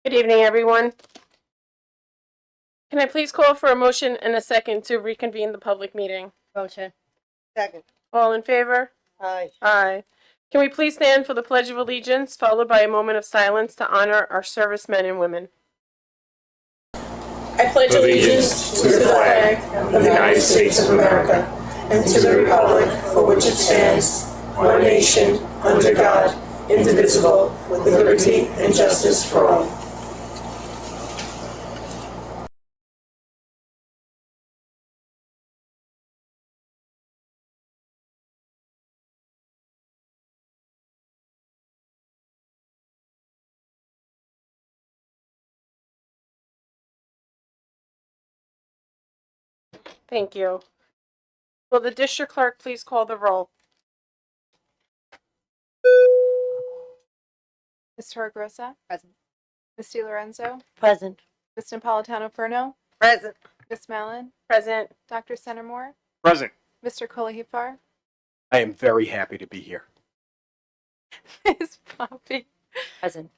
Good evening, everyone. Can I please call for a motion and a second to reconvene the public meeting? Motion. Second. All in favor? Aye. Aye. Can we please stand for the Pledge of Allegiance, followed by a moment of silence to honor our servicemen and women? I pledge allegiance to the flag of the United States of America and to the republic for which it stands, one nation, under God, indivisible, with liberty and justice for all. Thank you. Will the district clerk please call the roll? Ms. Torregrossa? Present. Ms. DiLorenzo? Present. Ms. Napolitano-Furno? Present. Ms. Mallon? Present. Dr. Centermore? Present. Mr. Kolahifar? I am very happy to be here. Ms. Poppy? Present.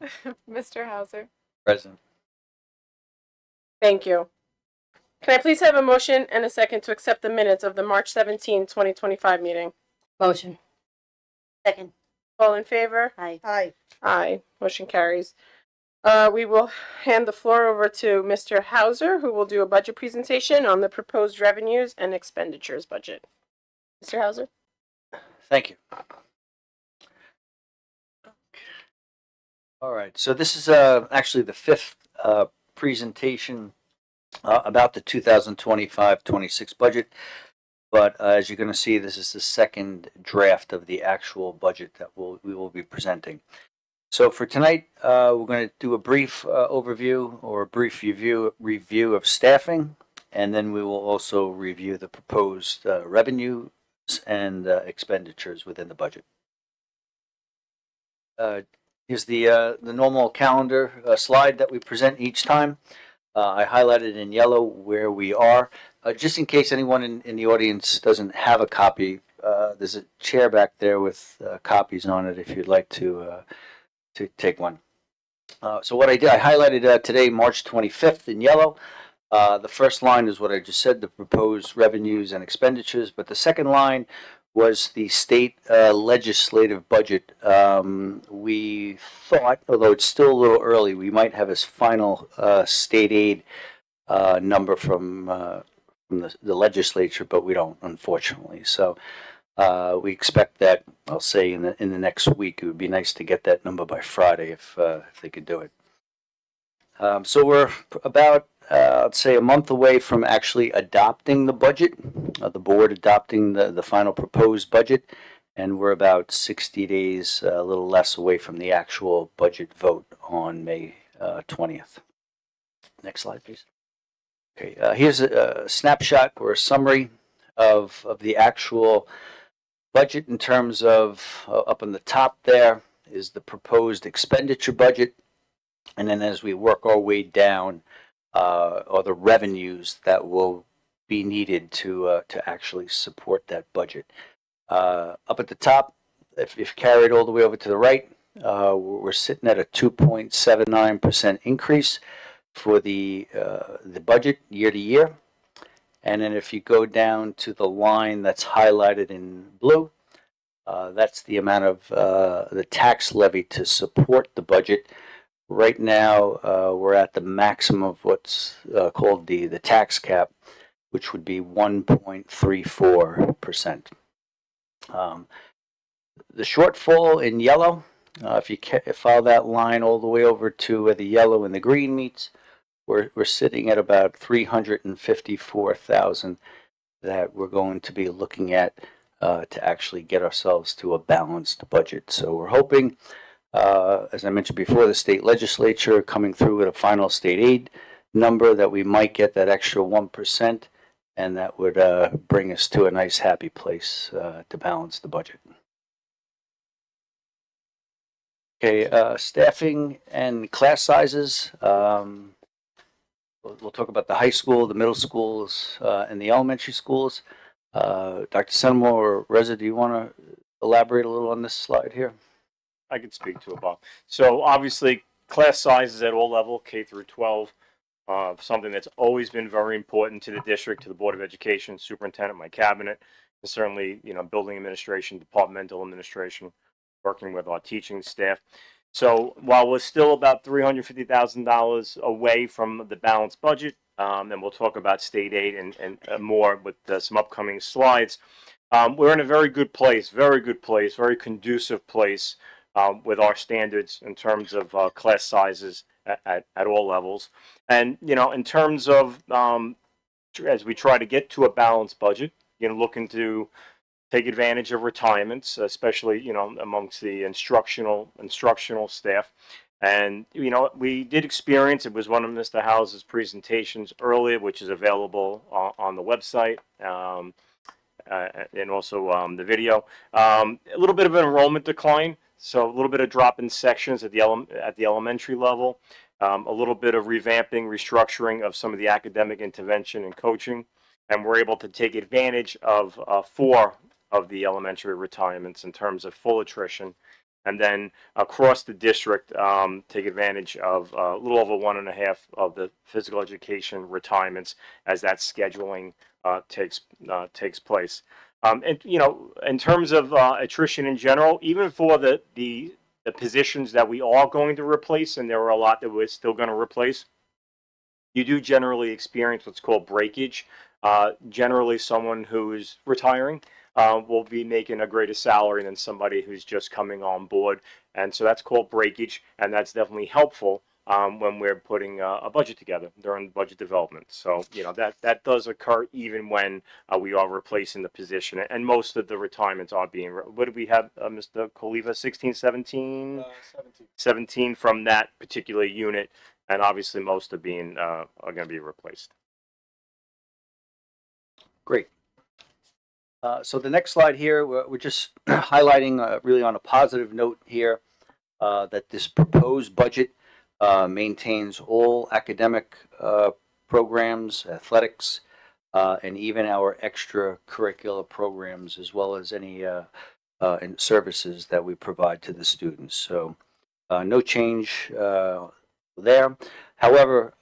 Mr. Hauser? Present. Thank you. Can I please have a motion and a second to accept the minutes of the March 17, 2025 meeting? Motion. Second. All in favor? Aye. Aye. Aye. Motion carries. We will hand the floor over to Mr. Hauser, who will do a budget presentation on the proposed revenues and expenditures budget. Mr. Hauser? Thank you. All right, so this is actually the fifth presentation about the 2025-26 budget. But as you're going to see, this is the second draft of the actual budget that we will be presenting. So for tonight, we're going to do a brief overview or a brief review of staffing, and then we will also review the proposed revenues and expenditures within the budget. Here's the normal calendar slide that we present each time. I highlighted in yellow where we are. Just in case anyone in the audience doesn't have a copy, there's a chair back there with copies on it if you'd like to take one. So what I did, I highlighted today, March 25th in yellow. The first line is what I just said, the proposed revenues and expenditures, but the second line was the state legislative budget. We thought, although it's still a little early, we might have a final state aid number from the legislature, but we don't, unfortunately. So we expect that, I'll say, in the next week. It would be nice to get that number by Friday if they could do it. So we're about, I'd say, a month away from actually adopting the budget, the board adopting the final proposed budget, and we're about 60 days, a little less away from the actual budget vote on May 20th. Next slide, please. Okay, here's a snapshot or a summary of the actual budget in terms of, up on the top there is the proposed expenditure budget. And then as we work our way down, are the revenues that will be needed to actually support that budget. Up at the top, if you carry it all the way over to the right, we're sitting at a 2.79% increase for the budget year to year. And then if you go down to the line that's highlighted in blue, that's the amount of the tax levy to support the budget. Right now, we're at the maximum of what's called the tax cap, which would be 1.34%. The shortfall in yellow, if you follow that line all the way over to where the yellow and the green meets, we're sitting at about $354,000 that we're going to be looking at to actually get ourselves to a balanced budget. So we're hoping, as I mentioned before, the state legislature coming through with a final state aid number that we might get that extra 1%, and that would bring us to a nice happy place to balance the budget. Okay, staffing and class sizes. We'll talk about the high school, the middle schools, and the elementary schools. Dr. Centermore or Reza, do you want to elaborate a little on this slide here? I can speak to it, Bob. So obviously, class sizes at all level, K through 12, something that's always been very important to the district, to the Board of Education, superintendent, my cabinet, and certainly, building administration, departmental administration, working with our teaching staff. So while we're still about $350,000 away from the balanced budget, and we'll talk about state aid and more with some upcoming slides, we're in a very good place, very conducive place with our standards in terms of class sizes at all levels. And, in terms of as we try to get to a balanced budget, looking to take advantage of retirements, especially, amongst the instructional staff. And, we did experience, it was one of Mr. House's presentations earlier, which is available on the website. And also the video. A little bit of an enrollment decline, so a little bit of drop in sections at the elementary level, a little bit of revamping, restructuring of some of the academic intervention and coaching, and we're able to take advantage of 4 of the elementary retirements in terms of full attrition, and then across the district take advantage of a little over 1.5 of the physical education retirements as that scheduling takes place. And in terms of attrition in general, even for the positions that we are going to replace, and there are a lot that we're still going to replace, you do generally experience what's called breakage. Generally, someone who is retiring will be making a greater salary than somebody who's just coming on board, and so that's called breakage, and that's definitely helpful when we're putting a budget together during budget development. So, that does occur even when we are replacing the position. And most of the retirements are being, what did we have, Mr. Koliva, 16, 17? 17 from that particular unit. And obviously most are going to be replaced. Great. So the next slide here, we're just highlighting really on a positive note here that this proposed budget maintains all academic programs, athletics, and even our extracurricular programs, as well as any services that we provide to the students. So no change there. However,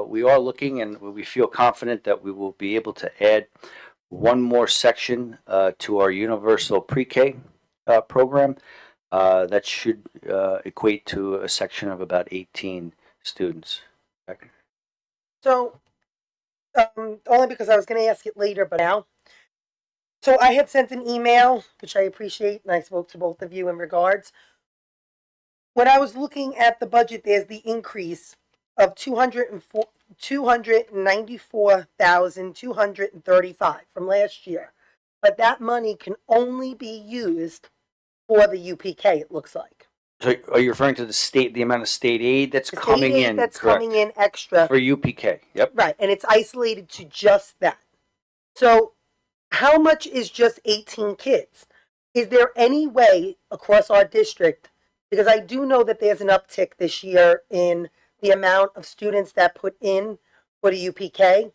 we are looking, and we feel confident that we will be able to add one more section to our universal pre-K program. That should equate to a section of about 18 students. So, only because I was going to ask it later, but now. So I had sent an email, which I appreciate, and I spoke to both of you in regards. When I was looking at the budget, there's the increase of $294,235 from last year. But that money can only be used for the UPK, it looks like. So are you referring to the amount of state aid that's The state coming aid in? that's correct, coming in extra. for UPK? Yep. Right, and it's isolated to just that. So how much is just 18 kids? Is there any way across our district, because I do know that there's an uptick this year in the amount of students that put in for the UPK,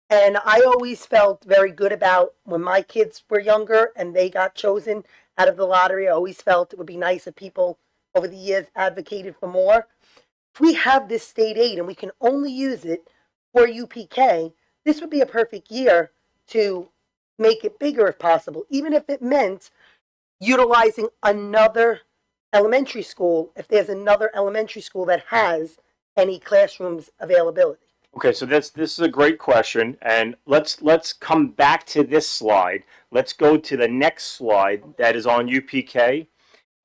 and I always felt very good about when my kids were younger and they got chosen out of the lottery. I always felt it would be nice if people over the years advocated for more. If we have this state aid and we can only use it for UPK, this would be a perfect year to make it bigger if possible, even if it meant utilizing another elementary school, if there's another elementary school that has any classrooms availability. Okay, so this is a great question, and let's come back to this slide. Let's go to the next slide that is on UPK.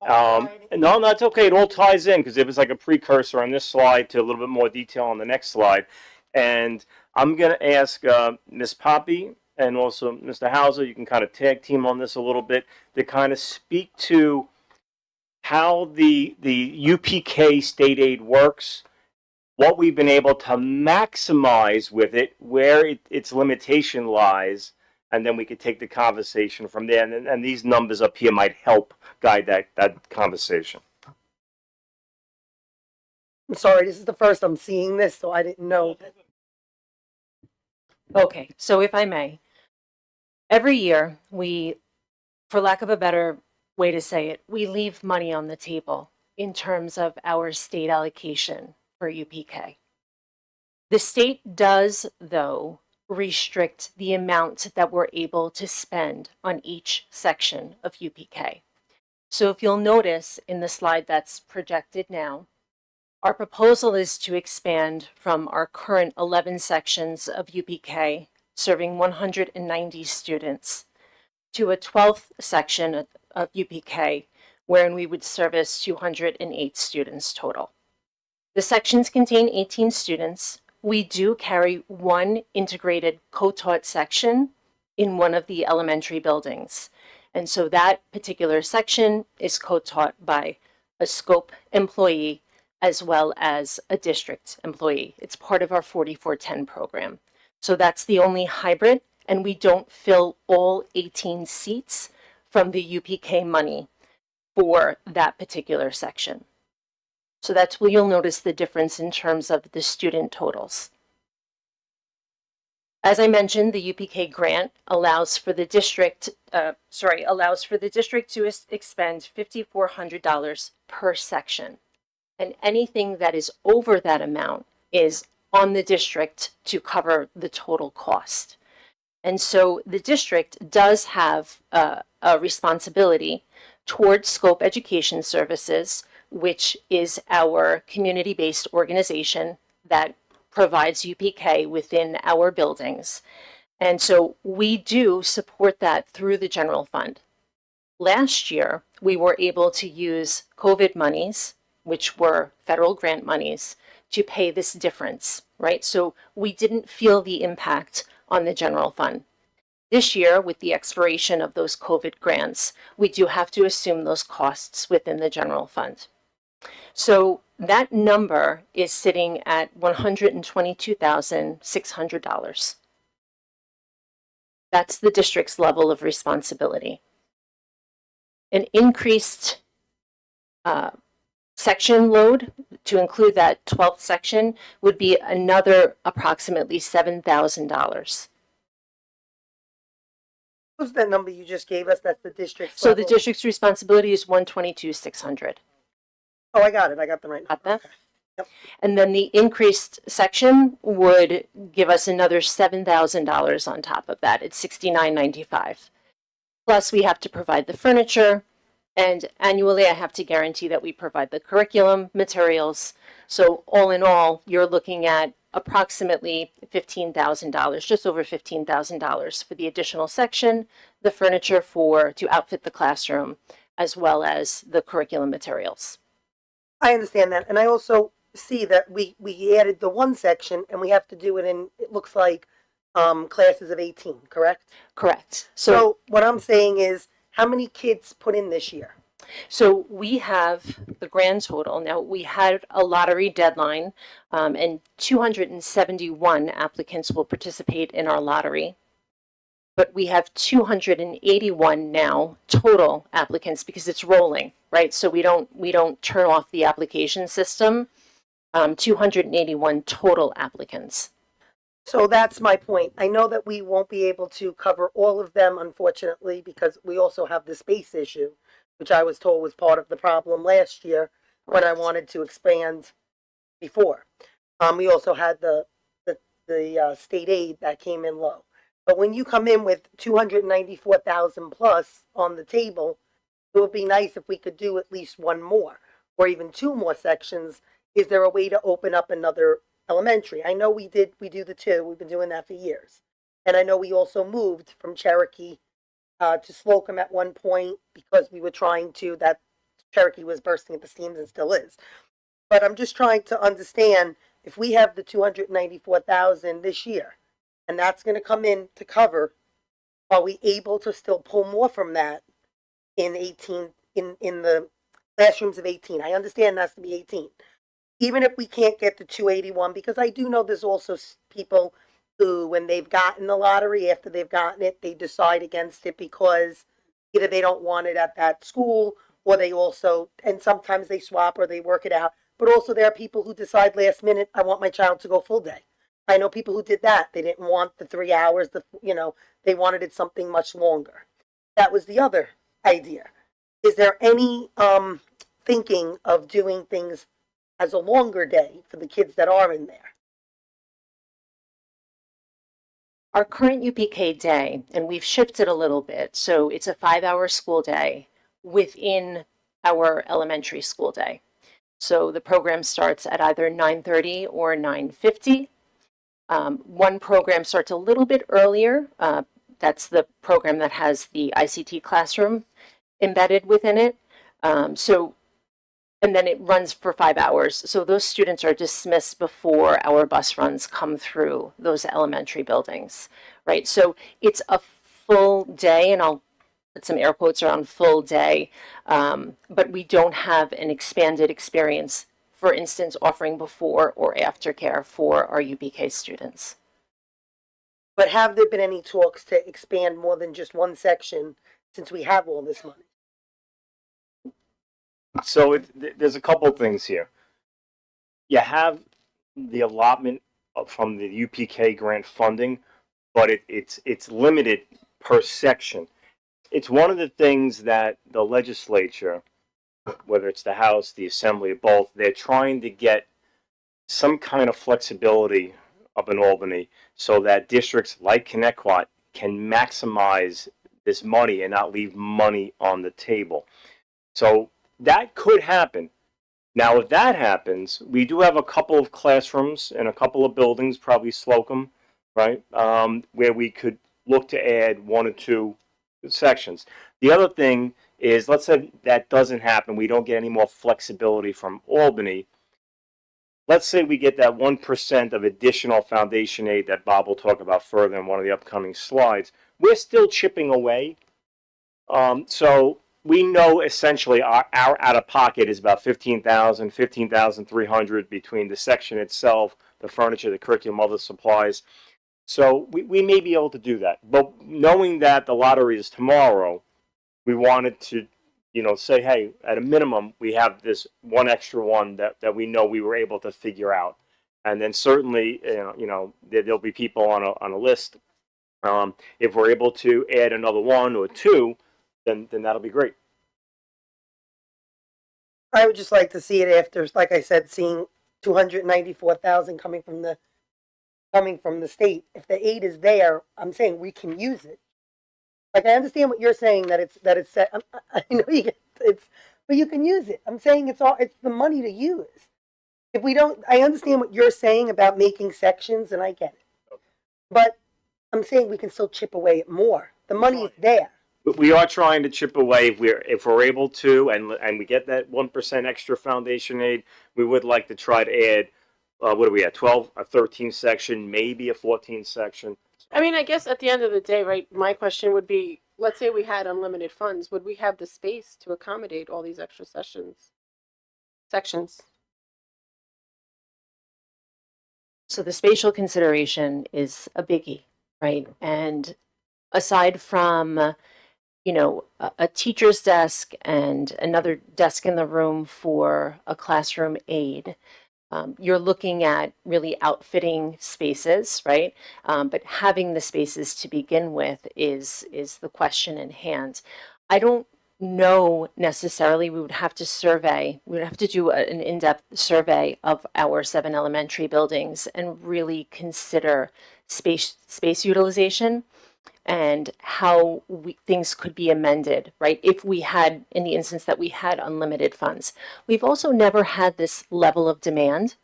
No, that's okay. It all ties in because it was like a precursor on this slide to a little bit more detail on the next slide. And I'm going to ask Ms. Poppy and also Mr. Hauser, you can kind of tag team on this a little bit, to kind of speak to how the UPK state aid works, what we've been able to maximize with it, where its limitation lies, and then we could take the conversation from there. And these numbers up here might help guide that conversation. I'm sorry, this is the first I'm seeing this, so I didn't know. Okay, so if I may, every year we, for lack of a better way to say it, we leave money on the table in terms of our state allocation for UPK. The state does, though, restrict the amount that we're able to spend on each section of UPK. So if you'll notice in the slide that's projected now, our proposal is to expand from our current 11 sections of UPK serving 190 students to a 12th section of UPK wherein we would service 208 students total. The sections contain 18 students. We do carry one integrated co-taught section in one of the elementary buildings. And so that particular section is co-taught by a SCOPE employee as well as a district employee. It's part of our 4410 program. So that's the only hybrid, and we don't fill all 18 seats from the UPK money for that particular section. So that's where you'll notice the difference in terms of the student totals. As I mentioned, the UPK grant allows for the district, to expend $5,400 per section. And anything that is over that amount is on the district to cover the total cost. And so the district does have a responsibility towards SCOPE Education Services, which is our community-based organization that provides UPK within our buildings. And so we do support that through the general fund. Last year, we were able to use COVID monies, which were federal grant monies, to pay this difference, right? So we didn't feel the impact on the general fund. This year, with the expiration of those COVID grants, we do have to assume those costs within the general fund. So that number is sitting at $122,600. That's the district's level of responsibility. An increased section load to include that 12th section would be another approximately $7,000. What's that number you just gave us? That's the district. So the district's responsibility is $122,600. Oh, I got it. I got the right Got number. that? Yep. And then the increased section would give us another $7,000 on top of that. It's $69.95. Plus, we have to provide the furniture, and annually I have to guarantee that we provide the curriculum materials. So all in all, you're looking at approximately $15,000, just over $15,000 for the additional section, the furniture to outfit the classroom, as well as the curriculum materials. I understand that. And I also see that we added the one section and we have to do it in, it looks like, classes of 18, correct? Correct. So what I'm saying is, how many kids put in this year? So we have the grand total. Now, we had a lottery deadline, and 271 applicants will participate in our lottery. But we have 281 now total applicants because it's rolling, right? So we don't turn off the application system. 281 total applicants. So that's my point. I know that we won't be able to cover all of them, unfortunately, because we also have the space issue, which I was told was part of the problem last year when I wanted to expand before. We also had the state aid that came in low. But when you come in with 294,000 plus on the table, it would be nice if we could do at least one more or even two more sections. Is there a way to open up another elementary? I know we do the two. We've been doing that for years. And I know we also moved from Cherokee to Slocum at one point because we were trying to, that Cherokee was bursting at the seams and still is. But I'm just trying to understand, if we have the 294,000 this year, and that's going to come in to cover, are we able to still pull more from that in 18, in the classrooms of 18? I understand that's to be 18. Even if we can't get the 281, because I do know there's also people who, when they've gotten the lottery, after they've gotten it, they decide against it because either they don't want it at that school, or they also, and sometimes they swap or they work it out. But also there are people who decide last minute, I want my child to go full day. I know people who did that. They didn't want the 3 hours, they wanted it something much longer. That was the other idea. Is there any thinking of doing things as a longer day for the kids that are in there? Our current UPK day, and we've shifted a little bit, so it's a 5-hour school day within our elementary school day. So the program starts at either 9:30 or 9:50. One program starts a little bit earlier. That's the program that has the ICT classroom embedded within it. And then it runs for 5 hours. So those students are dismissed before our bus runs come through those elementary buildings, right? So it's a full day, and I'll put some air quotes around full day, but we don't have an expanded experience, for instance, offering before or after care for our UPK students. But have there been any talks to expand more than just one section since we have all this money? So there's a couple things here. You have the allotment from the UPK grant funding, but it's limited per section. It's one of the things that the legislature, whether it's the House, the Assembly, or both, they're trying to get some kind of flexibility up in Albany so that districts like Connecticut can maximize this money and not leave money on the table. So that could happen. Now, if that happens, we do have a couple of classrooms and a couple of buildings, probably Slocum, right, where we could look to add 1 or 2 sections. The other thing is, let's say that doesn't happen, we don't get any more flexibility from Albany. Let's say we get that 1% of additional foundation aid that Bob will talk about further in one of the upcoming slides. We're still chipping away. So we know essentially our out-of-pocket is about $15,300 between the section itself, the furniture, the curriculum, other supplies. So we may be able to do that. But knowing that the lottery is tomorrow, we wanted to, say, hey, at a minimum, we have this one extra one that we know we were able to figure out. And then certainly, there'll be people on a list. If we're able to add another 1 or 2, then that'll be great. I would just like to see it after, like I said, seeing 294,000 coming from the state. If the aid is there, I'm saying we can use it. Like, I understand what you're saying, that it's set. I know but you can use it. I'm saying it's the money to use. If we don't, I understand what you're saying about making sections, and I get it. But I'm saying we can still chip away at more. The money is there. We are trying to chip away if we're able to, and we get that 1% extra foundation aid. We would like to try to add, what are we at, 12, a 13 section, maybe a 14 section. I mean, I guess at the end of the day, right, my question would be, let's say we had unlimited funds, would we have the space to accommodate all these extra sections? So the spatial consideration is a biggie, right? And aside from, a teacher's desk and another desk in the room for a classroom aide, you're looking at really outfitting spaces, right? But having the spaces to begin with is the question in hand. I don't know necessarily. We would have to do an in-depth survey of our 7 elementary buildings and really consider space utilization and how things could be amended, right? If we had, in the instance that we had unlimited funds. We've also never had this level of demand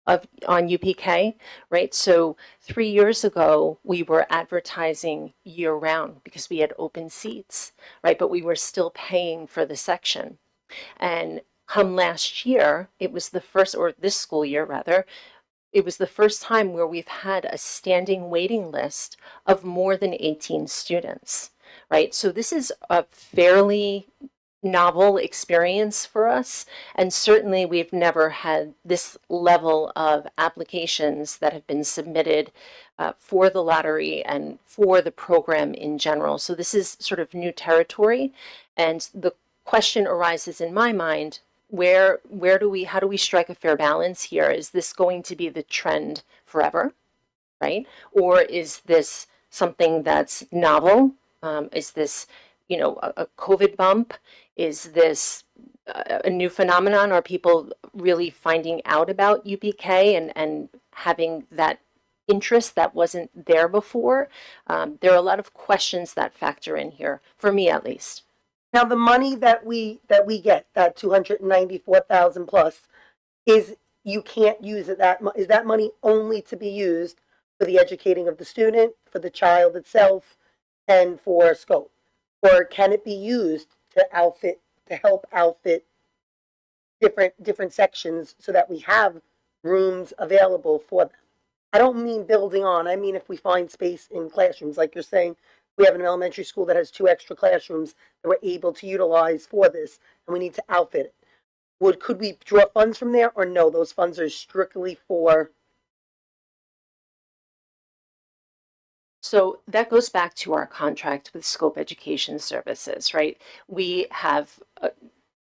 on UPK, right? So 3 years ago, we were advertising year round because we had open seats, right? But we were still paying for the section. And come last year, it was the first, or this school year rather, it was the first time where we've had a standing waiting list of more than 18 students, right? So this is a fairly novel experience for us, and certainly we've never had this level of applications that have been submitted for the lottery and for the program in general. So this is sort of new territory, and the question arises in my mind, how do we strike a fair balance here? Is this going to be the trend forever, right? Or is this something that's novel? Is this, a COVID bump? Is this, a new phenomenon? Are people really finding out about UPK and having that interest that wasn't there before? There are a lot of questions that factor in here, for me at least. Now, the money that we get, that 294,000 plus, is you can't use it is that money only to be used for the educating of the student, for the child itself, and for scope? Or can it be used to help outfit different sections so that we have rooms available for them? I don't mean building on, I mean if we find space in classrooms, like you're saying, we have an elementary school that has 2 extra classrooms that we're able to utilize for this, and we need to outfit it. Could we draw funds from there, or no, those funds are strictly for? So that goes back to our contract with Scope Education Services, right? We have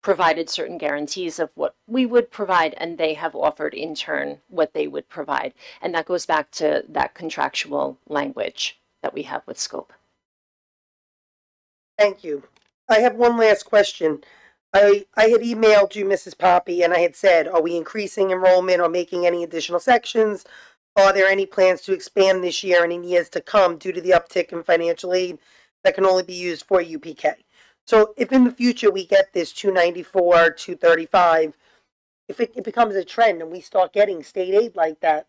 provided certain guarantees of what we would provide, and they have offered in turn what they would provide. And that goes back to that contractual language that we have with Scope. Thank you. I have one last question. I had emailed you, Mrs. Poppy, and I had said, are we increasing enrollment or making any additional sections? Are there any plans to expand this year and in years to come due to the uptick in financial aid that can only be used for UPK? So if in the future we get this 294, 235, if it becomes a trend and we start getting state aid like that,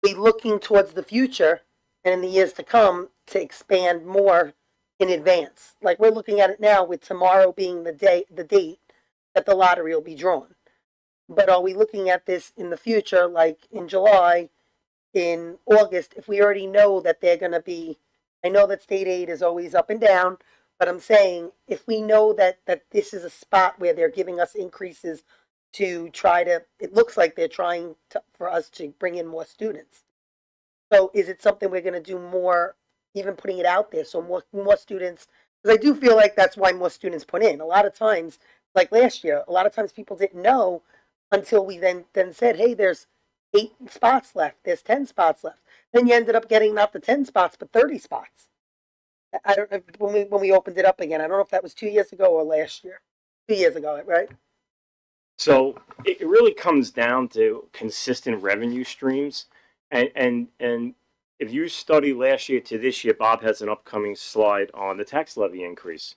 we looking towards the future and in the years to come to expand more in advance. Like we're looking at it now with tomorrow being the date that the lottery will be drawn. But are we looking at this in the future, like in July, in August, if we already know that they're going to be, I know that state aid is always up and down, but I'm saying if we know that this is a spot where they're giving us increases to try to, it looks like they're trying for us to bring in more students. So is it something we're going to do more, even putting it out there, so more students, because I do feel like that's why more students put in. A lot of times, like last year, a lot of times people didn't know until we then said, hey, there's 8 spots left, there's 10 spots left. Then you ended up getting not the 10 spots, but 30 spots. I don't know, when we opened it up again, I don't know if that was 2 years ago or last year. 2 years ago, right? So it really comes down to consistent revenue streams. And if you study last year to this year, Bob has an upcoming slide on the tax levy increase,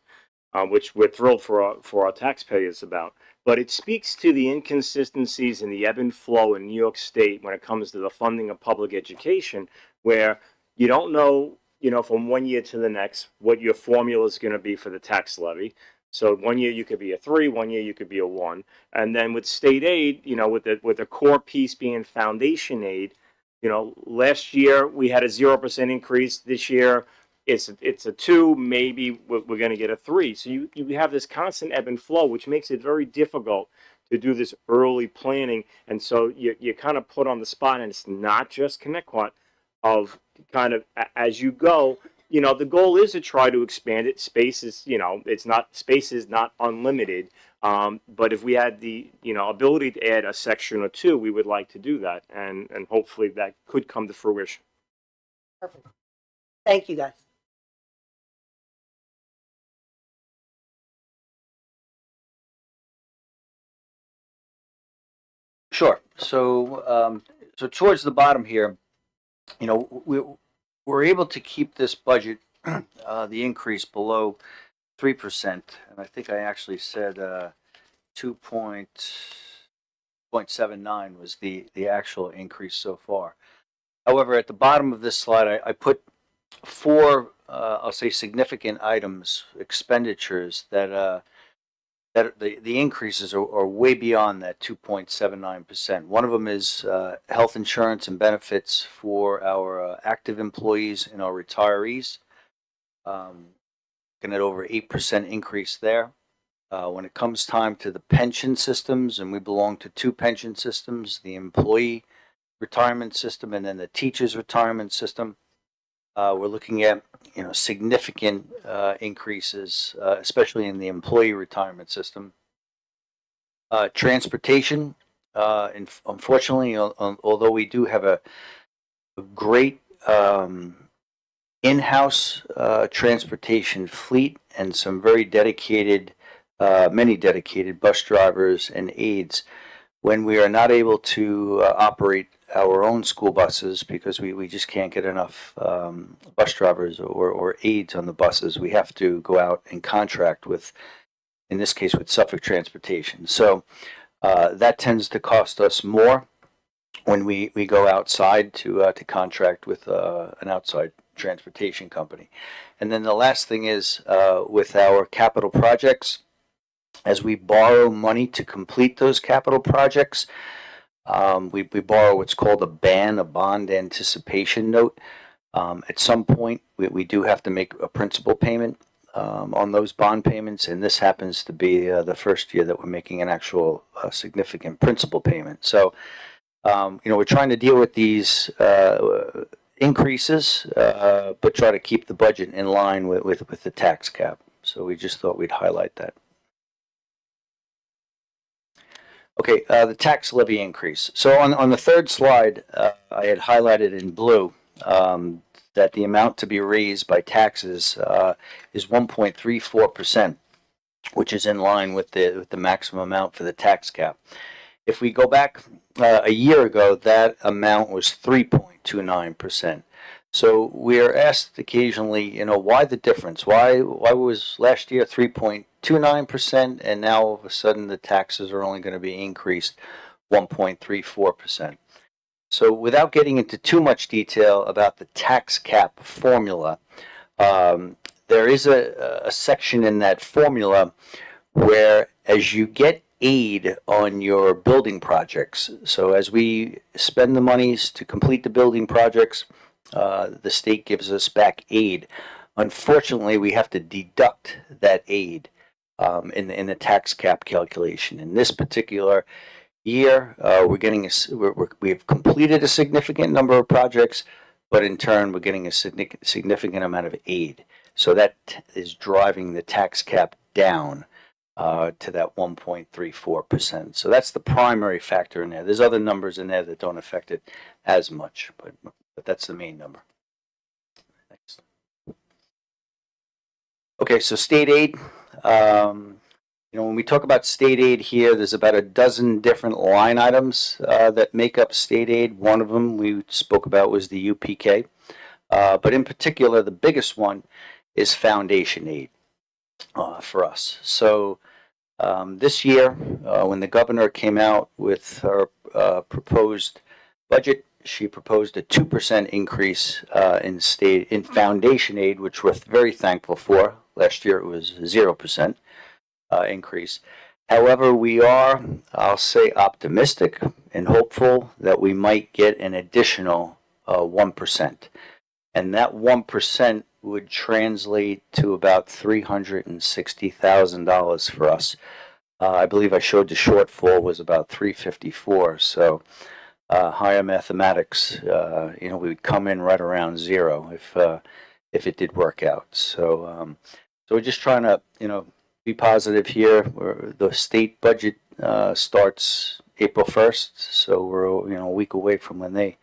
which we're thrilled for our taxpayers about. But it speaks to the inconsistencies in the ebb and flow in New York State when it comes to the funding of public education, where you don't know, from one year to the next, what your formula is going to be for the tax levy. So one year you could be a 3, one year you could be a 1. And then with state aid, with the core piece being foundation aid, last year we had a 0% increase. This year it's a 2, maybe we're going to get a 3. So you have this constant ebb and flow, which makes it very difficult to do this early planning. And so you kind of put on the spot, and it's not just Connecticut, of kind of as you go. The goal is to try to expand it. Space is not unlimited. But if we had the ability to add a section or 2, we would like to do that, and hopefully that could come to fruition. Perfect. Thank you, guys. Sure. So, towards the bottom here, we're able to keep this budget, the increase below 3%, and I think I actually said 2.79 was the actual increase so far. However, at the bottom of this slide, I put 4, I'll say, significant items, expenditures that the increases are way beyond that 2.79%. One of them is health insurance and benefits for our active employees and our retirees. Looking at over 8% increase there. When it comes time to the pension systems, and we belong to 2 pension systems, the employee retirement system and then the teachers retirement system, we're looking at significant increases, especially in the employee retirement system. Transportation, unfortunately, although we do have a great in-house transportation fleet and some very dedicated many dedicated bus drivers and aides when we are not able to operate our own school buses because we just can't get enough bus drivers or aides on the buses. We have to go out and contract with, in this case, with Suffolk Transportation. So that tends to cost us more when we go outside to contract with an outside transportation company. And then the last thing is with our capital projects, as we borrow money to complete those capital projects, we borrow what's called a BAN, a bond anticipation note. At some point, we do have to make a principal payment on those bond payments, and this happens to be the first year that we're making an actual significant principal payment. So, we're trying to deal with these increases, but try to keep the budget in line with the tax cap. So we just thought we'd highlight that. Okay, the tax levy increase. So on the third slide, I had highlighted in blue that the amount to be raised by taxes is 1.34%, which is in line with the maximum amount for the tax cap. If we go back a year ago, that amount was 3.29%. So we're asked occasionally, why the difference? Why was last year 3.29% and now all of a sudden the taxes are only going to be increased 1.34%? So without getting into too much detail about the tax cap formula, there is a section in that formula where as you get aid on your building projects, so as we spend the monies to complete the building projects, the state gives us back aid. Unfortunately, we have to deduct that aid in the tax cap calculation. In this particular year, we've completed a significant number of projects, but in turn, we're getting a significant amount of aid. So that is driving the tax cap down to that 1.34%. So that's the primary factor in there. There's other numbers in there that don't affect it as much, but that's the main number. Next. Okay, so state aid. When we talk about state aid here, there's about a dozen different line items that make up state aid. One of them we spoke about was the UPK, but in particular, the biggest one is foundation aid for us. So this year, when the governor came out with her proposed budget, she proposed a 2% increase in foundation aid, which we're very thankful for. Last year it was 0% increase. However, we are, I'll say, optimistic and hopeful that we might get an additional 1%. And that 1% would translate to about $360,000 for us. I believe I showed the shortfall was about 354. So higher mathematics, we would come in right around zero if it did work out. So we're just trying to be positive here. The state budget starts April 1st, so we're a week away from when they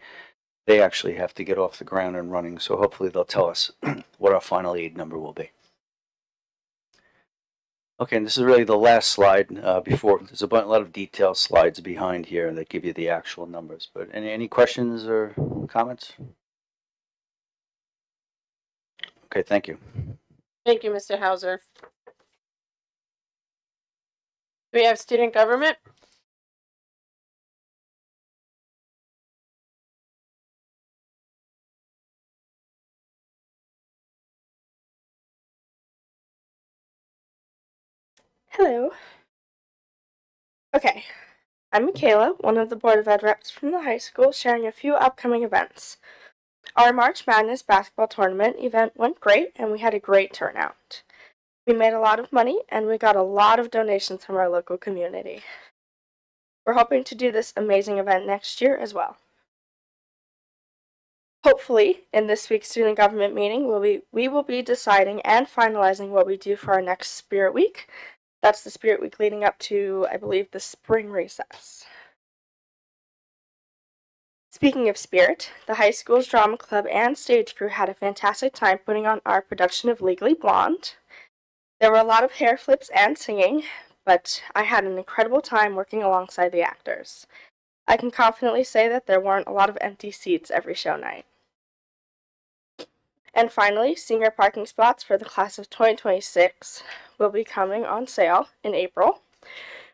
actually have to get off the ground and running. So hopefully they'll tell us what our final aid number will be. Okay, and this is really the last slide before. There's a lot of detailed slides behind here that give you the actual numbers. But any questions or comments? Okay, thank you. Thank you, Mr. Hauser. Do we have student government? Hello. Okay, I'm Michaela, one of the Board of Ed reps from the high school, sharing a few upcoming events. Our March Madness basketball tournament event went great, and we had a great turnout. We made a lot of money, and we got a lot of donations from our local community. We're hoping to do this amazing event next year as well. Hopefully, in this week's student government meeting, we will be deciding and finalizing what we do for our next Spirit Week. That's the Spirit Week leading up to, I believe, the spring recess. Speaking of spirit, the high school's drama club and stage crew had a fantastic time putting on our production of Legally Blonde. There were a lot of hair flips and singing, but I had an incredible time working alongside the actors. I can confidently say that there weren't a lot of empty seats every show night. And finally, senior parking spots for the class of 2026 will be coming on sale in April.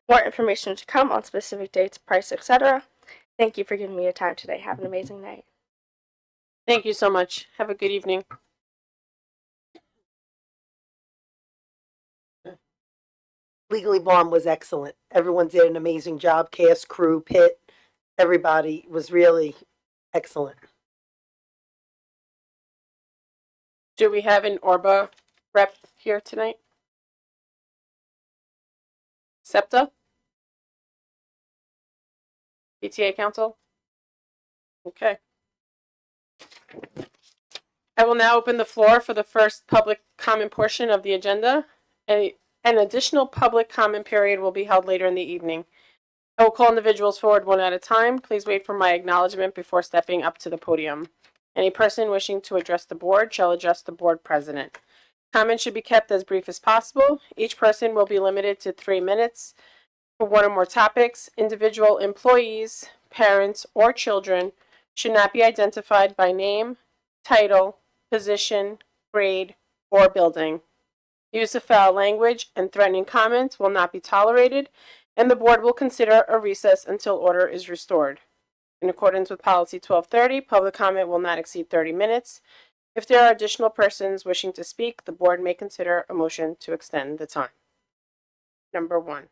More information to come on specific dates, price, etc. Thank you for giving me your time today. Have an amazing night. Thank you so much. Have a good evening. Legally Blonde was excellent. Everyone did an amazing job. Cast, crew, pit, everybody was really excellent. Do we have an Orba rep here tonight? SEPTA? PTA Council? Okay. I will now open the floor for the first public comment portion of the agenda. An additional public comment period will be held later in the evening. I will call individuals forward one at a time. Please wait for my acknowledgement before stepping up to the podium. Any person wishing to address the board shall address the board president. Comments should be kept as brief as possible. Each person will be limited to 3 minutes for one or more topics. Individual employees, parents, or children should not be identified by name, title, position, grade, or building. Use of foul language and threatening comments will not be tolerated, and the board will consider a recess until order is restored. In accordance with Policy 1230, public comment will not exceed 30 minutes. If there are additional persons wishing to speak, the board may consider a motion to extend the time. Number 1.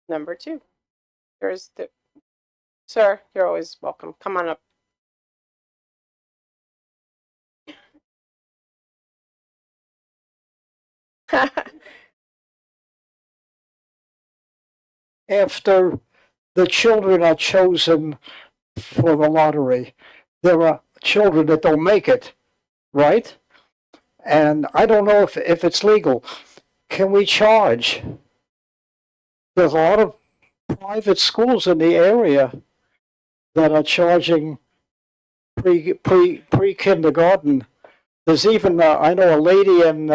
Number 2. Sir, you're always welcome. Come on up. After the children are chosen for the lottery, there are children that don't make it, right? And I don't know if it's legal. Can we charge? There's a lot of private schools in the area that are charging pre-kindergarten. There's even, I know a lady in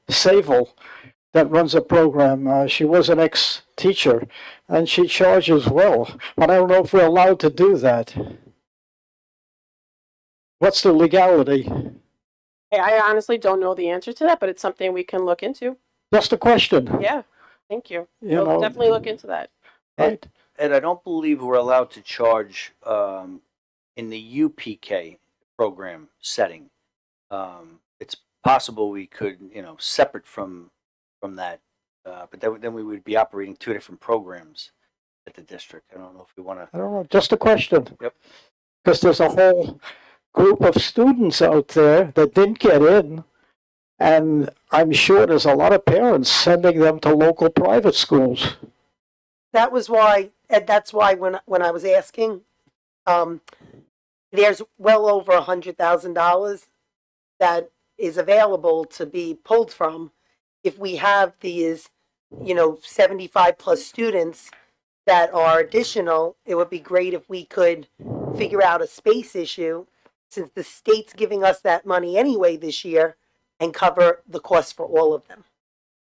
Sayville that runs a program. She was an ex-teacher, and she charges well. But I don't know if we're allowed to do that. What's the legality? I honestly don't know the answer to that, but it's something we can look into. Just a question. Yeah, thank you. You We'll know, definitely look into that. right? And I don't believe we're allowed to charge in the UPK program setting. It's possible we could, separate from that, but then we would be operating 2 different programs at the district. I don't know if we want to. I don't know. Just a question. Yep. Because there's a whole group of students out there that didn't get in, and I'm sure there's a lot of parents sending them to local private schools. That was why, and that's why when I was asking, there's well over $100,000 that is available to be pulled from. If we have these, 75 plus students that are additional, it would be great if we could figure out a space issue, since the state's giving us that money anyway this year, and cover the cost for all of them.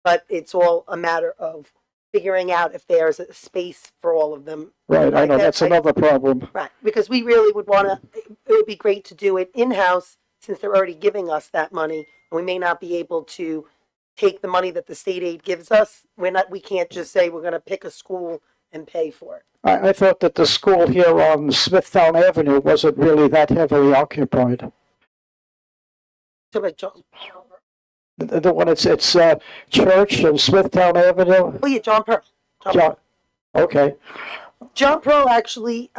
But it's all a matter of figuring out if there's a space for all of them. Right, I know, that's another problem. Right, because we really would want to, it would be great to do it in-house, since they're already giving us that money, and we may not be able to take the money that the state aid gives us. We can't just say we're going to pick a school and pay for it. I thought that the school here on Smithtown Avenue wasn't really that heavily occupied. So, but The one it's Church and Smithtown Avenue. oh yeah, John Pearl. Okay. John Pearl actually,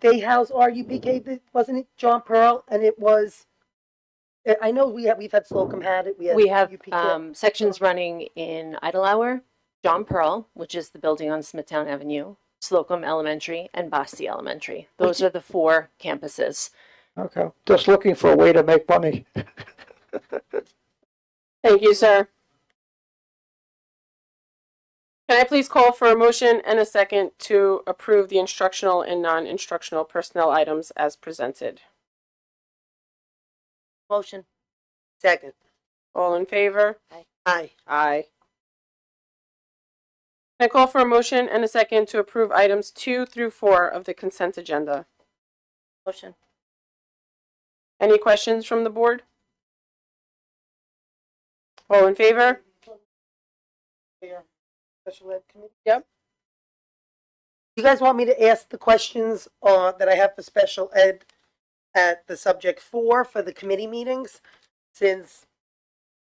they house RUPK, wasn't it John Pearl? And it was, I know we've had Slocum had it. We have UPK. sections running in Idlehour, John Pearl, which is the building on Smithtown Avenue, Slocum Elementary, and Boston Elementary. Those are the 4 campuses. Okay. Just looking for a way to make money. Thank you, sir. Can I please call for a motion and a second to approve the instructional and non-instructional personnel items as presented? Motion. Second. All in favor? Aye. Aye. I call for a motion and a second to approve items 2 through 4 of the consent agenda. Motion. Any questions from the board? All in favor? Special ed committee? Yep. You guys want me to ask the questions that I have for special ed at the subject 4 for the committee meetings? Since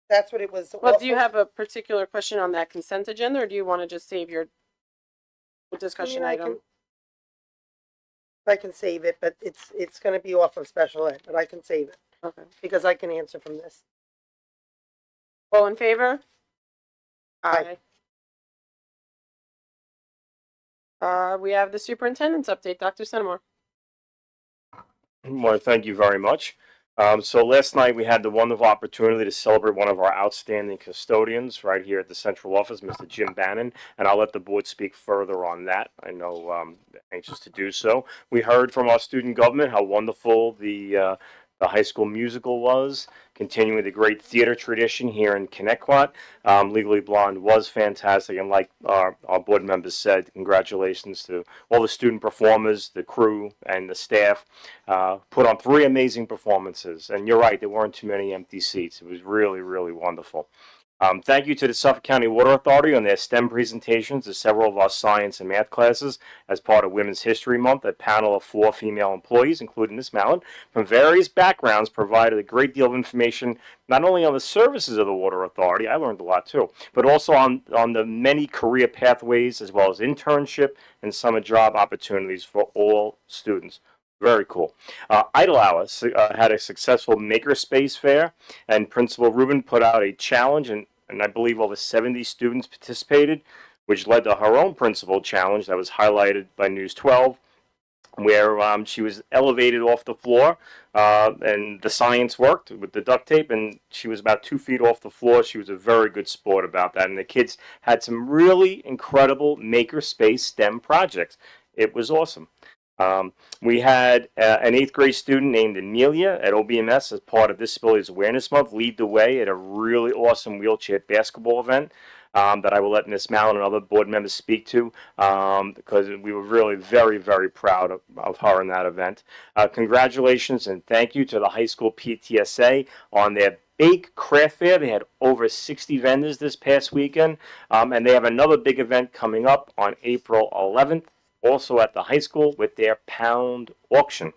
that's what it was. Well, do you have a particular question on that consent agenda, or do you want to just save your discussion item? I can save it, but it's gonna be off of special ed, but I can save it Okay. because I can answer from this. All in favor? Aye. We have the superintendent's update, Dr. Centimore. Well, thank you very much. So last night we had the wonderful opportunity to celebrate one of our outstanding custodians right here at the central office, Mr. Jim Bannon, and I'll let the board speak further on that. I know anxious to do so. We heard from our student government how wonderful the high school musical was, continuing the great theater tradition here in Connecticut. Legally Blonde was fantastic, and like our board members said, congratulations to all the student performers, the crew, and the staff. Put on 3 amazing performances, and you're right, there weren't too many empty seats. It was really, really wonderful. Thank you to the Suffolk County Water Authority on their STEM presentations to several of our science and math classes as part of Women's History Month. A panel of 4 female employees, including Ms. Mallon, from various backgrounds provided a great deal of information, not only on the services of the Water Authority, I learned a lot too, but also on the many career pathways as well as internship and summer job opportunities for all students. Very cool. Idle Hour had a successful makerspace fair, and Principal Rubin put out a challenge, and I believe over 70 students participated, which led to her own principal challenge that was highlighted by News 12, where she was elevated off the floor, and the science worked with the duct tape, and she was about 2 feet off the floor. She was a very good sport about that, and the kids had some really incredible makerspace STEM projects. It was awesome. We had an 8th grade student named Amelia at OBMS as part of Disabilities Awareness Month lead the way at a really awesome wheelchair basketball event that I will let Ms. Mallon and other board members speak to because we were really very, very proud of her in that event. Congratulations and thank you to the high school PTSA on their big craft fair. They had over 60 vendors this past weekend, and they have another big event coming up on April 11th. Also at the high school with their pound auction.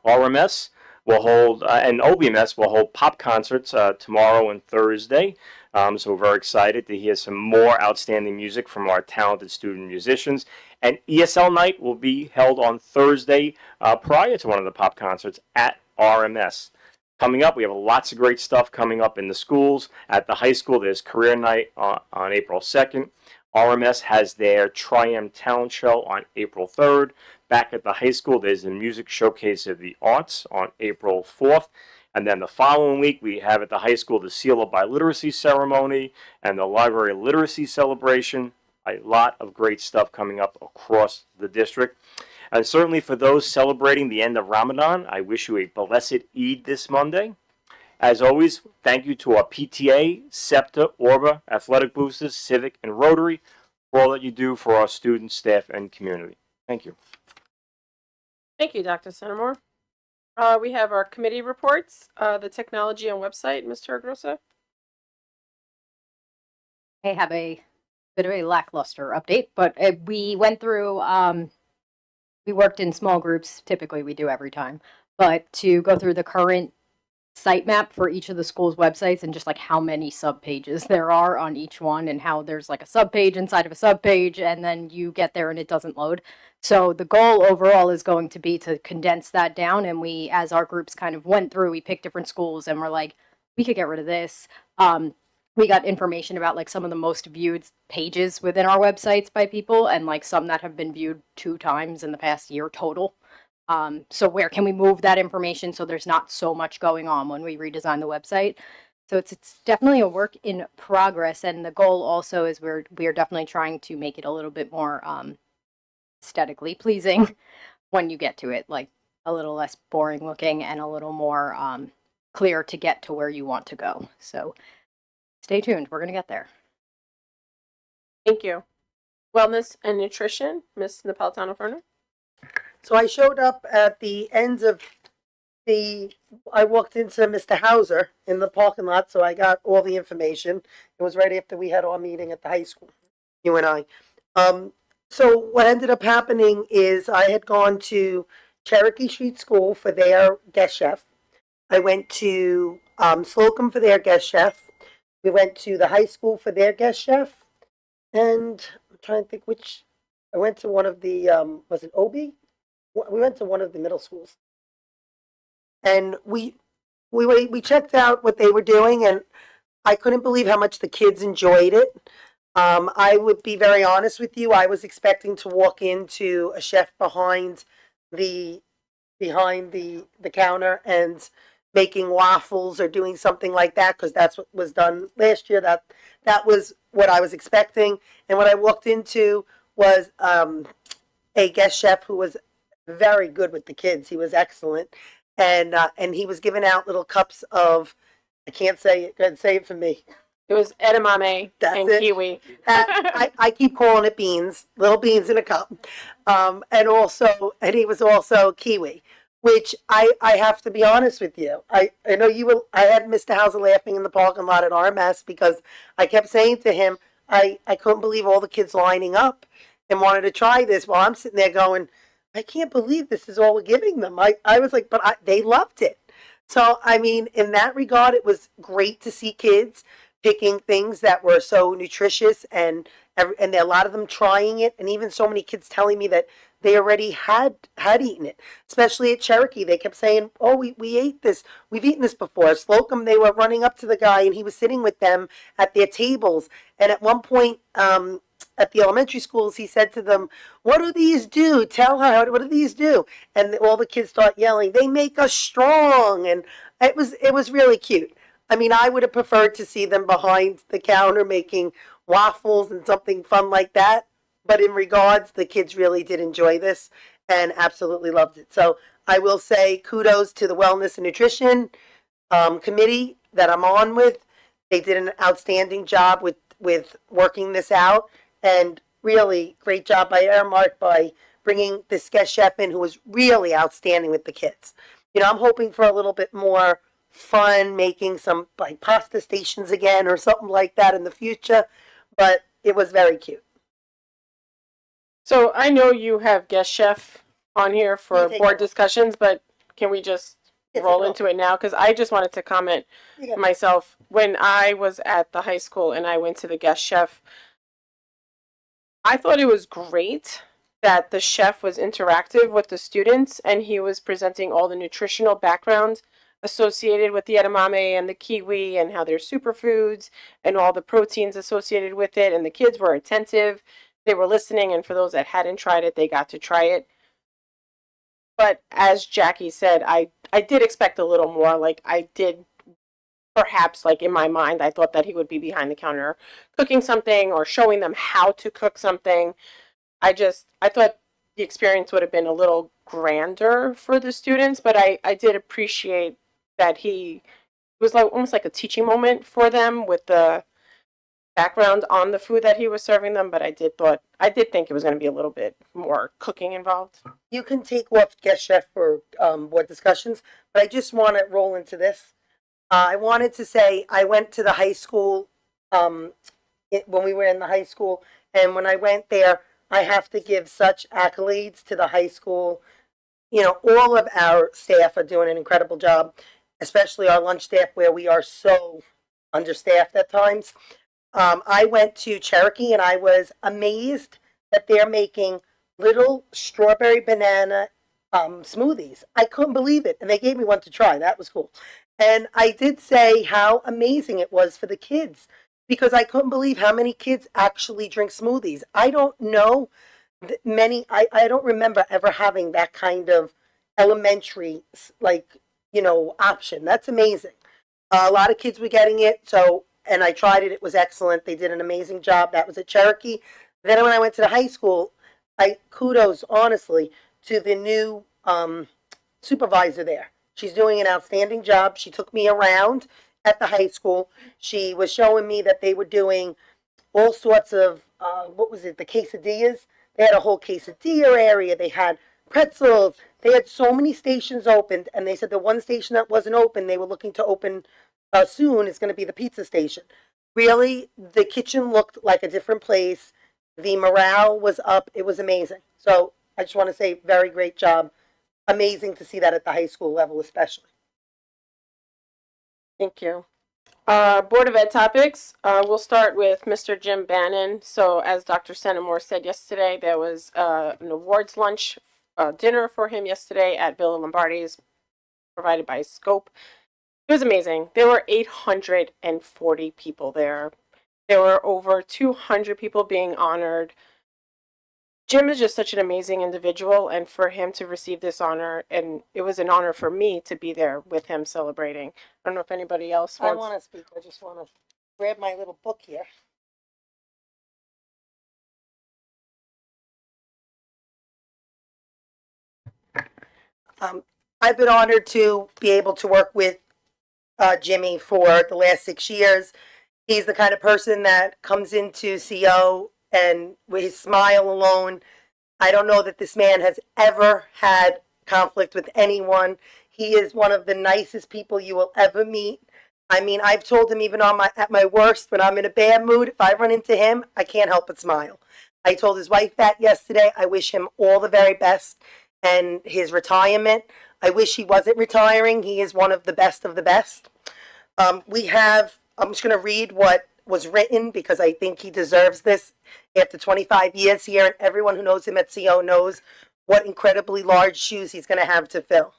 RMS will hold, and OBMS will hold pop concerts tomorrow and Thursday. So we're very excited to hear some more outstanding music from our talented student musicians. And ESL night will be held on Thursday prior to one of the pop concerts at RMS. Coming up, we have lots of great stuff coming up in the schools. At the high school, there's career night on April 2nd. RMS has their Tri-M Talent Show on April 3rd. Back at the high school, there's the Music Showcase of the Arts on April 4th. And then the following week, we have at the high school the Seal of Biliteracy ceremony and the Library Literacy celebration. A lot of great stuff coming up across the district. And certainly for those celebrating the end of Ramadan, I wish you a blessed Eid this Monday. As always, thank you to our PTA, SEPTA, ORBA, Athletic Boosters, Civic, and Rotary for all that you do for our students, staff, and community. Thank you. Thank you, Dr. Centimore. We have our committee reports, the technology and website, Mr. Grossa. I have a bit of a lackluster update, but we went through, we worked in small groups, typically we do every time, but to go through the current sitemap for each of the school's websites and just like how many subpages there are on each one and how there's like a subpage inside of a subpage and then you get there and it doesn't load. So the goal overall is going to be to condense that down, and we, as our groups kind of went through, we picked different schools and we're like, we could get rid of this. We got information about like some of the most viewed pages within our websites by people and like some that have been viewed 2 times in the past year total. So where can we move that information so there's not so much going on when we redesign the website? So it's definitely a work in progress, and the goal also is we are definitely trying to make it a little bit more aesthetically pleasing when you get to it, like a little less boring looking and a little more clear to get to where you want to go. So stay tuned. We're going to get there. Thank you. Wellness and nutrition, Ms. Napolitano-Ferner. So I showed up at the ends of I walked into Mr. Hauser in the parking lot, so I got all the information. It was right after we had our meeting at the high school, you and I. So what ended up happening is I had gone to Cherokee Street School for their guest chef. I went to Slocum for their guest chef. We went to the high school for their guest chef. And I'm trying to think which, I went to one of the, was it OB? We went to one of the middle schools. And we checked out what they were doing, and I couldn't believe how much the kids enjoyed it. I would be very honest with you. I was expecting to walk into a chef behind the counter and making waffles or doing something like that, because that's what was done last year. That was what I was expecting. And what I walked into was a guest chef who was very good with the kids. He was excellent. And he was giving out little cups of, I can't say it, go ahead and say it for me. It was edamame That's and it. kiwi. I keep calling it beans, little beans in a cup. And he was also kiwi, which I have to be honest with you. I know you will, I had Mr. Hauser laughing in the parking lot at RMS because I kept saying to him, I couldn't believe all the kids lining up and wanted to try this while I'm sitting there going, I can't believe this is all we're giving them. I was like, they loved it. So, I mean, in that regard, it was great to see kids picking things that were so nutritious and a lot of them trying it. And even so many kids telling me that they already had eaten it, especially at Cherokee. They kept saying, oh, we ate this. We've eaten this before. Slocum, they were running up to the guy and he was sitting with them at their tables. And at one point, at the elementary schools, he said to them, what do these do? Tell her, what do these do? And all the kids start yelling, they make us strong. And it was really cute. I mean, I would have preferred to see them behind the counter making waffles and something fun like that. But in regards, the kids really did enjoy this and absolutely loved it. So I will say kudos to the Wellness and Nutrition Committee that I'm on with. They did an outstanding job with working this out. And really great job by Aramark by bringing this guest chef in who was really outstanding with the kids. You know, I'm hoping for a little bit more fun, making some like pasta stations again or something like that in the future. But it was very cute. So I know you have guest chef on here for You take board it. discussions, but can we just Yes, roll I will. into it now? Because I just wanted to comment You got it. myself. When I was at the high school and I went to the guest chef, I thought it was great that the chef was interactive with the students and he was presenting all the nutritional background associated with the edamame and the kiwi and how they're superfoods and all the proteins associated with it. And the kids were attentive. They were listening. And for those that hadn't tried it, they got to try it. But as Jackie said, I did expect a little more. Like I did perhaps like in my mind, I thought that he would be behind the counter cooking something or showing them how to cook something. I thought the experience would have been a little grander for the students, but I did appreciate that it was like almost like a teaching moment for them with the background on the food that he was serving them. But I did think it was going to be a little bit more cooking involved. You can take off guest chef for board discussions, but I just want to roll into this. I wanted to say I went to the high school when we were in the high school, and when I went there, I have to give such accolades to the high school. You know, all of our staff are doing an incredible job, especially our lunch staff where we are so understaffed at times. I went to Cherokee and I was amazed that they're making little strawberry banana smoothies. I couldn't believe it. And they gave me one to try. That was cool. And I did say how amazing it was for the kids because I couldn't believe how many kids actually drink smoothies. I don't know many, I don't remember ever having that kind of elementary, like, you know, option. That's amazing. A lot of kids were getting it. So, and I tried it. It was excellent. They did an amazing job. That was at Cherokee. Then when I went to the high school, kudos, honestly, to the new supervisor there. She's doing an outstanding job. She took me around at the high school. She was showing me that they were doing all sorts of, what was it, the quesadillas? They had a whole quesadilla area. They had pretzels. They had so many stations opened, and they said the one station that wasn't open, they were looking to open soon, is going to be the pizza station. Really, the kitchen looked like a different place. The morale was up. It was amazing. So I just want to say, very great job. Amazing to see that at the high school level, especially. Thank you. Board of Ed topics. We'll start with Mr. Jim Bannon. So as Dr. Centimore said yesterday, there was an awards lunch dinner for him yesterday at Villa Lombardi's, provided by Scope. It was amazing. There were 840 people there. There were over 200 people being honored. Jim is just such an amazing individual, and for him to receive this honor, and it was an honor for me to be there with him celebrating. I don't know if anybody else I wants. want to speak. I just want to grab my little book here. I've been honored to be able to work with Jimmy for the last 6 years. He's the kind of person that comes into CO and with his smile alone, I don't know that this man has ever had conflict with anyone. He is one of the nicest people you will ever meet. I mean, I've told him even at my worst, when I'm in a bad mood, if I run into him, I can't help but smile. I told his wife that yesterday. I wish him all the very best and his retirement. I wish he wasn't retiring. He is one of the best of the best. I'm just going to read what was written because I think he deserves this after 25 years here, and everyone who knows him at CO knows what incredibly large shoes he's going to have to fill.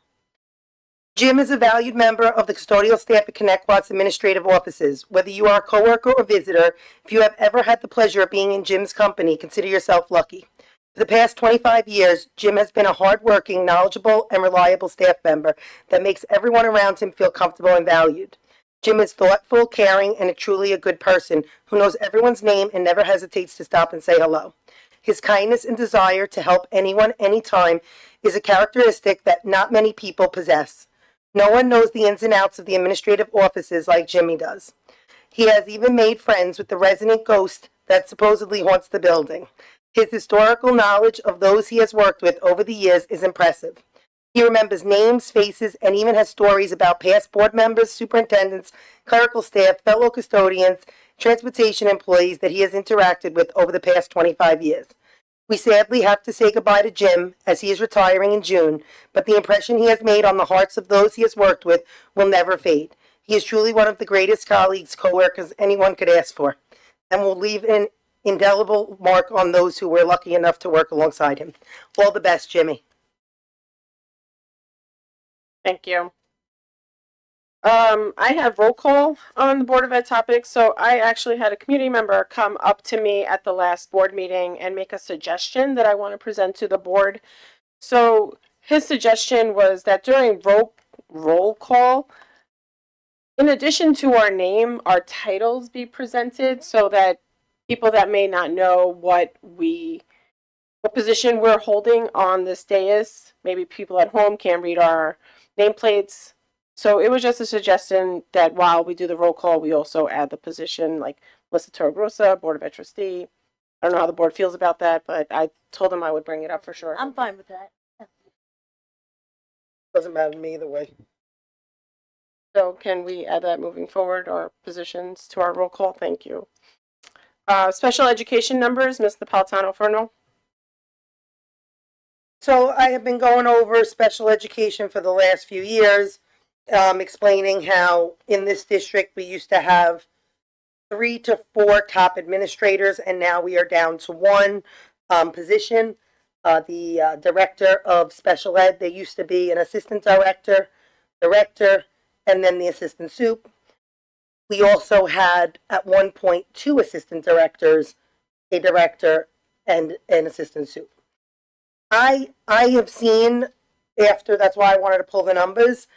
Jim is a valued member of the custodial staff at Connectquot's administrative offices. Whether you are a coworker or visitor, if you have ever had the pleasure of being in Jim's company, consider yourself lucky. For the past 25 years, Jim has been a hardworking, knowledgeable, and reliable staff member that makes everyone around him feel comfortable and valued. Jim is thoughtful, caring, and truly a good person who knows everyone's name and never hesitates to stop and say hello. His kindness and desire to help anyone, anytime, is a characteristic that not many people possess. No one knows the ins and outs of the administrative offices like Jimmy does. He has even made friends with the resident ghost that supposedly haunts the building. His historical knowledge of those he has worked with over the years is impressive. He remembers names, faces, and even has stories about past board members, superintendents, clerical staff, fellow custodians, transportation employees that he has interacted with over the past 25 years. We sadly have to say goodbye to Jim as he is retiring in June, but the impression he has made on the hearts of those he has worked with will never fade. He is truly one of the greatest colleagues, co-workers anyone could ask for, and will leave an indelible mark on those who were lucky enough to work alongside him. All the best, Jimmy. Thank you. I have roll call on the Board of Ed topics. So I actually had a community member come up to me at the last board meeting and make a suggestion that I want to present to the board. So his suggestion was that during roll call, in addition to our name, our titles be presented so that people that may not know what position we're holding on this dais, maybe people at home can read our nameplates. So it was just a suggestion that while we do the roll call, we also add the position, like Melissa Torregrosa, Board of Ed trustee. I don't know how the board feels about that, but I told them I would bring it up for sure. I'm fine with that. Doesn't matter to me either way. So can we add that moving forward, our positions to our roll call? Thank you. Special education numbers, Ms. Napolitano-Furno. So I have been going over special education for the last few years, explaining how in this district we used to have 3 to 4 top administrators, and now we are down to 1 position. The director of special ed, there used to be an assistant director, and then the assistant sup. We also had at one point 2 assistant directors, a director, and an assistant sup. I have seen after, that's why I wanted to pull the numbers.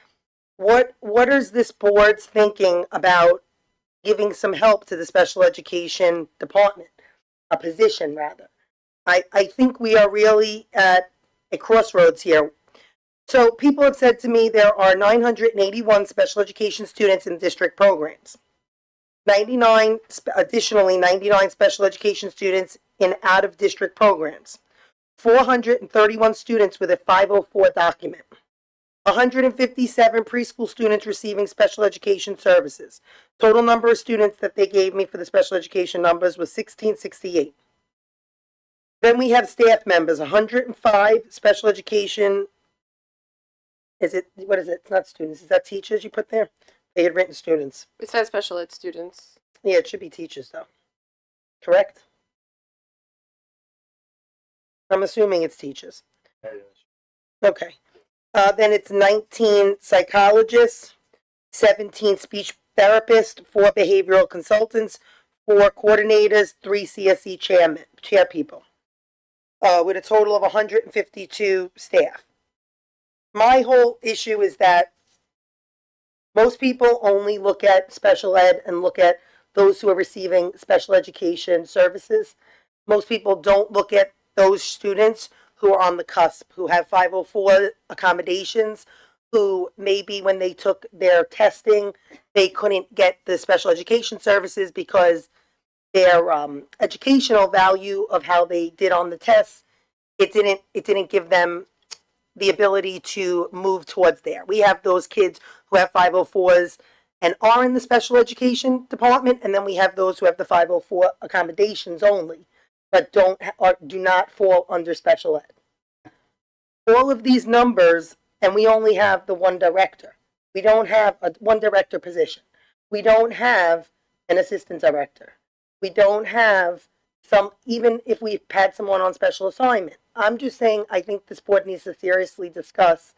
What is this board's thinking about giving some help to the special education department, a position rather? I think we are really at a crossroads here. So people have said to me there are 981 special education students in district programs. 99 special education students in out of district programs. 431 students with a 504 document. 157 preschool students receiving special education services. Total number of students that they gave me for the special education numbers was 1668. Then we have staff members, 105 special education. What is it? It's not students. Is that teachers you put there? They had written students. It says special ed students. Yeah, it should be teachers though. Correct? I'm assuming it's teachers. Okay. Then it's 19 psychologists, 17 speech therapists, 4 behavioral consultants, 4 coordinators, 3 CSE chair people, with a total of 152 staff. My whole issue is that most people only look at special ed and look at those who are receiving special education services. Most people don't look at those students who are on the cusp, who have 504 accommodations, who maybe when they took their testing, they couldn't get the special education services because their educational value of how they did on the tests, it didn't give them the ability to move towards there. We have those kids who have 504s and are in the special education department, and then we have those who have the 504 accommodations only, but do not fall under special ed. All of these numbers, and we only have the one director. We don't have one director position. We don't have an assistant director. We don't have even if we've had someone on special assignment. I'm just saying I think this board needs to seriously discuss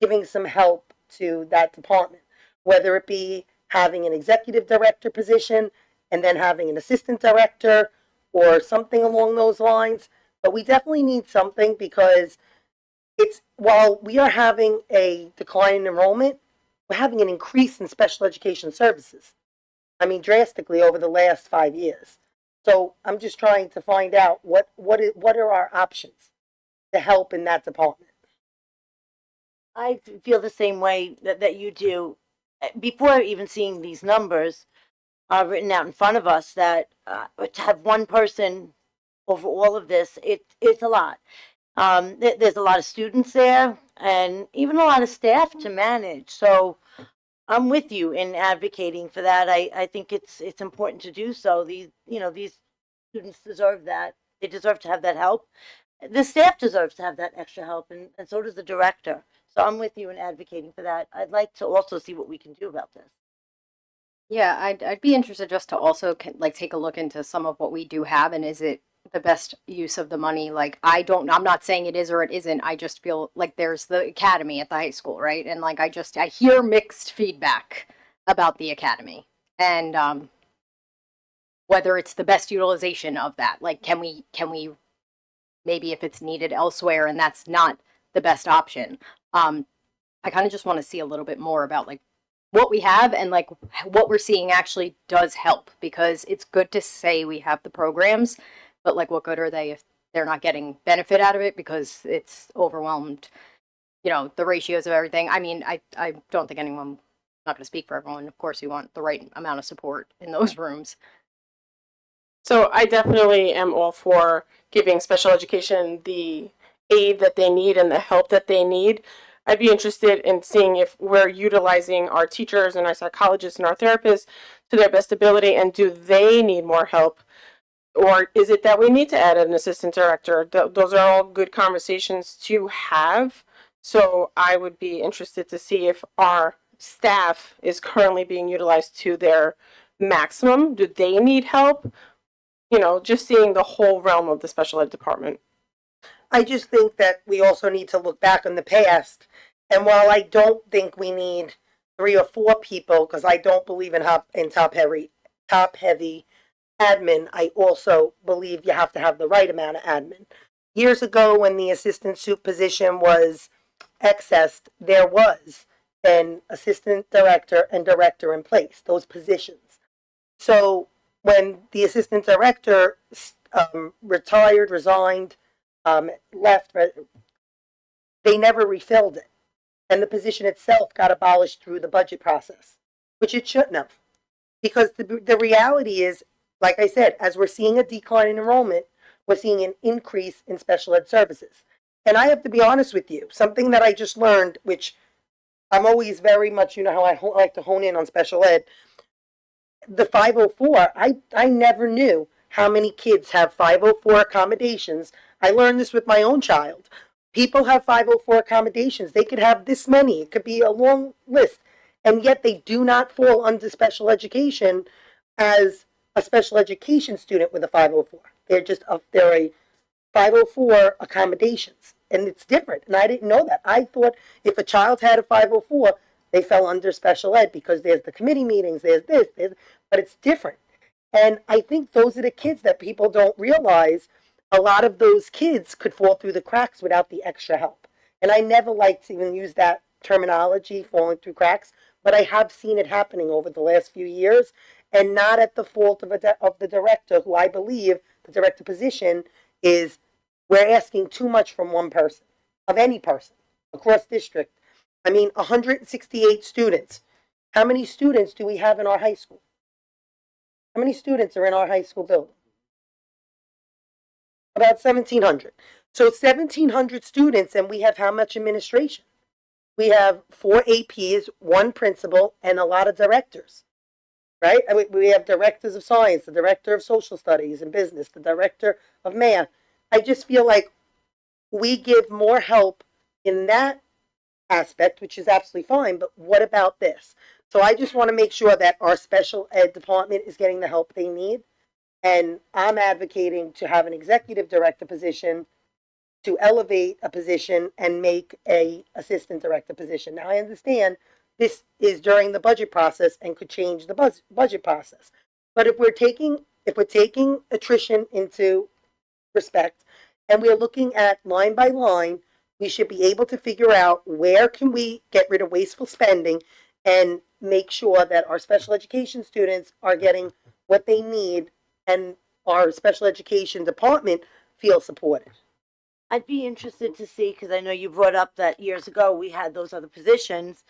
giving some help to that department, whether it be having an executive director position and then having an assistant director or something along those lines. But we definitely need something because while we are having a decline in enrollment, we're having an increase in special education services. I mean, drastically over the last 5 years. So I'm just trying to find out what are our options to help in that department. I feel the same way that you do. Before even seeing these numbers written out in front of us, that to have one person over all of this, it's a lot. There's a lot of students there and even a lot of staff to manage. So I'm with you in advocating for that. I think it's important to do so. These students deserve that. They deserve to have that help. The staff deserves to have that extra help, and so does the director. So I'm with you in advocating for that. I'd like to also see what we can do about this. Yeah, I'd be interested just to also take a look into some of what we do have, and is it the best use of the money? Like, I'm not saying it is or it isn't. I just feel like there's the academy at the high school, right? And like, I hear mixed feedback about the academy, and whether it's the best utilization of that. Like, can we maybe if it's needed elsewhere and that's not the best option. I kind of just want to see a little bit more about like what we have and like what we're seeing actually does help, because it's good to say we have the programs, but like what good are they if they're not getting benefit out of it because it's overwhelmed, the ratios of everything. I mean, I don't think I'm not going to speak for everyone. Of course, we want the right amount of support in those rooms. So I definitely am all for giving special education the aid that they need and the help that they need. I'd be interested in seeing if we're utilizing our teachers and our psychologists and our therapists to their best ability, and do they need more help? Or is it that we need to add an assistant director? Those are all good conversations to have. So I would be interested to see if our staff is currently being utilized to their maximum. Do they need help? Just seeing the whole realm of the special ed department. I just think that we also need to look back on the past. And while I don't think we need 3 or 4 people, because I don't believe in top heavy admin, I also believe you have to have the right amount of admin. Years ago, when the assistant soup position was accessed, there was an assistant director and director in place, those positions. So when the assistant director retired, resigned, left, they never refilled it. And the position itself got abolished through the budget process, which it shouldn't have. Because the reality is, like I said, as we're seeing a decline in enrollment, we're seeing an increase in special ed services. And I have to be honest with you, something that I just learned, which I'm always very much, you know how I like to hone in on special ed. The 504, I never knew how many kids have 504 accommodations. I learned this with my own child. People have 504 accommodations. They could have this many. It could be a long list. And yet they do not fall under special education as a special education student with a 504. They're a 504 accommodations. And it's different. And I didn't know that. I thought if a child had a 504, they fell under special ed because there's the committee meetings, there's this, but it's different. And I think those are the kids that people don't realize. A lot of those kids could fall through the cracks without the extra help. And I never like to even use that terminology, falling through cracks, but I have seen it happening over the last few years, and not at the fault of the director, who I believe the director position is, we're asking too much from one person, of any person, across district. I mean, 168 students. How many students do we have in our high school? How many students are in our high school building? About 1,700. So 1,700 students, and we have how much administration? We have 4 APs, 1 principal, and a lot of directors, right? We have directors of science, the director of social studies and business, the director of math. I just feel like we give more help in that aspect, which is absolutely fine, but what about this? So I just want to make sure that our special ed department is getting the help they need. And I'm advocating to have an executive director position, to elevate a position and make a assistant director position. Now I understand this is during the budget process and could change the budget process. But if we're taking attrition into respect and we're looking at line by line, we should be able to figure out where can we get rid of wasteful spending and make sure that our special education students are getting what they need and our special education department feels supported. I'd be interested to see, because I know you brought up that years ago we had those other positions.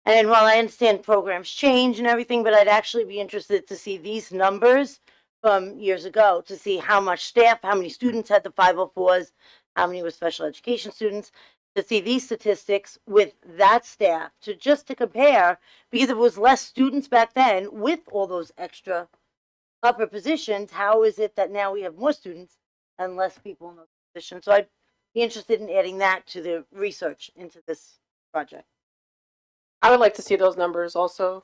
And while I understand programs change and everything, but I'd actually be interested to see these numbers from years ago, to see how much staff, how many students had the 504s, how many were special education students, to see these statistics with that staff, to compare, because if it was less students back then with all those extra upper positions, how is it that now we have more students and less people in those positions? So I'd be interested in adding that to the research into this project. I would like to see those numbers also.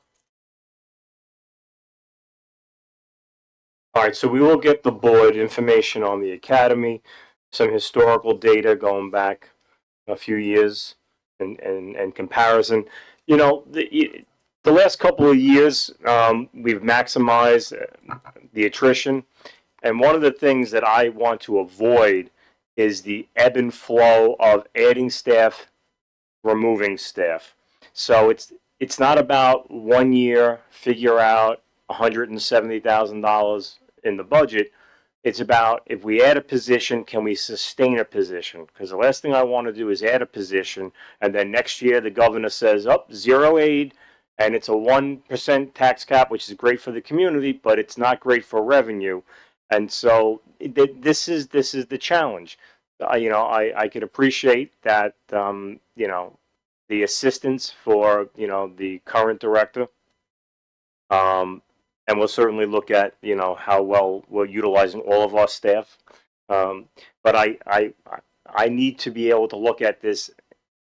All right, so we will get the board information on the academy, some historical data going back a few years and comparison. You know, the last couple of years, we've maximized the attrition. And one of the things that I want to avoid is the ebb and flow of adding staff, removing staff. So it's not about 1 year, figure out $170,000 in the budget. It's about, if we add a position, can we sustain a position? Because the last thing I want to do is add a position, and then next year the governor says, oh, zero aid, and it's a 1% tax cap, which is great for the community, but it's not great for revenue. And so this is the challenge. I could appreciate that, the assistance for, the current director. And we'll certainly look at, how well we're utilizing all of our staff. But I need to be able to look at this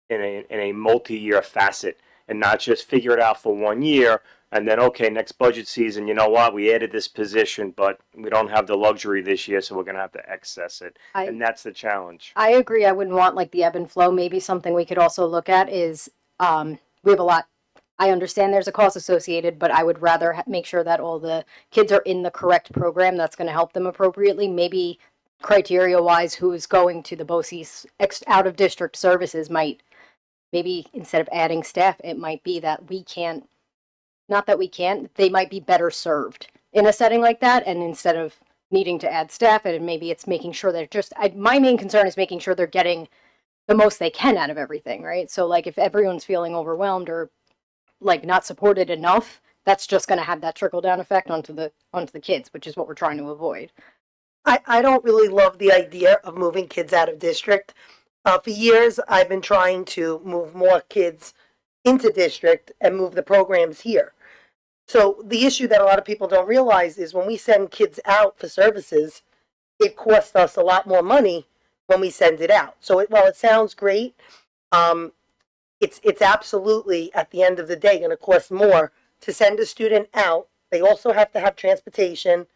in a multi-year facet and not just figure it out for 1 year and then, okay, next budget season, you know what, we added this position, but we don't have the luxury this year, so we're going to have to access it. And that's the challenge. I agree. I wouldn't want like the ebb and flow. Maybe something we could also look at is we have a lot. I understand there's a cost associated, but I would rather make sure that all the kids are in the correct program that's going to help them appropriately. Maybe criteria-wise, who's going to the BOCES out-of-district services might, maybe instead of adding staff, it might be that we can't, not that we can't, they might be better served in a setting like that. And instead of needing to add staff, and maybe it's making sure they're my main concern is making sure they're getting the most they can out of everything, right? So like if everyone's feeling overwhelmed or like not supported enough, that's just going to have that trickle down effect onto the kids, which is what we're trying to avoid. I don't really love the idea of moving kids out of district. For years, I've been trying to move more kids into district and move the programs here. So the issue that a lot of people don't realize is when we send kids out for services, it costs us a lot more money when we send it out. So while it sounds great, it's absolutely at the end of the day going to cost more to send a student out. They also have to have transportation.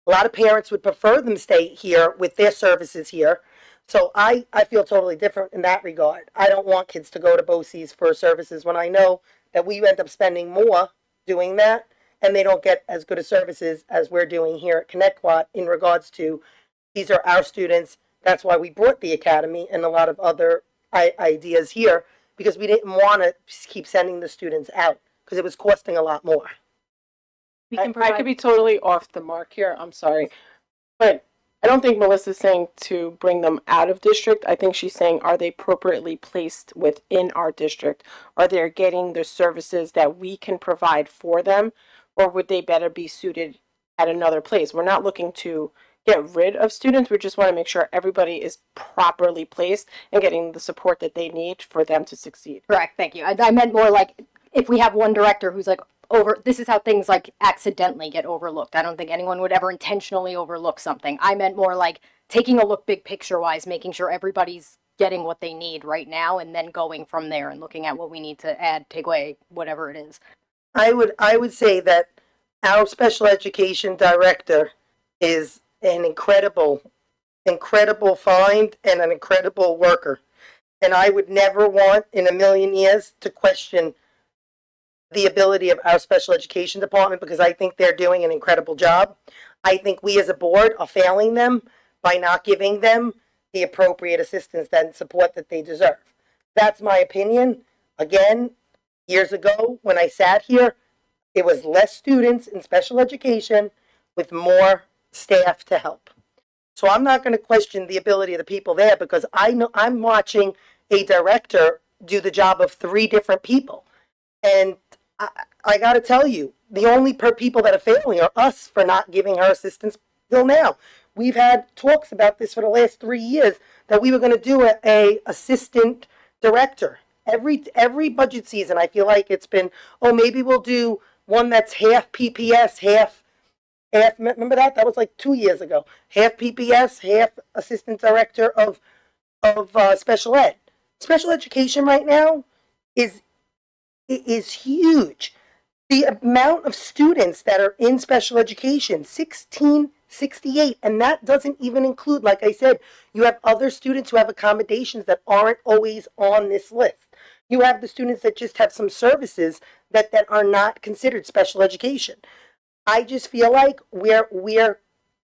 A lot of parents would prefer them stay here with their services here. So I feel totally different in that regard. I don't want kids to go to BOCES for services when I know that we end up spending more doing that and they don't get as good a services as we're doing here at Connecticut in regards to these are our students. That's why we brought the academy and a lot of other ideas here because we didn't want to keep sending the students out because it was costing a lot more. I could be totally off the mark here, I'm sorry. But I don't think Melissa's saying to bring them out of district. I think she's saying, are they appropriately placed within our district? Are they getting the services that we can provide for them? Or would they better be suited at another place? We're not looking to get rid of students. We just want to make sure everybody is properly placed and getting the support that they need for them to succeed. Correct. Thank you. I meant more like if we have one director who's like this is how things like accidentally get overlooked. I don't think anyone would ever intentionally overlook something. I meant more like taking a look big picture wise, making sure everybody's getting what they need right now and then going from there and looking at what we need to add, take away, whatever it is. I would say that our special education director is an incredible find and an incredible worker. And I would never want in a million years to question the ability of our special education department because I think they're doing an incredible job. I think we as a board are failing them by not giving them the appropriate assistance and support that they deserve. That's my opinion. Again, years ago when I sat here, it was less students in special education with more staff to help. So I'm not going to question the ability of the people there because I know I'm watching a director do the job of 3 different people. And I got to tell you, the only people that are failing are us for not giving her assistance till now. We've had talks about this for the last 3 years that we were going to do a assistant director. Every budget season, I feel like it's been, maybe we'll do one that's half PPS, half. Remember that? That was like 2 years ago. Half PPS, half assistant director of special ed. Special education right now is huge. The amount of students that are in special education, 1668, and that doesn't even include, like I said, you have other students who have accommodations that aren't always on this list. You have the students that just have some services that are not considered special education. I just feel like we're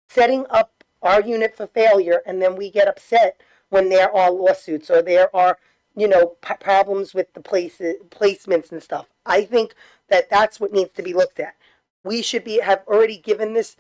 setting up our unit for failure, and then we get upset when there are lawsuits or there are problems with the placements and stuff. I think that's what needs to be looked at. We should have already given this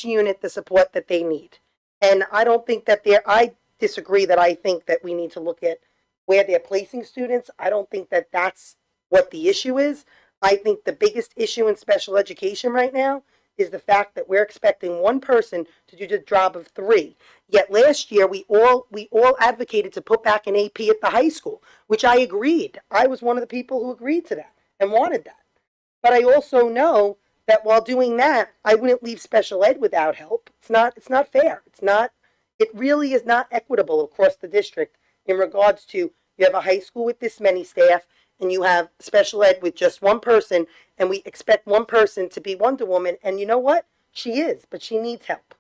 unit the support that they need. And I don't think that I disagree that I think that we need to look at where they're placing students. I don't think that that's what the issue is. I think the biggest issue in special education right now is the fact that we're expecting one person to do the job of 3. Yet last year we all advocated to put back an AP at the high school, which I agreed. I was one of the people who agreed to that and wanted that. But I also know that while doing that, I wouldn't leave special ed without help. It's not fair. It really is not equitable across the district in regards to you have a high school with this many staff and you have special ed with just one person, and we expect one person to be Wonder Woman, and you know what? She is, but she needs help.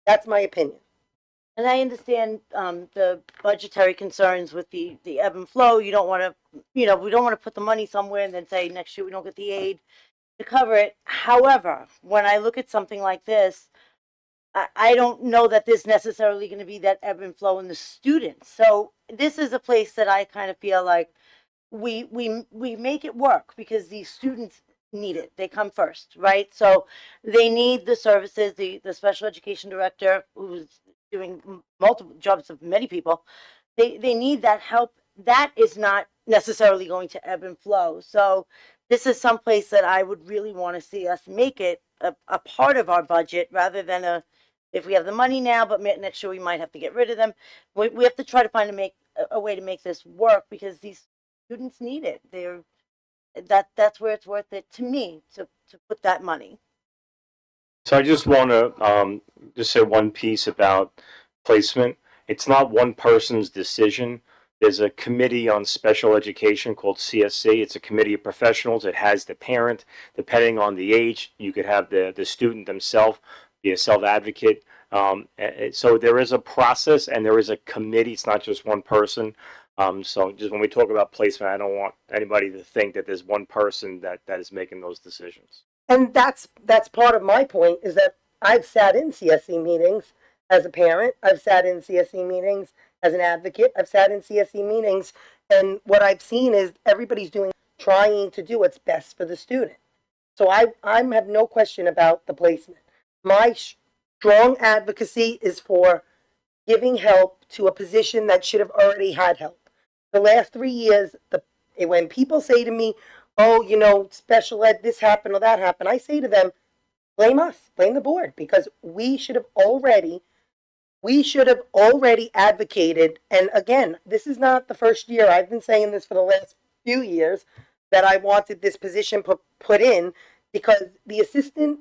That's my opinion. And I understand the budgetary concerns with the ebb and flow. You don't want to, we don't want to put the money somewhere and then say next year we don't get the aid to cover it. However, when I look at something like this, I don't know that there's necessarily going to be that ebb and flow in the students. So this is a place that I kind of feel like we make it work because these students need it. They come first, right? So they need the services. The special education director, who's doing multiple jobs of many people, they need that help. That is not necessarily going to ebb and flow. So this is someplace that I would really want to see us make it a part of our budget rather than if we have the money now, but next year we might have to get rid of them. We have to try to find a way to make this work because these students need it. That's where it's worth it to me to put that money. So I just want to just say one piece about placement. It's not one person's decision. There's a committee on special education called CSC. It's a committee of professionals. It has the parent. Depending on the age, you could have the student themselves be a self-advocate. So there is a process and there is a committee. It's not just one person. So just when we talk about placement, I don't want anybody to think that there's one person that is making those decisions. And that's part of my point is that I've sat in CSE meetings as a parent. I've sat in CSE meetings as an advocate. I've sat in CSE meetings, and what I've seen is everybody's trying to do what's best for the student. So I have no question about the placement. My strong advocacy is for giving help to a position that should have already had help. The last 3 years, when people say to me, oh, you know, special ed, this happened or that happened, I say to them, blame us, blame the board, because we should have already advocated. And again, this is not the first year. I've been saying this for the last few years that I wanted this position put in because the assistant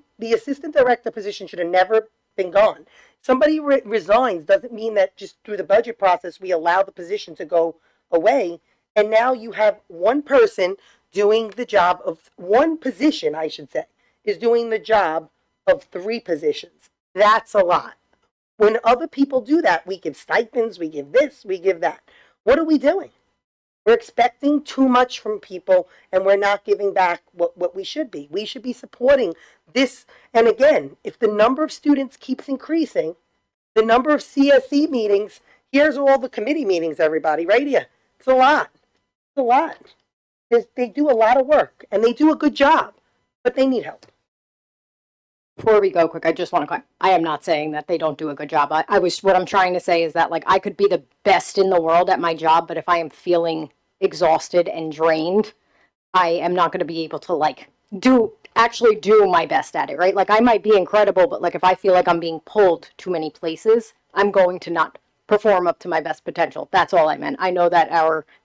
director position should have never been gone. Somebody resigns doesn't mean that just through the budget process we allow the position to go away. And now you have one person doing the job of one position, I should say, is doing the job of 3 positions. That's a lot. When other people do that, we give stipends, we give this, we give that. What are we doing? We're expecting too much from people and we're not giving back what we should be. We should be supporting this. And again, if the number of students keeps increasing, the number of CSE meetings, here's all the committee meetings, everybody, right here. It's a lot. It's a lot. They do a lot of work and they do a good job, but they need help. Before we go quick, I just want to I am not saying that they don't do a good job. What I'm trying to say is that like I could be the best in the world at my job, but if I am feeling exhausted and drained, I am not going to be able to actually do my best at it, right? Like I might be incredible, but like if I feel like I'm being pulled too many places, I'm going to not perform up to my best potential. That's all I meant. I know that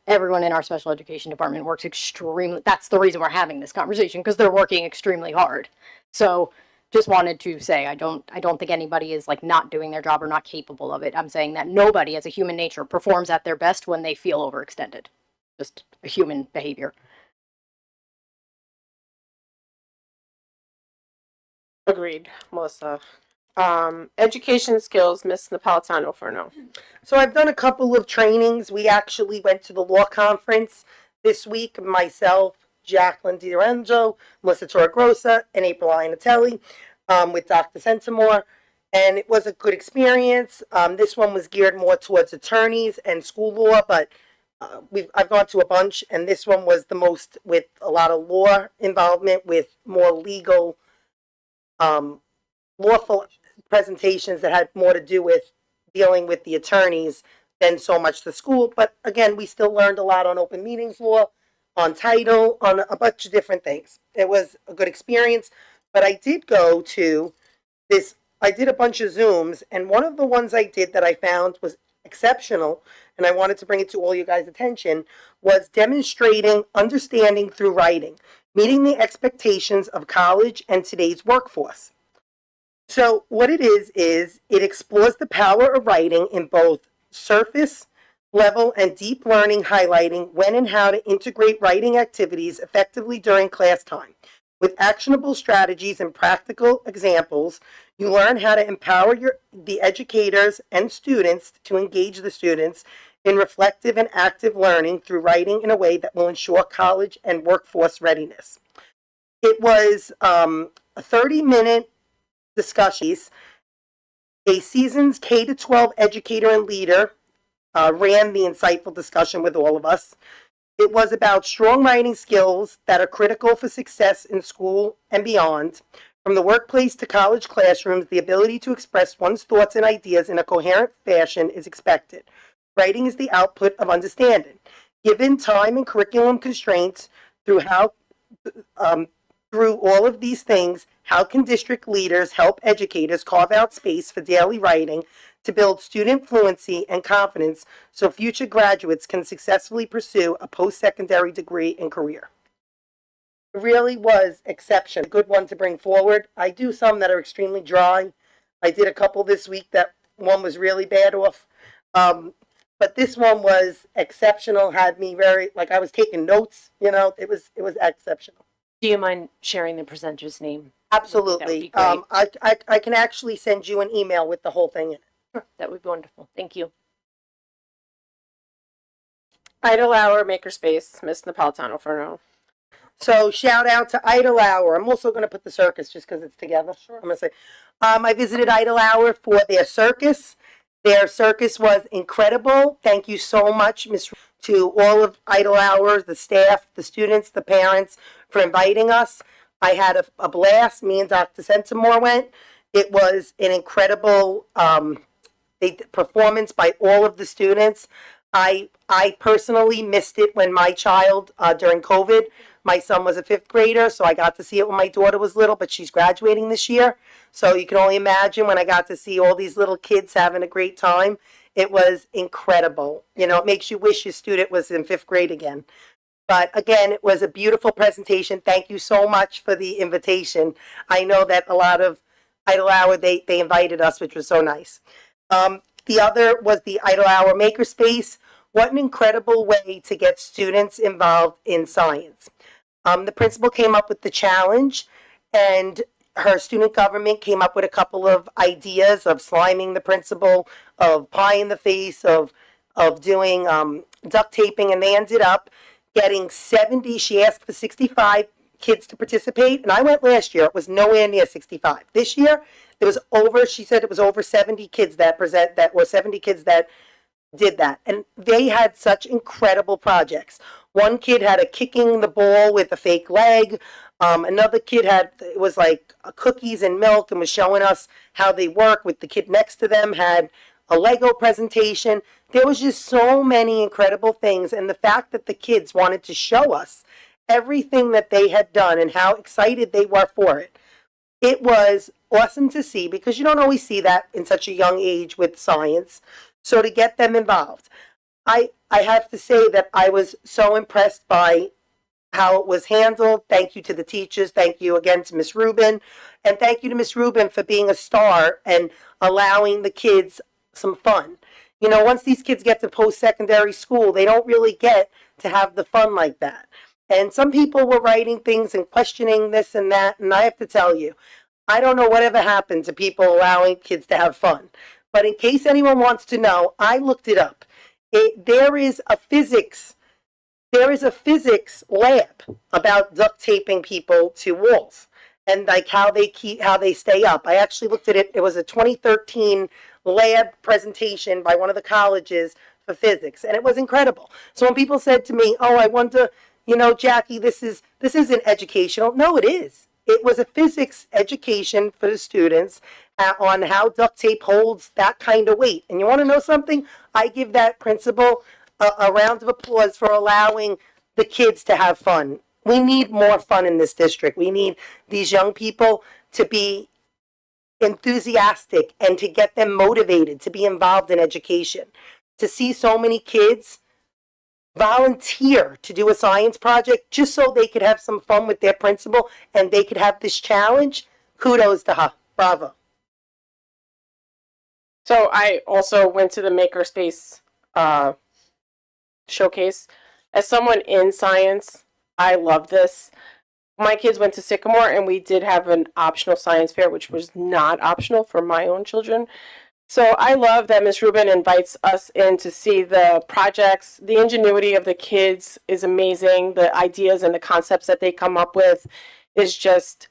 everyone in our special education department works that's the reason we're having this conversation, because they're working extremely hard. So just wanted to say, I don't think anybody is like not doing their job or not capable of it. I'm saying that nobody as a human nature performs at their best when they feel overextended. Just a human behavior. Agreed, Melissa. Education skills, Miss Napolitano for no. So I've done a couple of trainings. We actually went to the law conference this week, myself, Jacqueline DiLorenzo, Melissa Torregrossa, and April Iannatelli, with Dr. Sentimore. And it was a good experience. This one was geared more towards attorneys and school law, but I've gone to a bunch, and this one was the most with a lot of law involvement, with more legal, lawful presentations that had more to do with dealing with the attorneys than so much the school. But again, we still learned a lot on open meetings law, on title, on a bunch of different things. It was a good experience, but I did go to this, I did a bunch of Zooms, and one of the ones I did that I found was exceptional, and I wanted to bring it to all you guys' attention, was demonstrating understanding through writing, meeting the expectations of college and today's workforce. So what it is it explores the power of writing in both surface level and deep learning, highlighting when and how to integrate writing activities effectively during class time. With actionable strategies and practical examples, you learn how to empower the educators and students to engage the students in reflective and active learning through writing in a way that will ensure college and workforce readiness. It was a 30-minute discussion. A seasoned K-12 educator and leader ran the insightful discussion with all of us. It was about strong writing skills that are critical for success in school and beyond. From the workplace to college classrooms, the ability to express one's thoughts and ideas in a coherent fashion is expected. Writing is the output of understanding. Given time and curriculum constraints through through all of these things, how can district leaders help educators carve out space for daily writing to build student fluency and confidence so future graduates can successfully pursue a post-secondary degree and career? It really was exceptional. A good one to bring forward. I do some that are extremely dry. I did a couple this week that one was really bad off. But this one was exceptional, had me very, like I was taking notes, you know, it was exceptional. Do you mind sharing the presenter's name? Absolutely. That would be great. I can actually send you an email with the whole thing in it. Sure, that would be wonderful. Thank you. Idle Hour Makerspace, Miss Napolitano Furno. So shout out to Idle Hour. I'm also going to put the circus just because it's together. Sure. I'm going to say, I visited Idle Hour for their circus. Their circus was incredible. Thank you so much, to all of Idle Hour, the staff, the students, the parents, for inviting us. I had a blast. Me and Dr. Sensimore went. It was an incredible performance by all of the students. I personally missed it when my child, during COVID, my son was a 5th grader, so I got to see it when my daughter was little, but she's graduating this year. So you can only imagine when I got to see all these little kids having a great time. It was incredible. You know, it makes you wish your student was in 5th grade again. But again, it was a beautiful presentation. Thank you so much for the invitation. I know that a lot of Idle Hour, they invited us, which was so nice. The other was the Idle Hour Makerspace. What an incredible way to get students involved in science. The principal came up with the challenge, and her student government came up with a couple of ideas of sliming the principal, of pie in the face, of doing duct taping, and they ended up getting 70. She asked for 65 kids to participate, and I went last year. It was nowhere near 65. This year, it was over. She said it was over 70 kids that 70 kids that did that, and they had such incredible projects. One kid had a kicking the ball with a fake leg. Another kid it was like cookies and milk and was showing us how they work. With the kid next to them had a Lego presentation. There was just so many incredible things, and the fact that the kids wanted to show us everything that they had done and how excited they were for it. It was awesome to see, because you don't always see that in such a young age with science. So to get them involved, I have to say that I was so impressed by how it was handled. Thank you to the teachers. Thank you again to Miss Rubin. And thank you to Miss Rubin for being a star and allowing the kids some fun. You know, once these kids get to post-secondary school, they don't really get to have the fun like that. And some people were writing things and questioning this and that. And I have to tell you, I don't know whatever happened to people allowing kids to have fun. But in case anyone wants to know, I looked it up. There is a physics lab about duct taping people to walls and like how they stay up. I actually looked at it. It was a 2013 lab presentation by one of the colleges for physics, and it was incredible. So when people said to me, "Oh, I wonder, you know, Jackie, this isn't educational." No, it is. It was a physics education for the students on how duct tape holds that kind of weight. And you want to know something? I give that principal a round of applause for allowing the kids to have fun. We need more fun in this district. We need these young people to be enthusiastic and to get them motivated to be involved in education. To see so many kids volunteer to do a science project just so they could have some fun with their principal and they could have this challenge, kudos to her. Bravo. So I also went to the Makerspace showcase. As someone in science, I love this. My kids went to Sycamore, and we did have an optional science fair, which was not optional for my own children. So I love that Ms. Rubin invites us in to see the projects. The ingenuity of the kids is amazing. The ideas and the concepts that they come up with is just,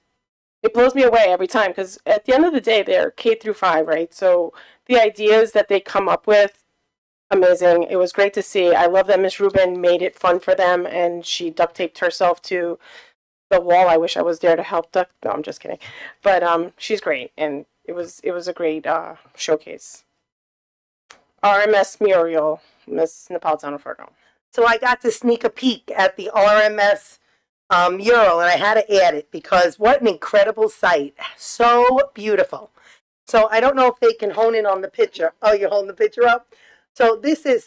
it blows me away every time, because at the end of the day, they're K through 5, right? So the ideas that they come up with, amazing. It was great to see. I love that Ms. Rubin made it fun for them, and she duct taped herself to the wall. I wish I was there to help duct. No, I'm just kidding. But she's great, and it was a great showcase. RMS Muriel, Miss Napolitano Fergo. So I got to sneak a peek at the RMS mural, and I had to add it because what an incredible sight. So beautiful. So I don't know if they can hone in on the picture. Oh, you're holding the picture up? So this is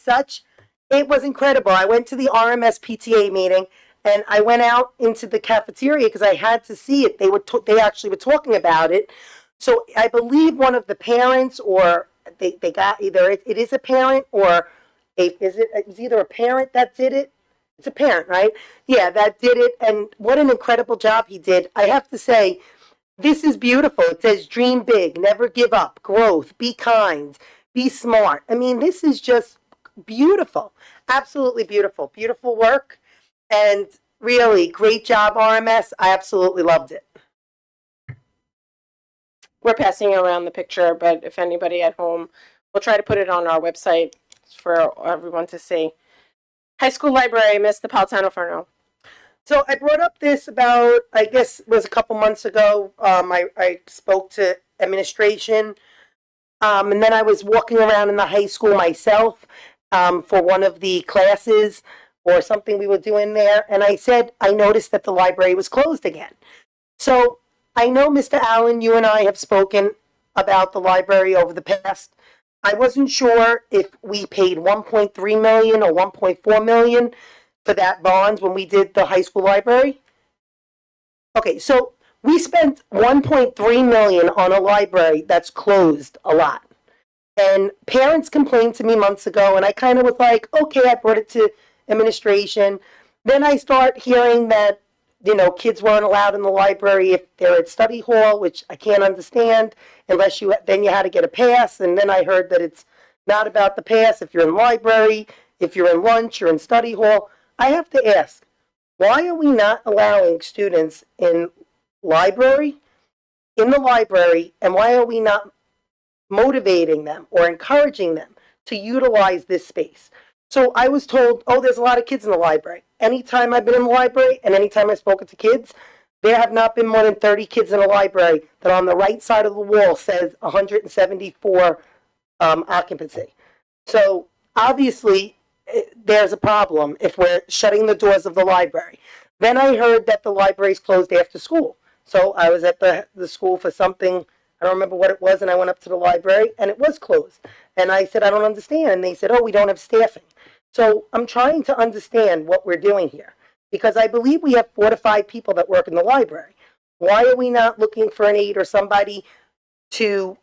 it was incredible. I went to the RMS PTA meeting, and I went out into the cafeteria because I had to see it. They actually were talking about it. So I believe one of the parents, or they got either it is a parent or it's either a parent that did it. It's a parent, right? Yeah, that did it. And what an incredible job he did. I have to say, this is beautiful. It says, dream big, never give up, growth, be kind, be smart. I mean, this is just beautiful. Absolutely beautiful. Beautiful work. And really, great job, RMS. I absolutely loved it. We're passing around the picture, but if anybody at home, we'll try to put it on our website for everyone to see. High school library, Miss Napolitano Ferno. So I brought up this about, I guess it was a couple months ago. I spoke to administration, and then I was walking around in the high school myself for one of the classes or something we were doing there, and I said I noticed that the library was closed again. So I know, Mr. Allen, you and I have spoken about the library over the past. I wasn't sure if we paid 1.3 million or 1.4 million for that bond when we did the high school library. Okay, so we spent 1.3 million on a library that's closed a lot. And parents complained to me months ago, and I kind of was like, okay, I brought it to administration. Then I start hearing that, kids weren't allowed in the library if they're at study hall, which I can't understand unless then you had to get a pass. And then I heard that it's not about the pass. If you're in library, if you're in lunch, you're in study hall. I have to ask, why are we not allowing students in the library, and why are we not motivating them or encouraging them to utilize this space? So I was told, there's a lot of kids in the library. Anytime I've been in the library and anytime I've spoken to kids, there have not been more than 30 kids in a library that on the right side of the wall says 174 occupancy. So obviously there's a problem if we're shutting the doors of the library. Then I heard that the library's closed after school. So I was at the school for something, I don't remember what it was, and I went up to the library and it was closed. And I said, I don't understand. And they said, we don't have staffing. So I'm trying to understand what we're doing here, because I believe we have 4 to 5 people that work in the library. Why are we not looking for an aide or somebody to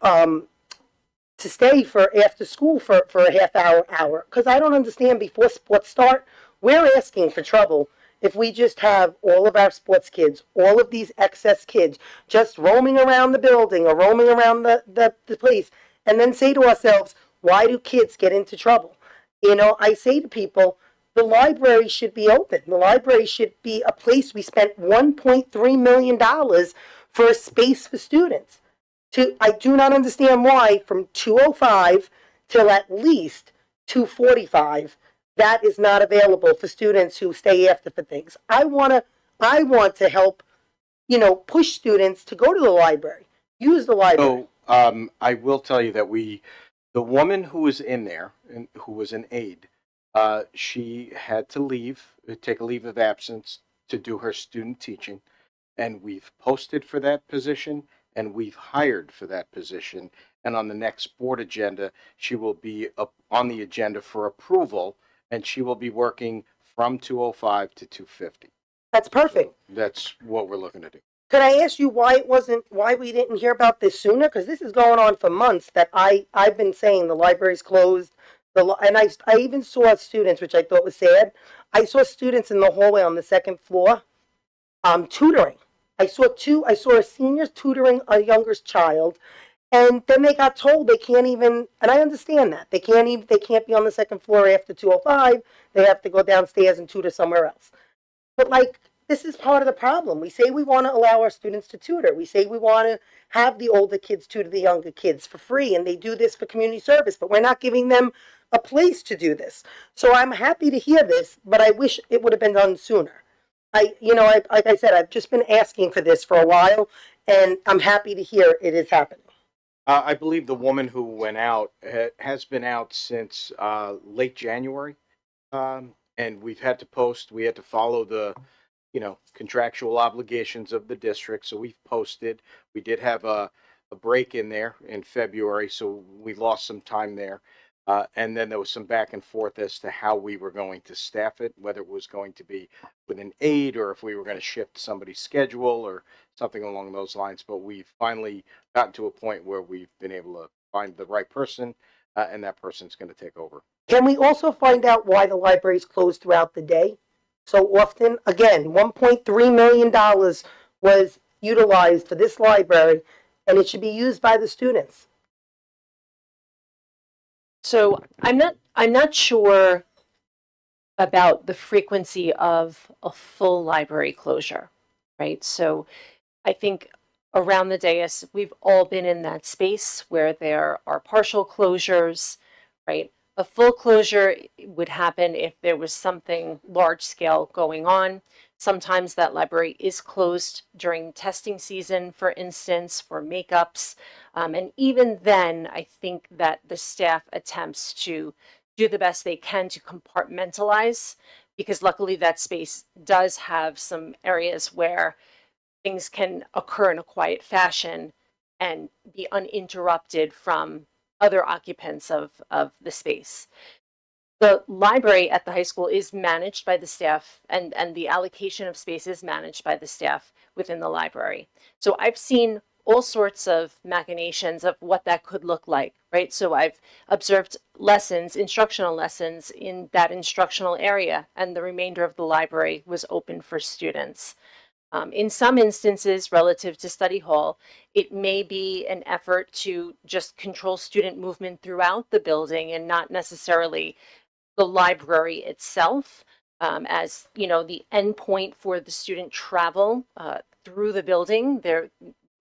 stay for after school for a half hour? Because I don't understand, before sports start, we're asking for trouble if we just have all of our sports kids, all of these excess kids, just roaming around the building or roaming around the place, and then say to ourselves, why do kids get into trouble? I say to people, the library should be open. The library should be a place. We spent $1.3 million for a space for students. I do not understand why from 2:05 till at least 2:45, that is not available for students who stay after for things. I want to help, push students to go to the library, use the library. So I will tell you that the woman who was in there and who was an aide, she had to take a leave of absence to do her student teaching, and we've posted for that position and we've hired for that position. And on the next board agenda, she will be up on the agenda for approval, and she will be working from 2:05 to 2:50. That's perfect. That's what we're looking to do. Could I ask you why we didn't hear about this sooner? Because this is going on for months that I've been saying the library's closed. And I even saw students, which I thought was sad. I saw students in the hallway on the second floor tutoring. I saw a senior tutoring a younger child, and then they got told they can't even, and I understand that. They can't be on the second floor after 2:05. They have to go downstairs and tutor somewhere else. But this is part of the problem. We say we want to allow our students to tutor. We say we want to have the older kids tutor the younger kids for free, and they do this for community service, but we're not giving them a place to do this. So I'm happy to hear this, but I wish it would have been done sooner. Like I said, I've just been asking for this for a while, and I'm happy to hear it is happening. I believe the woman who went out has been out since late January, and we've had to post. We had to follow the, contractual obligations of the district. So we've posted. We did have a break in there in February, so we lost some time there. And then there was some back and forth as to how we were going to staff it, whether it was going to be with an aide or if we were going to shift somebody's schedule or something along those lines. But we've finally gotten to a point where we've been able to find the right person, and that person's going to take over. Can we also find out why the library is closed throughout the day so often? Again, $1.3 million was utilized for this library, and it should be used by the students. So I'm not sure about the frequency of a full library closure, right? So I think around the dais, we've all been in that space where there are partial closures, right? A full closure would happen if there was something large scale going on. Sometimes that library is closed during testing season, for instance, for makeups. And even then, I think that the staff attempts to do the best they can to compartmentalize, because luckily that space does have some areas where things can occur in a quiet fashion and be uninterrupted from other occupants of the space. The library at the high school is managed by the staff, and the allocation of space is managed by the staff within the library. So I've seen all sorts of machinations of what that could look like, right? So I've observed lessons, instructional lessons in that instructional area, and the remainder of the library was open for students. In some instances, relative to study hall, it may be an effort to just control student movement throughout the building and not necessarily the library itself, as the endpoint for the student travel through the building. There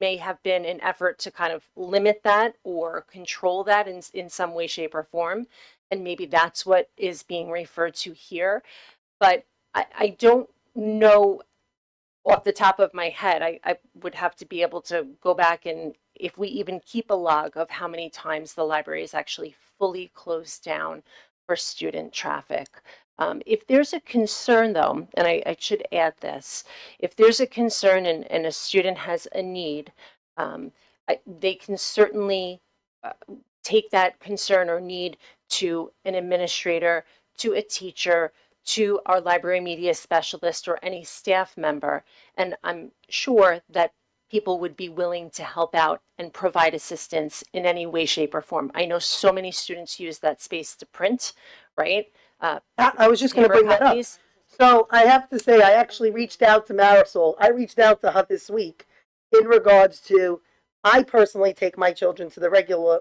may have been an effort to kind of limit that or control that in some way, shape, or form, and maybe that's what is being referred to here. But I don't know off the top of my head. I would have to be able to go back, and if we even keep a log of how many times the library is actually fully closed down for student traffic. If there's a concern, though, and I should add this, if there's a concern and a student has a need, they can certainly take that concern or need to an administrator, to a teacher, to our library media specialist, or any staff member. And I'm sure that people would be willing to help out and provide assistance in any way, shape, or form. I know so many students use that space to print, right? I was just going to bring that up. So I have to say, I actually reached out to Marisol. I reached out to her this week in regards to, I personally take my children to the regular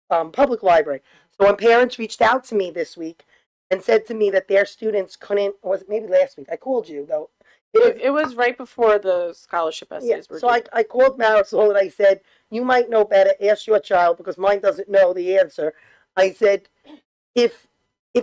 public library. So when parents reached out to me this week and said to me that their students couldn't, or was it maybe last week? I called you, though. It was right before the scholarship essays were so due. I called Marisol and I said, you might know better, ask your child, because mine doesn't know the answer. I said, if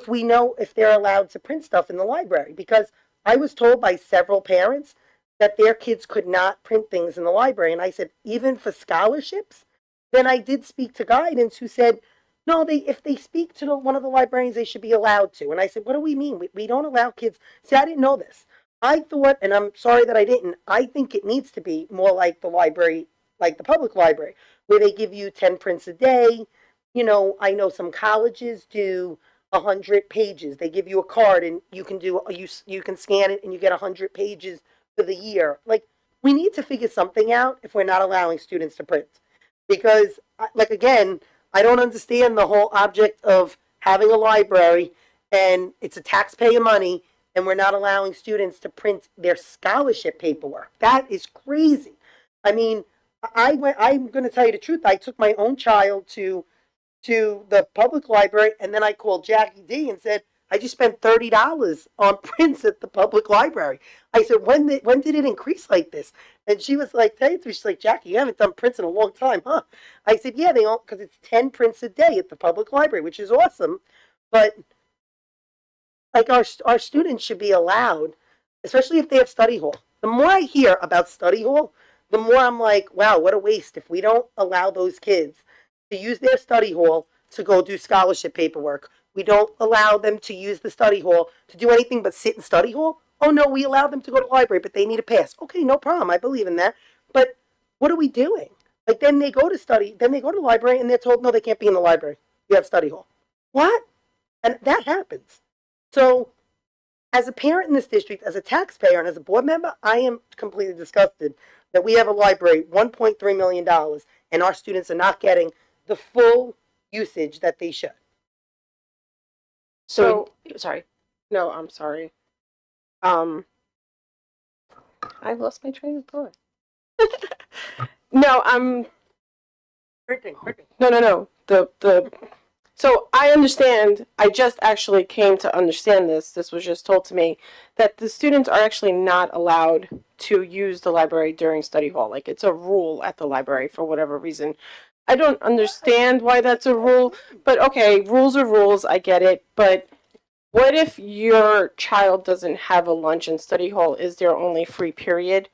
we know if they're allowed to print stuff in the library, because I was told by several parents that their kids could not print things in the library. And I said, even for scholarships? Then I did speak to guidance, who said, no, if they speak to one of the librarians, they should be allowed to. And I said, what do we mean? We don't allow kids. See, I didn't know this. I thought, and I'm sorry that I didn't, I think it needs to be more like the library, like the public library, where they give you 10 prints a day. I know some colleges do 100 pages. They give you a card and you can you can scan it and you get 100 pages for the year. Like, we need to figure something out if we're not allowing students to print. Because, again, I don't understand the whole object of having a library, and it's a taxpayer money, and we're not allowing students to print their scholarship paperwork. That is crazy. I mean, I'm going to tell you the truth. I took my own child to the public library, and then I called Jackie D and said, I just spent $30 on prints at the public library. I said, when did it increase like this? And she was like, she's like, Jackie, you haven't done prints in a long time, huh? I said, yeah, they all, because it's 10 prints a day at the public library, which is awesome. But like, our students should be allowed, especially if they have study hall. The more I hear about study hall, the more I'm like, wow, what a waste if we don't allow those kids to use their study hall to go do scholarship paperwork. We don't allow them to use the study hall to do anything but sit in study hall. Oh no, we allow them to go to the library, but they need a pass. Okay, no problem. I believe in that. But what are we doing? Like then they go to the library and they're told, no, they can't be in the library. You have study hall. What? And that happens. So as a parent in this district, as a taxpayer, and as a board member, I am completely disgusted that we have a library, $1.3 million, and our students are not getting the full usage that they should. So, Sorry. no, I'm sorry. I lost my train of thought. No, no. So I understand, I just actually came to understand this. This was just told to me that the students are actually not allowed to use the library during study hall. Like it's a rule at the library for whatever reason. I don't understand why that's a rule, but okay, rules are rules. I get it. But what if your child doesn't have a lunch and study hall is their only free period?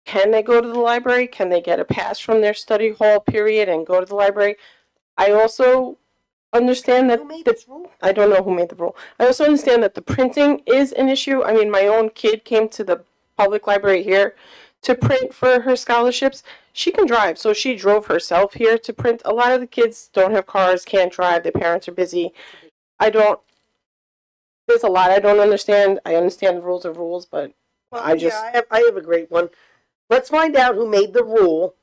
Can they go to the library? Can they get a pass from their study hall period and go to the library? I also understand that Who made this rule? I don't know who made the rule. I also understand that the printing is an issue. I mean, my own kid came to the public library here to print for her scholarships. She can drive, so she drove herself here to print. A lot of the kids don't have cars, can't drive, their parents are busy. There's a lot I don't understand. I understand the rules are rules, but Well, I just- I have a great one. Let's find out who made the rule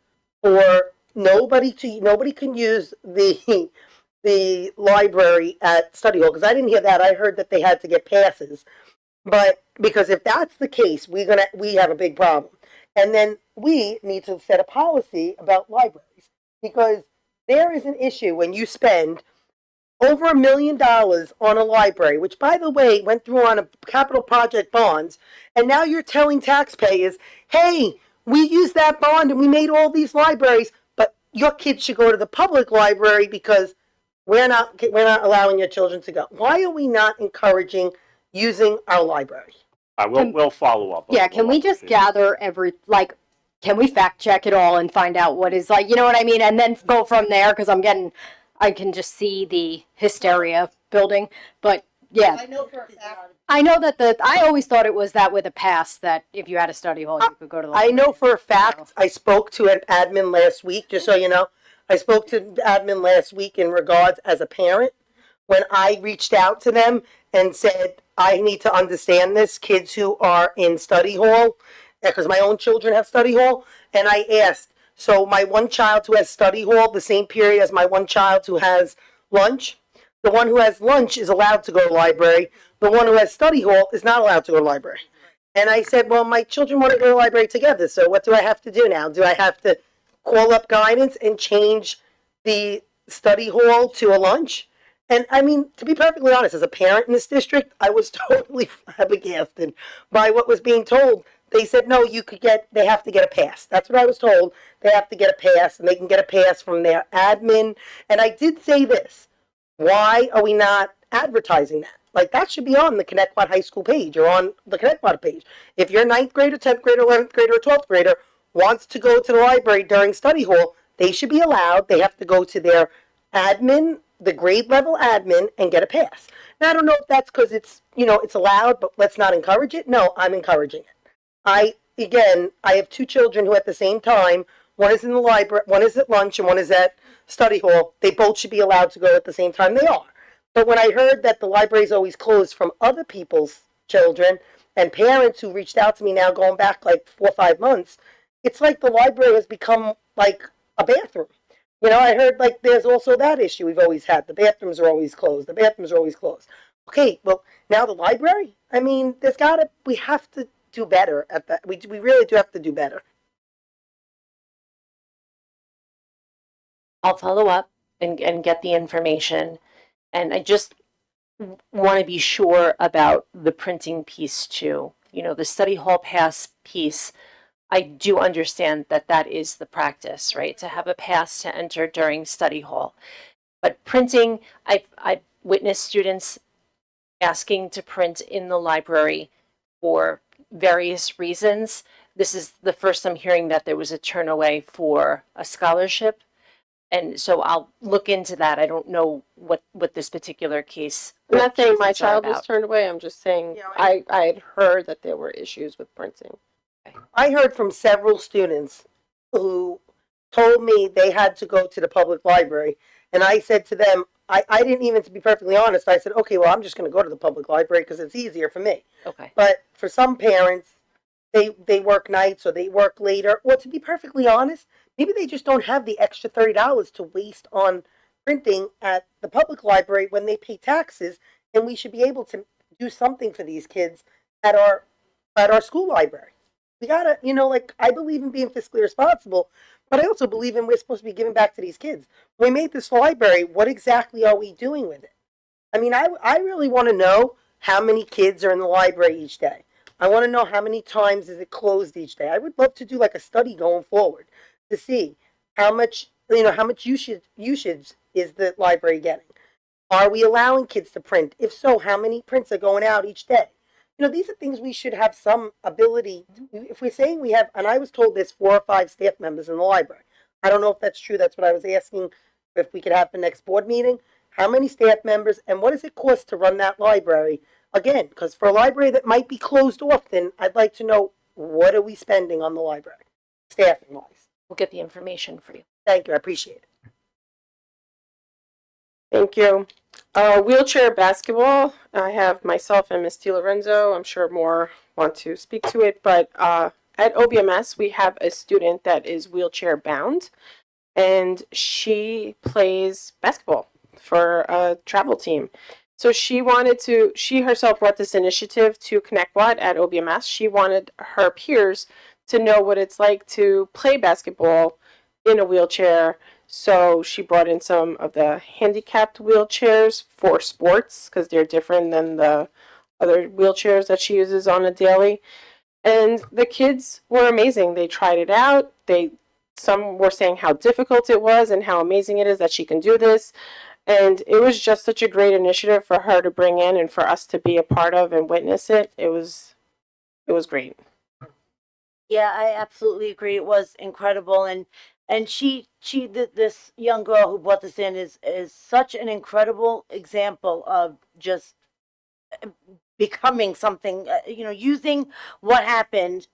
for nobody can use the library at study hall, because I didn't hear that. I heard that they had to get passes. But because if that's the case, we have a big problem. And then we need to set a policy about libraries, because there is an issue when you spend over $1 million on a library, which by the way went through on a capital project bonds, and now you're telling taxpayers, hey, we used that bond and we made all these libraries, but your kids should go to the public library because we're not allowing your children to go. Why are we not encouraging using our library? We'll follow up. Yeah, can we just gather can we fact check it all and find out what is you know what I mean? And then go from there, because I can just see the hysteria building. But yeah, I know for a fact. I know that I always thought it was that with a pass that if you had a study hall, you could go to the I know for a fact, I spoke to an admin last week, just so you know. I spoke to admin last week in regards as a parent, when I reached out to them and said, I need to understand this, kids who are in study hall, because my own children have study hall, and I asked, so my one child who has study hall, the same period as my one child who has lunch, the one who has lunch is allowed to go to the library, the one who has study hall is not allowed to go to the library. And I said, well, my children want to go to the library together, so what do I have to do now? Do I have to call up guidance and change the study hall to a lunch? And I mean, to be perfectly honest, as a parent in this district, I was totally flabbergasted by what was being told. They said, no, they have to get a pass. That's what I was told. They have to get a pass, and they can get a pass from their admin. And I did say this, why are we not advertising that? Like, that should be on the Connecticut High School page or on the Connecticut page. If your 9th grader, 10th grader, 11th grader, or 12th grader wants to go to the library during study hall, they should be allowed. They have to go to their admin, the grade level admin, and get a pass. Now, I don't know if that's because it's allowed, but let's not encourage it. No, I'm encouraging it. I have 2 children who at the same time, one is in the library, one is at lunch, and one is at study hall. They both should be allowed to go at the same time. They are. But when I heard that the library is always closed from other people's children and parents who reached out to me now going back like 4 or 5 months, it's like the library has become like a bathroom. I heard like there's also that issue we've always had. The bathrooms are always closed. Okay, well, now the library? I mean, we have to do better at that. We really do have to do better. I'll follow up and get the information. And I just want to be sure about the printing piece too. The study hall pass piece, I do understand that is the practice, right? To have a pass to enter during study hall. But printing, I've witnessed students asking to print in the library for various reasons. This is the first I'm hearing that there was a turn away for a scholarship. And so I'll look into that. I don't know what this particular case. I'm not saying my cases are child was about. turned away. I'm just saying Yeah, I had heard that there were issues with printing. I heard from several students who told me they had to go to the public library. And I said to them, I didn't even, to be perfectly honest, I said, okay, well, I'm just going to go to the public library because it's easier for me. Okay. But for some parents, they work nights or they work later. Or to be perfectly honest, maybe they just don't have the extra $30 to waste on printing at the public library when they pay taxes. And we should be able to do something for these kids at our school library. We gotta, like, I believe in being fiscally responsible, but I also believe in we're supposed to be giving back to these kids. When we made this library, what exactly are we doing with it? I mean, I really want to know how many kids are in the library each day. I want to know how many times is it closed each day. I would love to do like a study going forward to see how much usage is the library getting. Are we allowing kids to print? If so, how many prints are going out each day? These are things we should have some ability. If we're saying we have, and I was told there's 4 or 5 staff members in the library. I don't know if that's true. That's what I was asking if we could have the next board meeting. How many staff members and what does it cost to run that library? Again, because for a library that might be closed often, I'd like to know what are we spending on the library, staffing wise. We'll get the information for you. Thank you. I appreciate it. Thank you. Wheelchair basketball. I have myself and Miss T. Lorenzo. I'm sure more want to speak to it, but at OBMS we have a student that is wheelchair bound, and she plays basketball for a travel team. So she herself brought this initiative to ConnectWatt at OBMS. She wanted her peers to know what it's like to play basketball in a wheelchair. So she brought in some of the handicapped wheelchairs for sports because they're different than the other wheelchairs that she uses on a daily. And the kids were amazing. They tried it out. Some were saying how difficult it was and how amazing it is that she can do this. And it was just such a great initiative for her to bring in and for us to be a part of and witness it. It was great. Yeah, I absolutely agree. It was incredible, and this young girl who brought this in is such an incredible example of just becoming something. Using what happened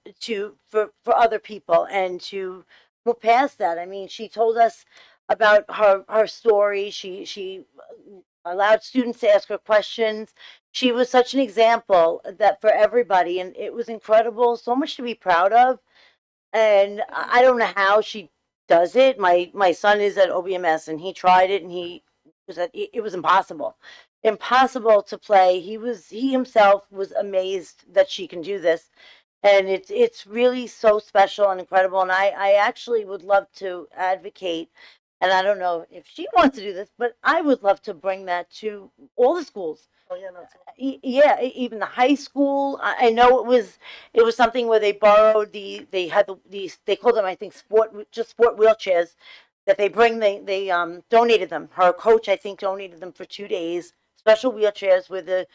for other people and to move past that. I mean, she told us about her story. She allowed students to ask her questions. She was such an example that for everybody, and it was incredible. So much to be proud of. And I don't know how she does it. My son is at OBMS, and he tried it, and it was impossible to play. He himself was amazed that she can do this, and it's really so special and incredible. And I actually would love to advocate. And I don't know if she wants to do this, but I would love to bring that to all the schools. Oh yeah, no. Yeah, even the high school. I know it was something where they borrowed they called them, I think, sport wheelchairs that they bring. They donated them. Her coach, I think, donated them for 2 days. Special wheelchairs where the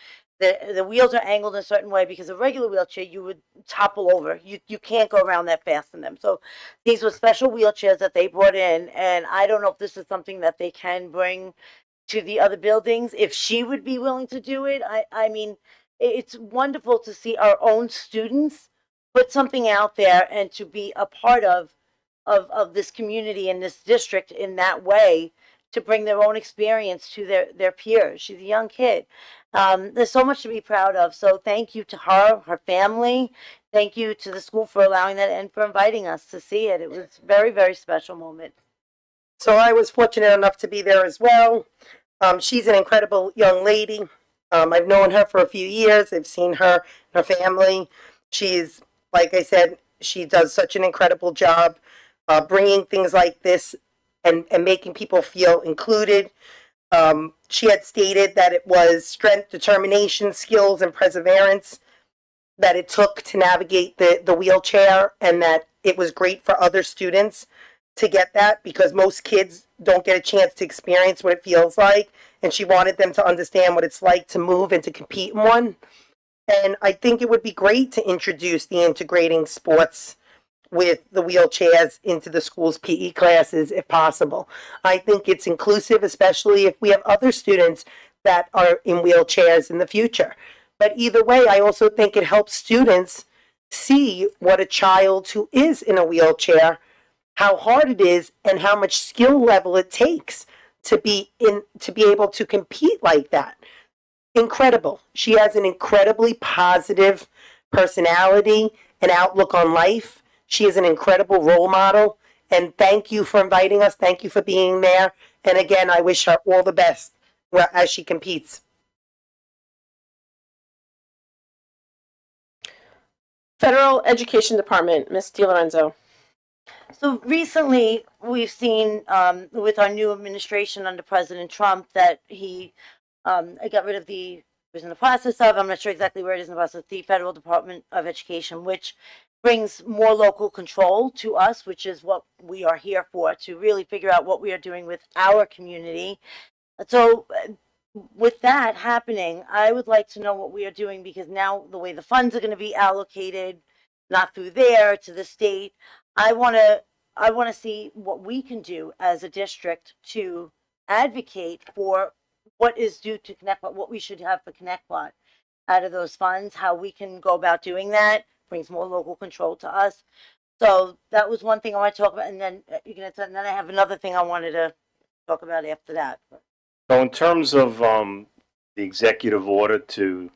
wheels are angled in a certain way, because a regular wheelchair you would topple over. You can't go around that fast in them. So these were special wheelchairs that they brought in, and I don't know if this is something that they can bring to the other buildings, if she would be willing to do it. I mean, it's wonderful to see our own students put something out there and to be a part of this community and this district in that way, to bring their own experience to their peers. She's a young kid. There's so much to be proud of. So thank you to her family. Thank you to the school for allowing that and for inviting us to see it. It was a very, very special moment. So I was fortunate enough to be there as well. She's an incredible young lady. I've known her for a few years. I've seen her and her family. She's, like I said, she does such an incredible job bringing things like this and making people feel included. She had stated that it was strength, determination, skills, and perseverance that it took to navigate the wheelchair, and that it was great for other students to get that, because most kids don't get a chance to experience what it feels like, and she wanted them to understand what it's like to move and to compete in one. And I think it would be great to introduce the integrating sports with the wheelchairs into the school's PE classes if possible. I think it's inclusive, especially if we have other students that are in wheelchairs in the future. But either way, I also think it helps students see what a child who is in a wheelchair, how hard it is and how much skill level it takes to be able to compete like that. Incredible. She has an incredibly positive personality and outlook on life. She is an incredible role model. And thank you for inviting us. Thank you for being there. And again, I wish her all the best as she competes. Federal Education Department, Ms. DiLorenzo. So recently, we've seen with our new administration under President Trump that he got rid of was in the process of, I'm not sure exactly where it is in the process, the Federal Department of Education, which brings more local control to us, which is what we are here for, to really figure out what we are doing with our community. So with that happening, I would like to know what we are doing, because now the way the funds are going to be allocated, not through there to the state, I want to see what we can do as a district to advocate for what is due to ConnectWatt, what we should have for ConnectWatt out of those funds, how we can go about doing that, brings more local control to us. So that was one thing I want to talk about, and then and then I have another thing I wanted to talk about after that. So in terms of the executive order to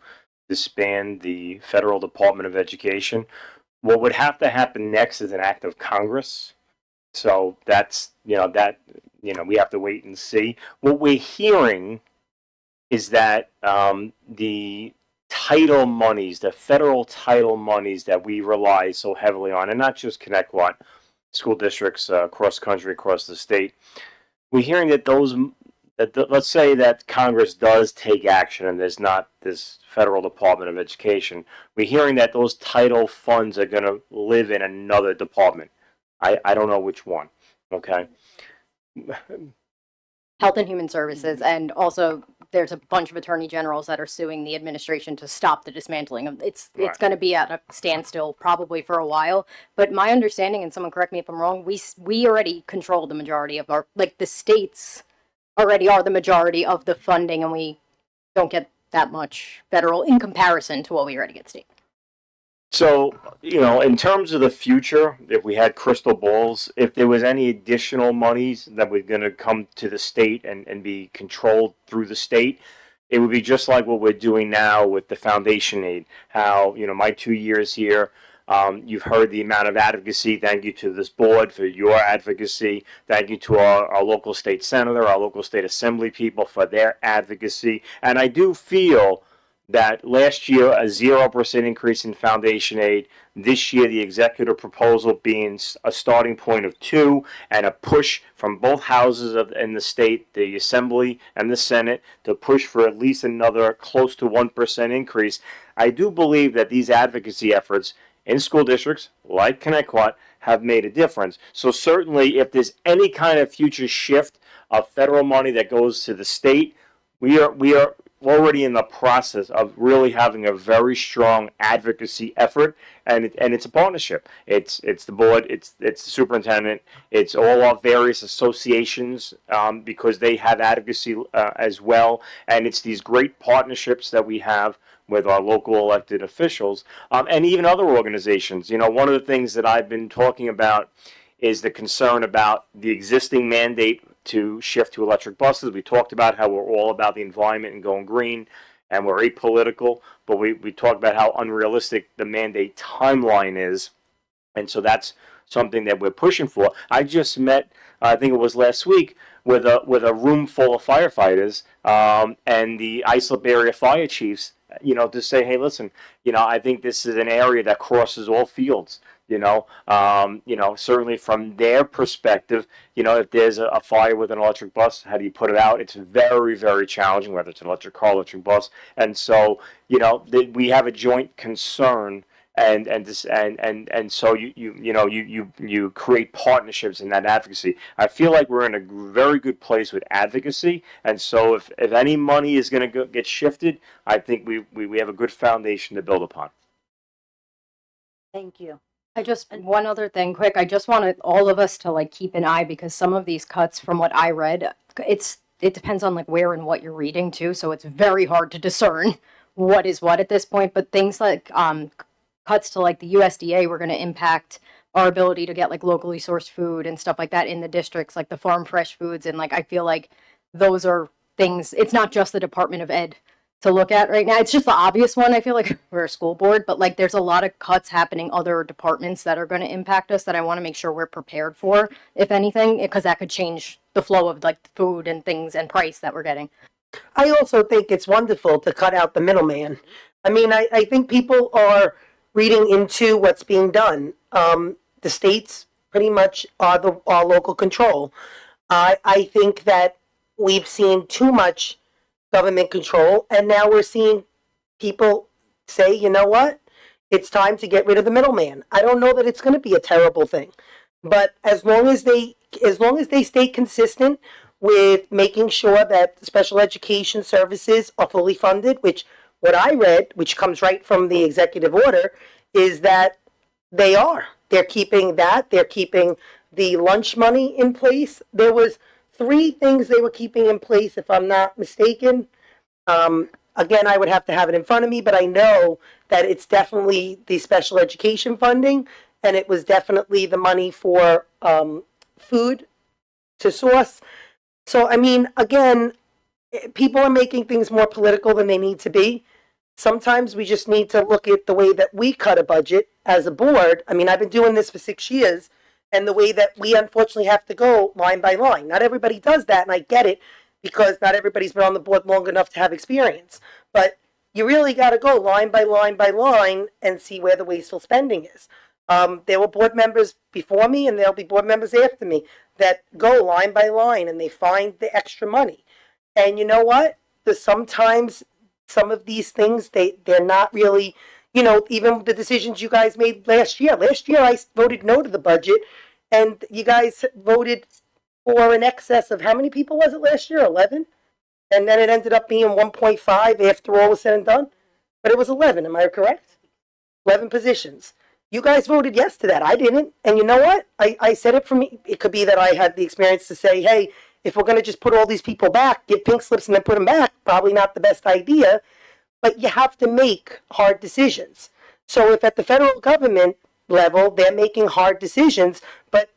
disband the Federal Department of Education, what would have to happen next is an act of Congress. So that's, we have to wait and see. What we're hearing is that the title monies, the federal title monies that we rely so heavily on, and not just ConnectWatt, school districts across country, across the state, we're hearing that let's say that Congress does take action and there's not this Federal Department of Education. We're hearing that those title funds are going to live in another department. I don't know which one. Okay. Health and Human Services, and also there's a bunch of attorney generals that are suing the administration to stop the dismantling of it's going to be at a standstill probably for a while. But my understanding, and someone correct me if I'm wrong, we already control the majority of our, like, the states already are the majority of the funding, and we don't get that much federal in comparison to what we already get state. So, in terms of the future, if we had crystal balls, if there was any additional monies that were going to come to the state and be controlled through the state, it would be just like what we're doing now with the foundation aid. How, my 2 years here, you've heard the amount of advocacy. Thank you to this board for your advocacy. Thank you to our local state senator, our local state assembly people for their advocacy. And I do feel that last year, a 0% increase in foundation aid. This year, the executive proposal being a starting point of 2%, and a push from both houses in the state, the Assembly and the Senate, to push for at least another close to 1% increase. I do believe that these advocacy efforts in school districts like ConnectWatt have made a difference. So certainly, if there's any kind of future shift of federal money that goes to the state, we are already in the process of really having a very strong advocacy effort, and it's a partnership. It's the board, it's the superintendent, it's all our various associations because they have advocacy as well, and it's these great partnerships that we have with our local elected officials and even other organizations. One of the things that I've been talking about is the concern about the existing mandate to shift to electric buses. We talked about how we're all about the environment and going green, and we're apolitical, but we talked about how unrealistic the mandate timeline is, and so that's something that we're pushing for. I just met, I think it was last week, with a room full of firefighters and the Islip area fire chiefs, to say, hey, listen, I think this is an area that crosses all fields. Certainly from their perspective, if there's a fire with an electric bus, how do you put it out? It's very, very challenging, whether it's an electric car, electric bus. And so, we have a joint concern, and so you create partnerships in that advocacy. I feel like we're in a very good place with advocacy, and so if any money is going to get shifted, I think we have a good foundation to build upon. Thank you. One other thing quick. I just wanted all of us to like keep an eye because some of these cuts from what I read, it depends on like where and what you're reading too. So it's very hard to discern what is what at this point. But things like cuts to like the USDA were going to impact our ability to get like locally sourced food and stuff like that in the districts, like the farm fresh foods. And like I feel like those are things, it's not just the Department of Ed to look at right now. It's just the obvious one, I feel like, for a school board, but like there's a lot of cuts happening other departments that are going to impact us that I want to make sure we're prepared for, if anything, because that could change the flow of like food and things and price that we're getting. I also think it's wonderful to cut out the middleman. I mean, I think people are reading into what's being done. The states pretty much are our local control. I think that we've seen too much government control, and now we're seeing people say, you know what, it's time to get rid of the middleman. I don't know that it's going to be a terrible thing, but as long as they stay consistent with making sure that special education services are fully funded, which what I read, which comes right from the executive order, is that they're keeping that, they're keeping the lunch money in place. There was 3 things they were keeping in place, if I'm not mistaken. Again, I would have to have it in front of me, but I know that it's definitely the special education funding, and it was definitely the money for food to source. So, I mean, again, people are making things more political than they need to be. Sometimes we just need to look at the way that we cut a budget as a board. I mean, I've been doing this for 6 years, and the way that we unfortunately have to go line by line. Not everybody does that, and I get it, because not everybody's been on the board long enough to have experience. But you really got to go line by line by line and see where the wasteful spending is. There were board members before me, and there'll be board members after me that go line by line and they find the extra money. And you know what? Sometimes some of these things, they're not really, you know, even the decisions you guys made last year. Last year I voted no to the budget, and you guys voted for an excess of, how many people was it last year? 11? And then it ended up being 1.5 after all was said and done. But it was 11, am I correct? 11 positions. You guys voted yes to that. I didn't. And you know what? I said it for me. It could be that I had the experience to say, hey, if we're going to just put all these people back, give pink slips and then put them back, probably not the best idea. But you have to make hard decisions. So if at the federal government level, they're making hard decisions, but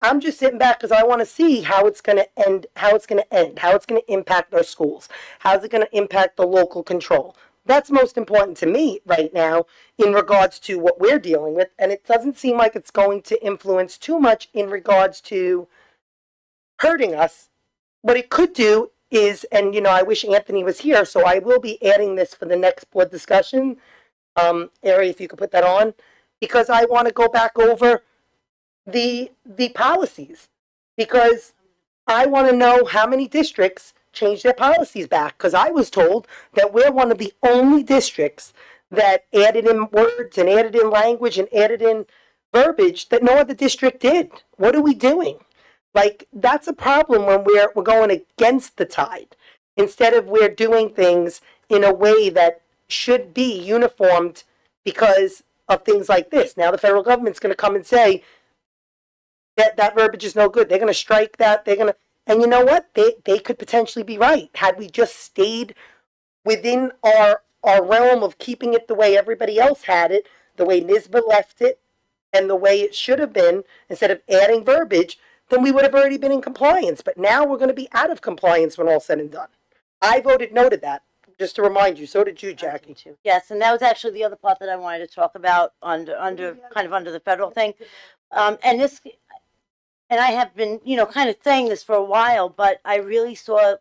I'm just sitting back because I want to see how it's going to end, how it's going to impact our schools, how's it going to impact the local control. That's most important to me right now in regards to what we're dealing with, and it doesn't seem like it's going to influence too much in regards to hurting us. What it could do is, and you know, I wish Anthony was here, so I will be adding this for the next board discussion. Ari, if you could put that on, because I want to go back over the policies, because I want to know how many districts changed their policies back, because I was told that we're one of the only districts that added in words and added in language and added in verbiage that no other district did. What are we doing? Like, that's a problem when we're going against the tide, instead of we're doing things in a way that should be uniformed because of things like this. Now the federal government's going to come and say that verbiage is no good. They're going to strike that. And you know what? They could potentially be right. Had we just stayed within our realm of keeping it the way everybody else had it, the way NYSBA left it, and the way it should have been, instead of adding verbiage, then we would have already been in compliance. But now we're going to be out of compliance when all's said and done. I voted no to that, just to remind you. So did you, Jackie. Yes, and that was actually the other part that I wanted to talk about under the federal thing. And I have been, you know, kind of saying this for a while, but I really saw,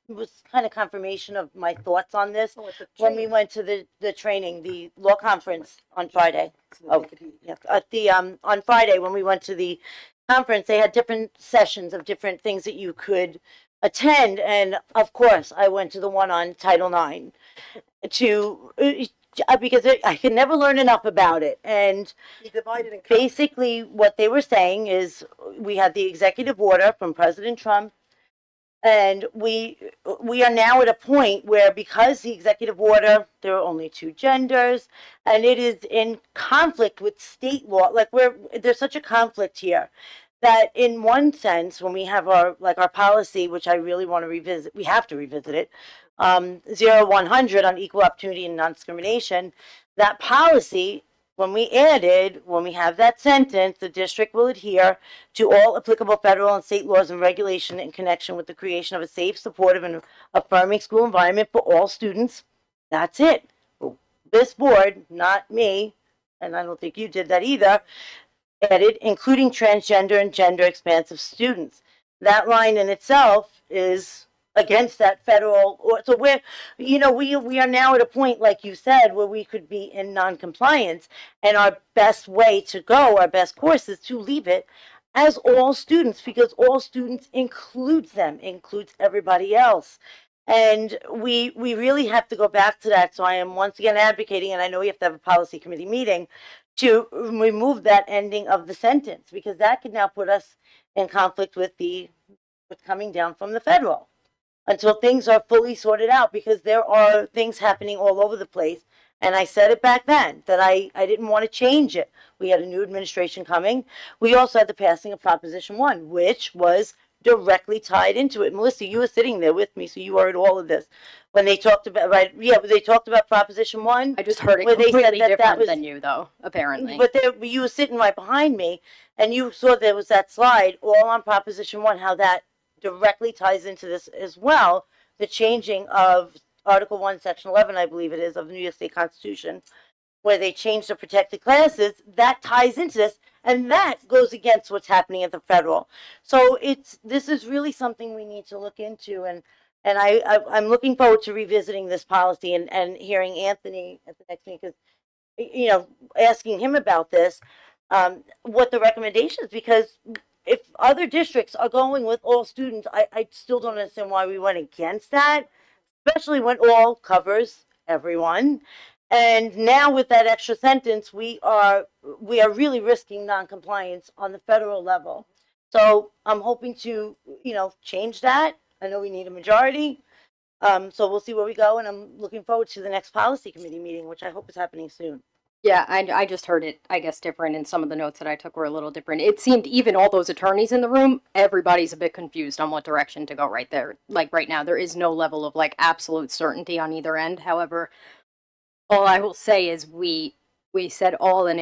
was kind of confirmation of my thoughts on this when we went to the training, the law conference on Friday. Oh, yeah. On Friday when we went to the conference, they had different sessions of different things that you could attend, and of course, I went to the one on Title IX because I could never learn enough about it. And basically what they were saying is we had the executive order from President Trump And we are now at a point where, because the executive order, there are only 2 genders, and it is in conflict with state law. Like, there's such a conflict here that, in one sense, when we have our policy, which I really want to revisit, we have to revisit it, 0-100 on equal opportunity and non-discrimination. That policy, when we have that sentence, the district will adhere to all applicable federal and state laws and regulation in connection with the creation of a safe, supportive, and affirming school environment for all students. That's it. This board, not me, and I don't think you did that either, added including transgender and gender expansive students. That line in itself is against that federal, so we are now at a point, like you said, where we could be in non-compliance, and our best way to go, our best course, is to leave it as all students, because all students includes everybody else. And we really have to go back to that. So I am once again advocating, and I know we have to have a policy committee meeting, to remove that ending of the sentence, because that could now put us in conflict with what's coming down from the federal, until things are fully sorted out, because there are things happening all over the place. And I said it back then, that I didn't want to change it. We had a new administration coming. We also had the passing of Proposition 1, which was directly tied into it. Melissa, you were sitting there with me, so you heard all of this. When they talked about, they talked about Proposition 1. I just heard it where they completely said that different was, than you, though, apparently. But you were sitting right behind me, and you saw there was that slide all on Proposition 1, how that directly ties into this as well, the changing of Article 1, Section 11, I believe it is, of the New York State Constitution, where they changed the protected classes. That ties into this, and that goes against what's happening at the federal. So this is really something we need to look into, and I'm looking forward to revisiting this policy and hearing Anthony at the next meeting, because, asking him about this, what the recommendations, because if other districts are going with all students, I still don't understand why we went against that, especially when all covers everyone. And now with that extra sentence, we are really risking non-compliance on the federal level. So I'm hoping to, change that. I know we need a majority. So we'll see where we go, and I'm looking forward to the next policy committee meeting, which I hope is happening soon. Yeah, I just heard it, I guess, different, and some of the notes that I took were a little different. It seemed even all those attorneys in the room, everybody's a bit confused on what direction to go right there. Like right now, there is no level of absolute certainty on either end. However, all I will say is we said all and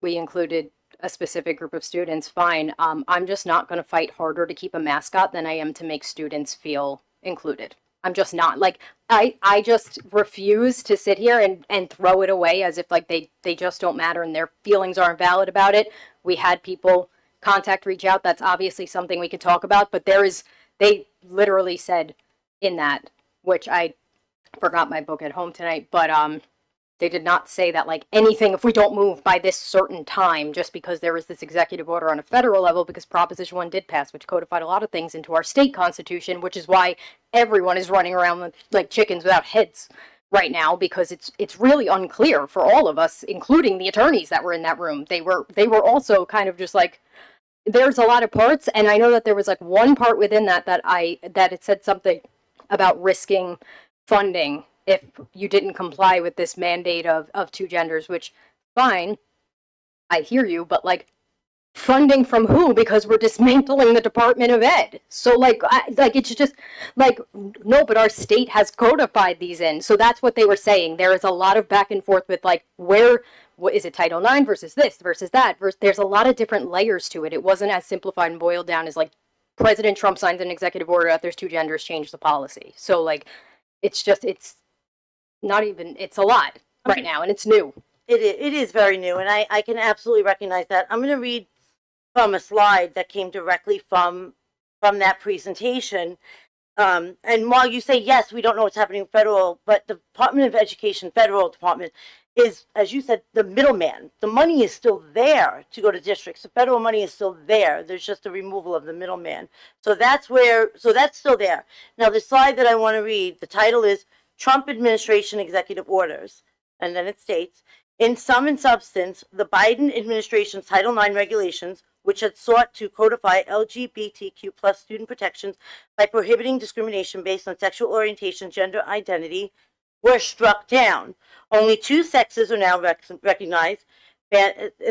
we included a specific group of students, fine. I'm just not going to fight harder to keep a mascot than I am to make students feel included. I'm just not. I just refuse to sit here and throw it away as if they just don't matter and their feelings aren't valid about it. We had people reach out. That's obviously something we could talk about, but they literally said in that, which I forgot my book at home tonight, but they did not say that anything, if we don't move by this certain time, just because there was this executive order on a federal level, because Proposition 1 did pass, which codified a lot of things into our state constitution, which is why everyone is running around like chickens without heads right now, because it's really unclear for all of us, including the attorneys that were in that room. They were also kind of just there's a lot of parts, and I know that there was one part within that it said something about risking funding if you didn't comply with this mandate of 2 genders, which, fine, I hear you, but funding from who? Because we're dismantling the Department of Ed. So it's just no, but our state has codified these in. So that's what they were saying. There is a lot of back and forth with what is it, Title IX versus this versus that. There's a lot of different layers to it. It wasn't as simplified and boiled down as President Trump signs an executive order that there's 2 genders, change the policy. So it's not even, it's a lot right now, and it's new. It is very new, and I can absolutely recognize that. I'm going to read from a slide that came directly from that presentation. And while you say, yes, we don't know what's happening federal, but the Department of Education, federal department, is, as you said, the middleman. The money is still there to go to districts. The federal money is still there. There's just a removal of the middleman. So that's still there. Now, the slide that I want to read, the title is Trump Administration Executive Orders. And then it states, in sum and substance, the Biden administration's Title IX regulations which had sought to codify LGBTQ plus student protections by prohibiting discrimination based on sexual orientation, gender identity, were struck down. Only 2 sexes are now recognized.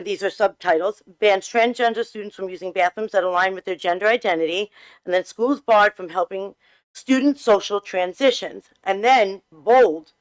These are subtitles. Bans transgender students from using bathrooms that align with their gender identity. And then schools barred from helping student social transitions. And then, bold,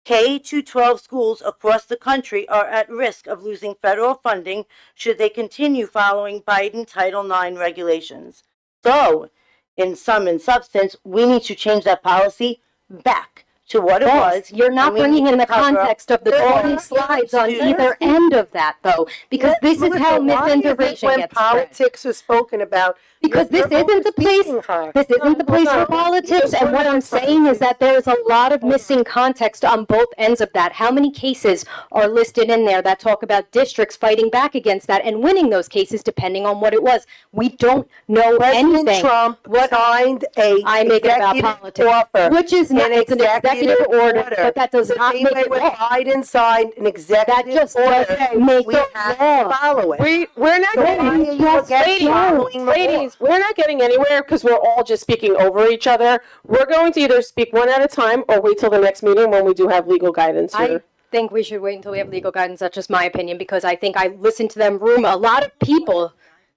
K-12 schools across the country are at risk of losing federal funding should they continue following Biden Title IX regulations. So, in sum and substance, we need to change that policy back to what it was. You're not and we bringing need in to the cover context of the all 20 slides on students. either end of that, though, because this is how misinformation when gets spread. politics are spoken about. Because this you're isn't the place. overspeaking her. This isn't the place No, for politics, and what I'm saying is that there's a lot of missing context on both ends of that. How many cases are listed in there that talk about districts fighting back against that and winning those cases depending on what it was? We don't know President anything. Trump signed a I make it about executive politics, offer. which is not, it's an executive order, but that does The not same make way it when law. Biden signed an That executive just order, doesn't make we it have law. to follow it. We're not So getting, why are you Yes, against ladies, following the law? ladies, we're not getting anywhere because we're all just speaking over each other. We're going to either speak one at a time or wait till the next meeting when we do have legal guidance I here. think we should wait until we have legal guidance. That's just my opinion, because I think I listened to them a lot of people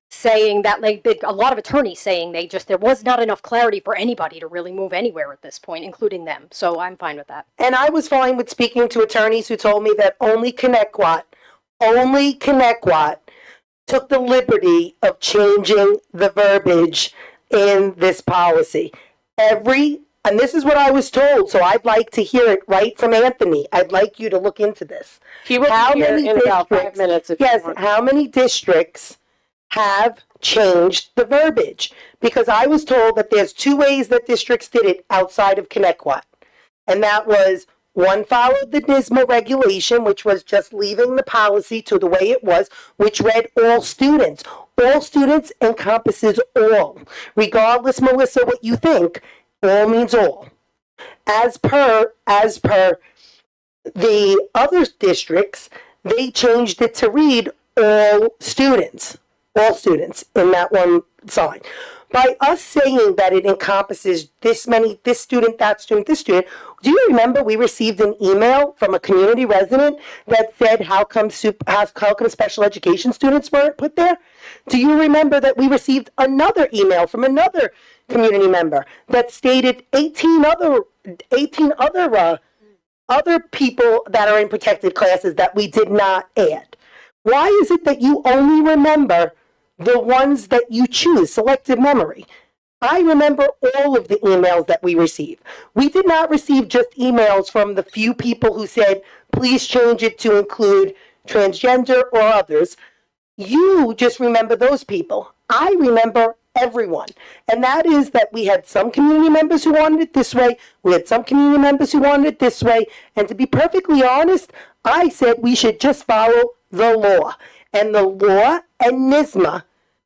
saying that, like, a lot of attorneys saying there was not enough clarity for anybody to really move anywhere at this point, including them. So I'm fine with that. And I was fine with speaking to attorneys who told me that only Connecticut took the liberty of changing the verbiage in this policy. And this is what I was told, so I'd like to hear it right from Anthony. I'd like you to look into this. He will How be here many in about 5 districts- minutes if Yes, you want. how many districts have changed the verbiage? Because I was told that there's 2 ways that districts did it outside of Connecticut. And that was, one followed the NISMA regulation, which was just leaving the policy to the way it was, which read all students. All students encompasses all. Regardless, Melissa, what you think, all means all. As per the other districts, they changed it to read all students in that one sign. By us saying that it encompasses this many, this student, that student, this student, do you remember we received an email from a community resident that said, how come special education students weren't put there? Do you remember that we received another email from another community member that stated 18 other people that are in protected classes that we did not add? Why is it that you only remember the ones that you choose, selective memory? I remember all of the emails that we received. We did not receive just emails from the few people who said, please change it to include transgender or others. You just remember those people. I remember everyone. And that is that we had some community members who wanted it this way. We had some community members who wanted it this way. And to be perfectly honest, I said we should just follow the law. And the law and NISMA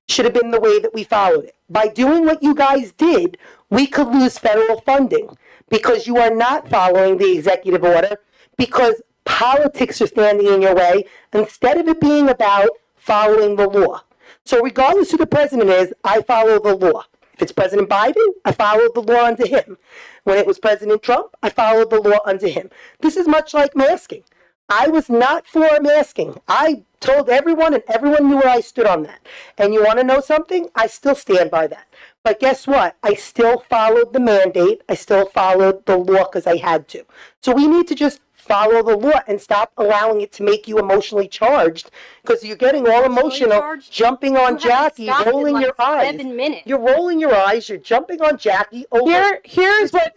should have been the way that we followed it. By doing what you guys did, we could lose federal funding because you are not following the executive order, because politics are standing in your way instead of it being about following the law. So regardless who the president is, I follow the law. If it's President Biden, I follow the law under him. When it was President Trump, I followed the law under him. This is much like masking. I was not for masking. I told everyone, and everyone knew where I stood on that. And you want to know something? I still stand by that. But guess what? I still followed the mandate. I still followed the law because I had to. So we need to just follow the law and stop allowing it to make you emotionally charged, because you're getting all emotional, jumping on Jackie, rolling your eyes. 7 minutes. You're rolling your eyes. You're jumping on Jackie. Over. Here's what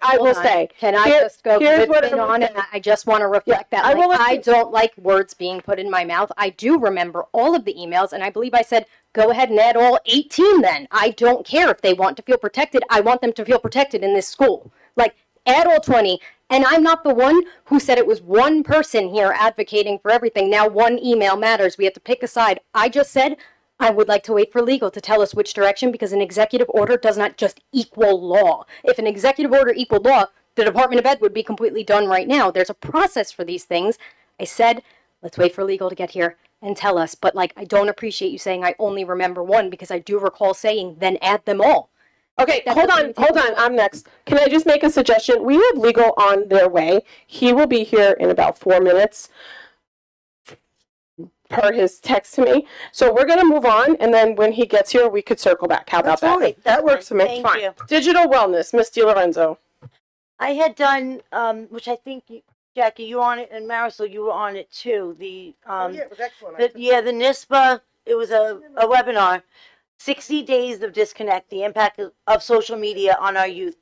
I will say. Can I just go? Here's Because what it's been I will on, say. and I just want to reflect that. I will let I you- don't like words being put in my mouth. I do remember all of the emails, and I believe I said, go ahead and add all 18 then. I don't care if they want to feel protected. I want them to feel protected in this school. Like, add all 20. And I'm not the one who said it was one person here advocating for everything. Now one email matters. We have to pick a side. I just said I would like to wait for legal to tell us which direction, because an executive order does not just equal law. If an executive order equaled law, the Department of Ed would be completely done right now. There's a process for these things. I said, let's wait for legal to get here, and tell us, but like, I don't appreciate you saying I only remember one, because I do recall saying, then add them all. Okay, That hold doesn't on, even hold on. I'm next. Can I just make a suggestion? We have legal on their way. He will be here in about 4 minutes per his text to me. So we're gonna move on, and then when he gets here, we could circle back. How about That's that? fine. That works for me. Thank Fine. you. Digital wellness, Miss DiLorenzo. I had done, which I think, Jackie, you were on it, and Marisol, you were on it too. The, it was excellent. the NISPA, it was a webinar, 60 Days of Disconnect, the impact of social media on our youth,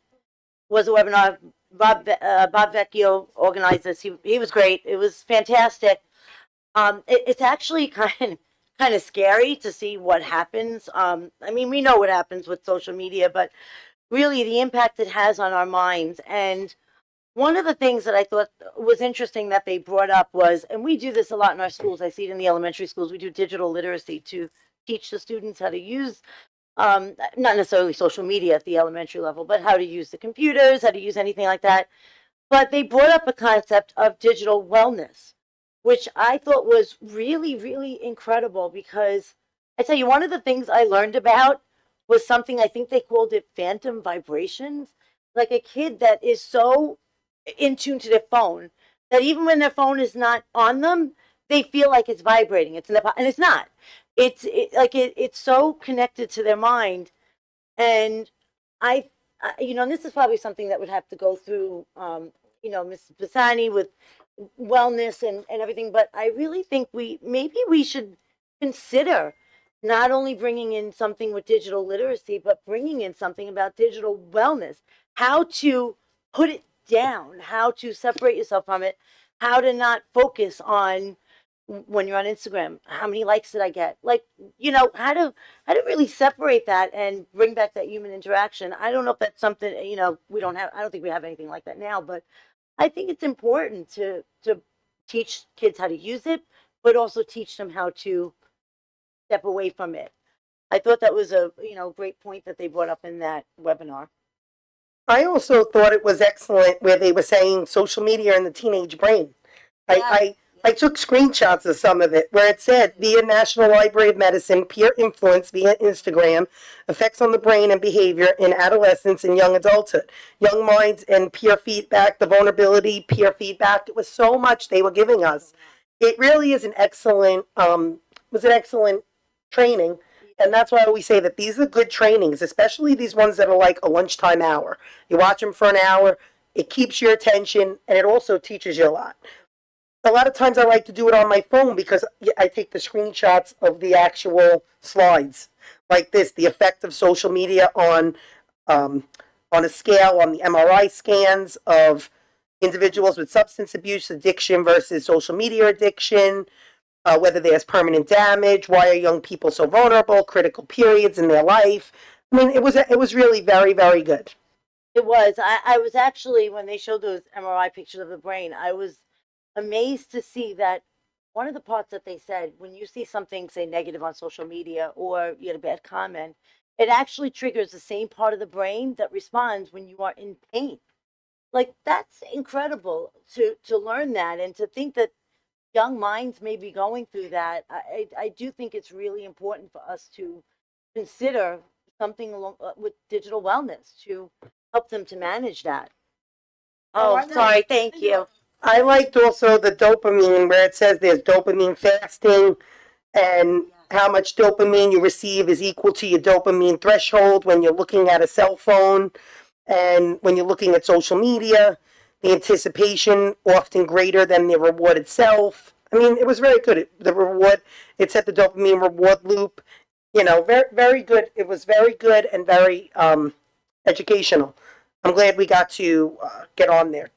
was a webinar. Bob Vecchio organized this. He was great. It was fantastic. It's actually kind of scary to see what happens. I mean, we know what happens with social media, but really the impact it has on our minds. And one of the things that I thought was interesting that they brought up was, and we do this a lot in our schools, I see it in the elementary schools, we do digital literacy to teach the students how to use, not necessarily social media at the elementary level, but how to use the computers, how to use anything like that. But they brought up a concept of digital wellness, which I thought was really, really incredible, because I tell you, one of the things I learned about was something, I think they called it phantom vibrations, like a kid that is so in tune to their phone that even when their phone is not on them, they feel like it's vibrating. It's in the, and it's not. It's so connected to their mind. And I and this is probably something that would have to go through, Mrs. Pisani with wellness and everything. But I really think maybe we should consider not only bringing in something with digital literacy, but bringing in something about digital wellness, how to put it down, how to separate yourself from it, how to not focus on when you're on Instagram, how many likes did I get? Like, how to really separate that and bring back that human interaction. I don't know if that's something, I don't think we have anything like that now, but I think it's important to teach kids how to use it, but also teach them how to step away from it. I thought that was a great point that they brought up in that webinar. I also thought it was excellent where they were saying social media and the teenage brain. I took screenshots of some of it where it said via National Library of Medicine, peer influence via Instagram, effects on the brain and behavior in adolescence and young adulthood, young minds and peer feedback, the vulnerability, peer feedback. It was so much they were giving us. It really is an excellent, training. And that's why we say that these are good trainings, especially these ones that are like a lunchtime hour. You watch them for an hour, it keeps your attention, and it also teaches you a lot. A lot of times I like to do it on my phone because I take the screenshots of the actual slides, like this, the effect of social media on a scale, on the MRI scans of individuals with substance abuse addiction versus social media addiction, whether there's permanent damage, why are young people so vulnerable, critical periods in their life. I mean, it was really very, very good. It was. I was actually, when they showed those MRI pictures of the brain, I was amazed to see that one of the parts that they said, when you see something, say, negative on social media or you get a bad comment, it actually triggers the same part of the brain that responds when you are in pain. Like, that's incredible to learn that and to think that young minds may be going through that. I do think it's really important for us to consider something along with digital wellness to help them to manage that. Oh, sorry. Thank you. I liked also the dopamine where it says there's dopamine fasting and how much dopamine you receive is equal to your dopamine threshold when you're looking at a cell phone and when you're looking at social media, the anticipation often greater than the reward itself. I mean, it was very good. The reward, it set the dopamine reward loop, very, very good. It was very good and very educational. I'm glad we got to get on there.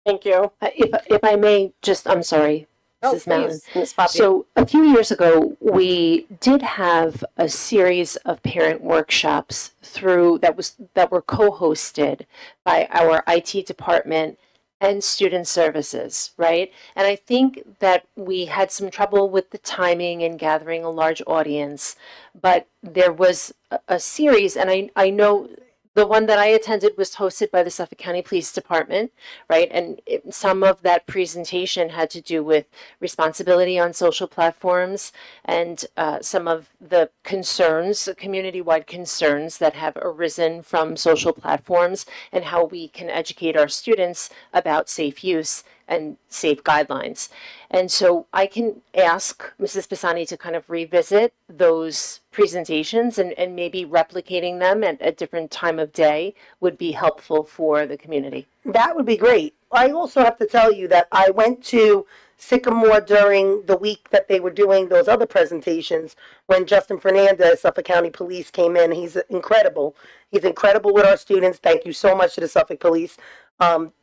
Thank you. If I may, I'm sorry, Mrs. Mountain. Ms. Poppy. So a few years ago, we did have a series of parent workshops that were co-hosted by our IT department and student services, right? And I think that we had some trouble with the timing and gathering a large audience, but there was a series, and I know The one that I attended was hosted by the Suffolk County Police Department, right? And some of that presentation had to do with responsibility on social platforms and some of the concerns, community-wide concerns that have arisen from social platforms and how we can educate our students about safe use and safe guidelines. And so I can ask Mrs. Pisani to kind of revisit those presentations and maybe replicating them at a different time of day would be helpful for the community. That would be great. I also have to tell you that I went to Sycamore during the week that they were doing those other presentations when Justin Fernandez, Suffolk County Police, came in. He's incredible. He's incredible with our students. Thank you so much to the Suffolk Police.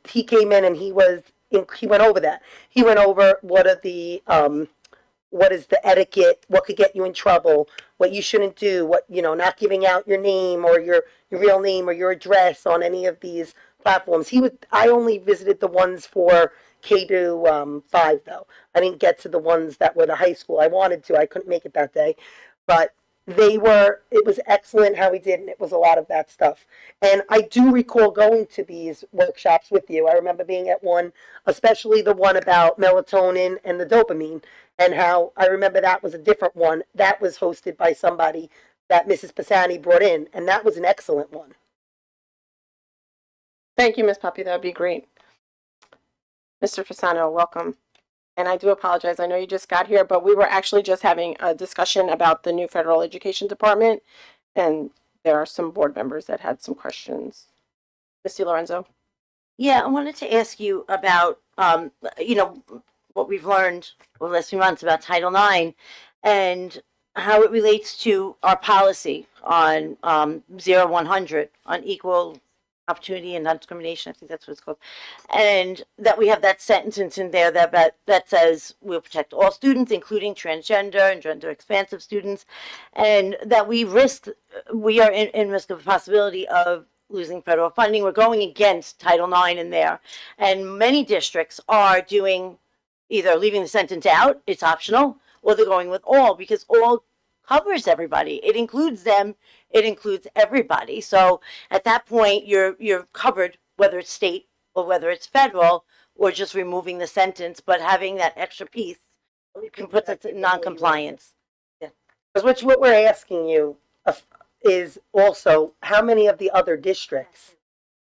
He came in and he went over that. He went over what is the etiquette, what could get you in trouble, what you shouldn't do, what, not giving out your name or your real name or your address on any of these platforms. I only visited the ones for K to 5 though. I didn't get to the ones that were the high school. I wanted to, I couldn't make it that day, but it was excellent how he did, and it was a lot of that stuff. And I do recall going to these workshops with you. I remember being at one, especially the one about melatonin and the dopamine, and how I remember that was a different one. That was hosted by somebody that Mrs. Pisani brought in, and that was an excellent one. Thank you, Ms. Puppy. That would be great. Mr. Fasano, welcome. And I do apologize. I know you just got here, but we were actually just having a discussion about the new federal education department, and there are some board members that had some questions. Ms. Lorenzo? Yeah, I wanted to ask you about, what we've learned over the last few months about Title IX and how it relates to our policy on 0-100 on equal opportunity and non-discrimination. I think that's what it's called. And that we have that sentence in there that says we'll protect all students, including transgender and gender expansive students, and that we are in risk of a possibility of losing federal funding. We're going against Title IX in there. And many districts are doing either leaving the sentence out, it's optional, or they're going with all, because all covers everybody. It includes them. It includes everybody. So at that point, you're covered, whether it's state or whether it's federal, or just removing the sentence, but having that extra piece can put us in non-compliance. Because what we're asking you is also how many of the other districts.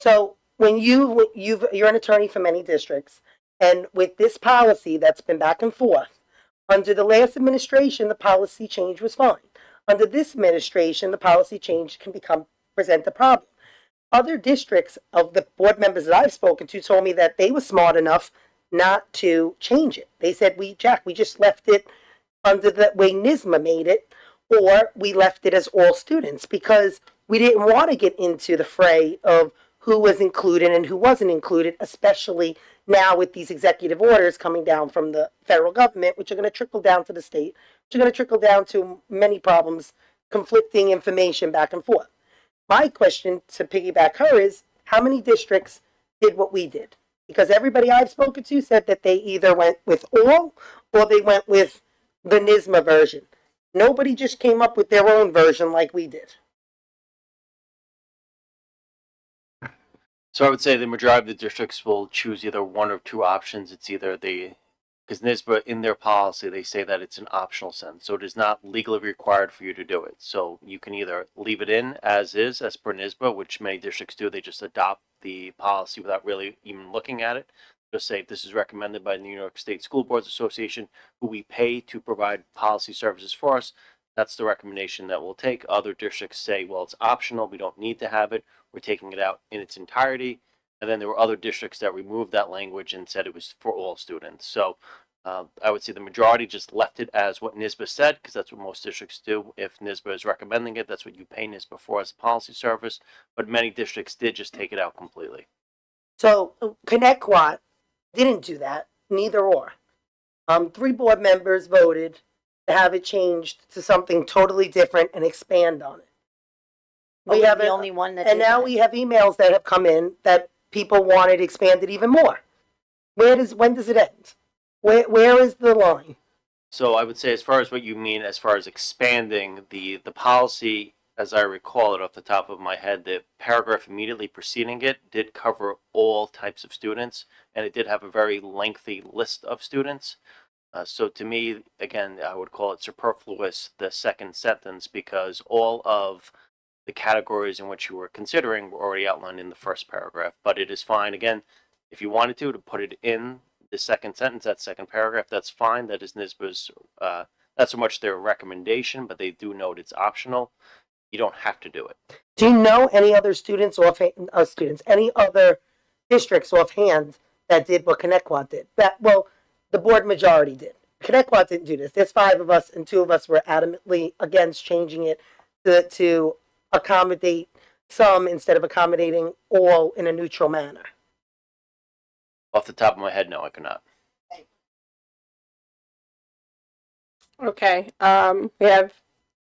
So when you're an attorney for many districts, and with this policy that's been back and forth, under the last administration, the policy change was fine. Under this administration, the policy change can present a problem. Other districts of the board members that I've spoken to told me that they were smart enough not to change it. They said, we just left it under the way NYSMA made it, or we left it as all students, because we didn't want to get into the fray of who was included and who wasn't included, especially now with these executive orders coming down from the federal government, which are going to trickle down to the state, which are going to trickle down to many problems, conflicting information back and forth. My question to piggyback her is, how many districts did what we did? Because everybody I've spoken to said that they either went with all or they went with the NYSMA version. Nobody just came up with their own version like we did. So I would say the majority of the districts will choose either one or two options. It's either because NYSBA in their policy, they say that it's an optional sentence. So it is not legally required for you to do it. So you can either leave it in as is, as per NYSBA, which many districts do. They just adopt the policy without really even looking at it. Just say this is recommended by the New York State School Boards Association, who we pay to provide policy services for us. That's the recommendation that we'll take. Other districts say, well, it's optional. We don't need to have it. We're taking it out in its entirety. And then there were other districts that removed that language and said it was for all students. So I would say the majority just left it as what NYSBA said, because that's what most districts do. If NYSBA is recommending it, that's what you pay NYSBA for as a policy service. But many districts did just take it out completely. So Connecticut didn't do that, neither or. 3 board members voted to have it changed to something totally different and expand on it. We have the only one that and did now that. we have emails that have come in that people wanted expanded even more. When does it end? Where is the line? So I would say, as far as what you mean, as far as expanding the policy as I recall it off the top of my head, the paragraph immediately preceding it did cover all types of students, and it did have a very lengthy list of students. So to me, again, I would call it superfluous, the second sentence, because all of the categories in which you were considering were already outlined in the first paragraph. But it is fine, again, if you wanted to put it in the second sentence, that second paragraph, that's fine. That is NYSBA's, not so much their recommendation, but they do note it's optional. You don't have to do it. Do you know any other any other districts offhand that did what Connecticut did? The board majority did. Connecticut didn't do this. There's 5 of us, and 2 of us were adamantly against changing it to accommodate some instead of accommodating all in a neutral manner. Off the top of my head, no, I cannot. Okay, we have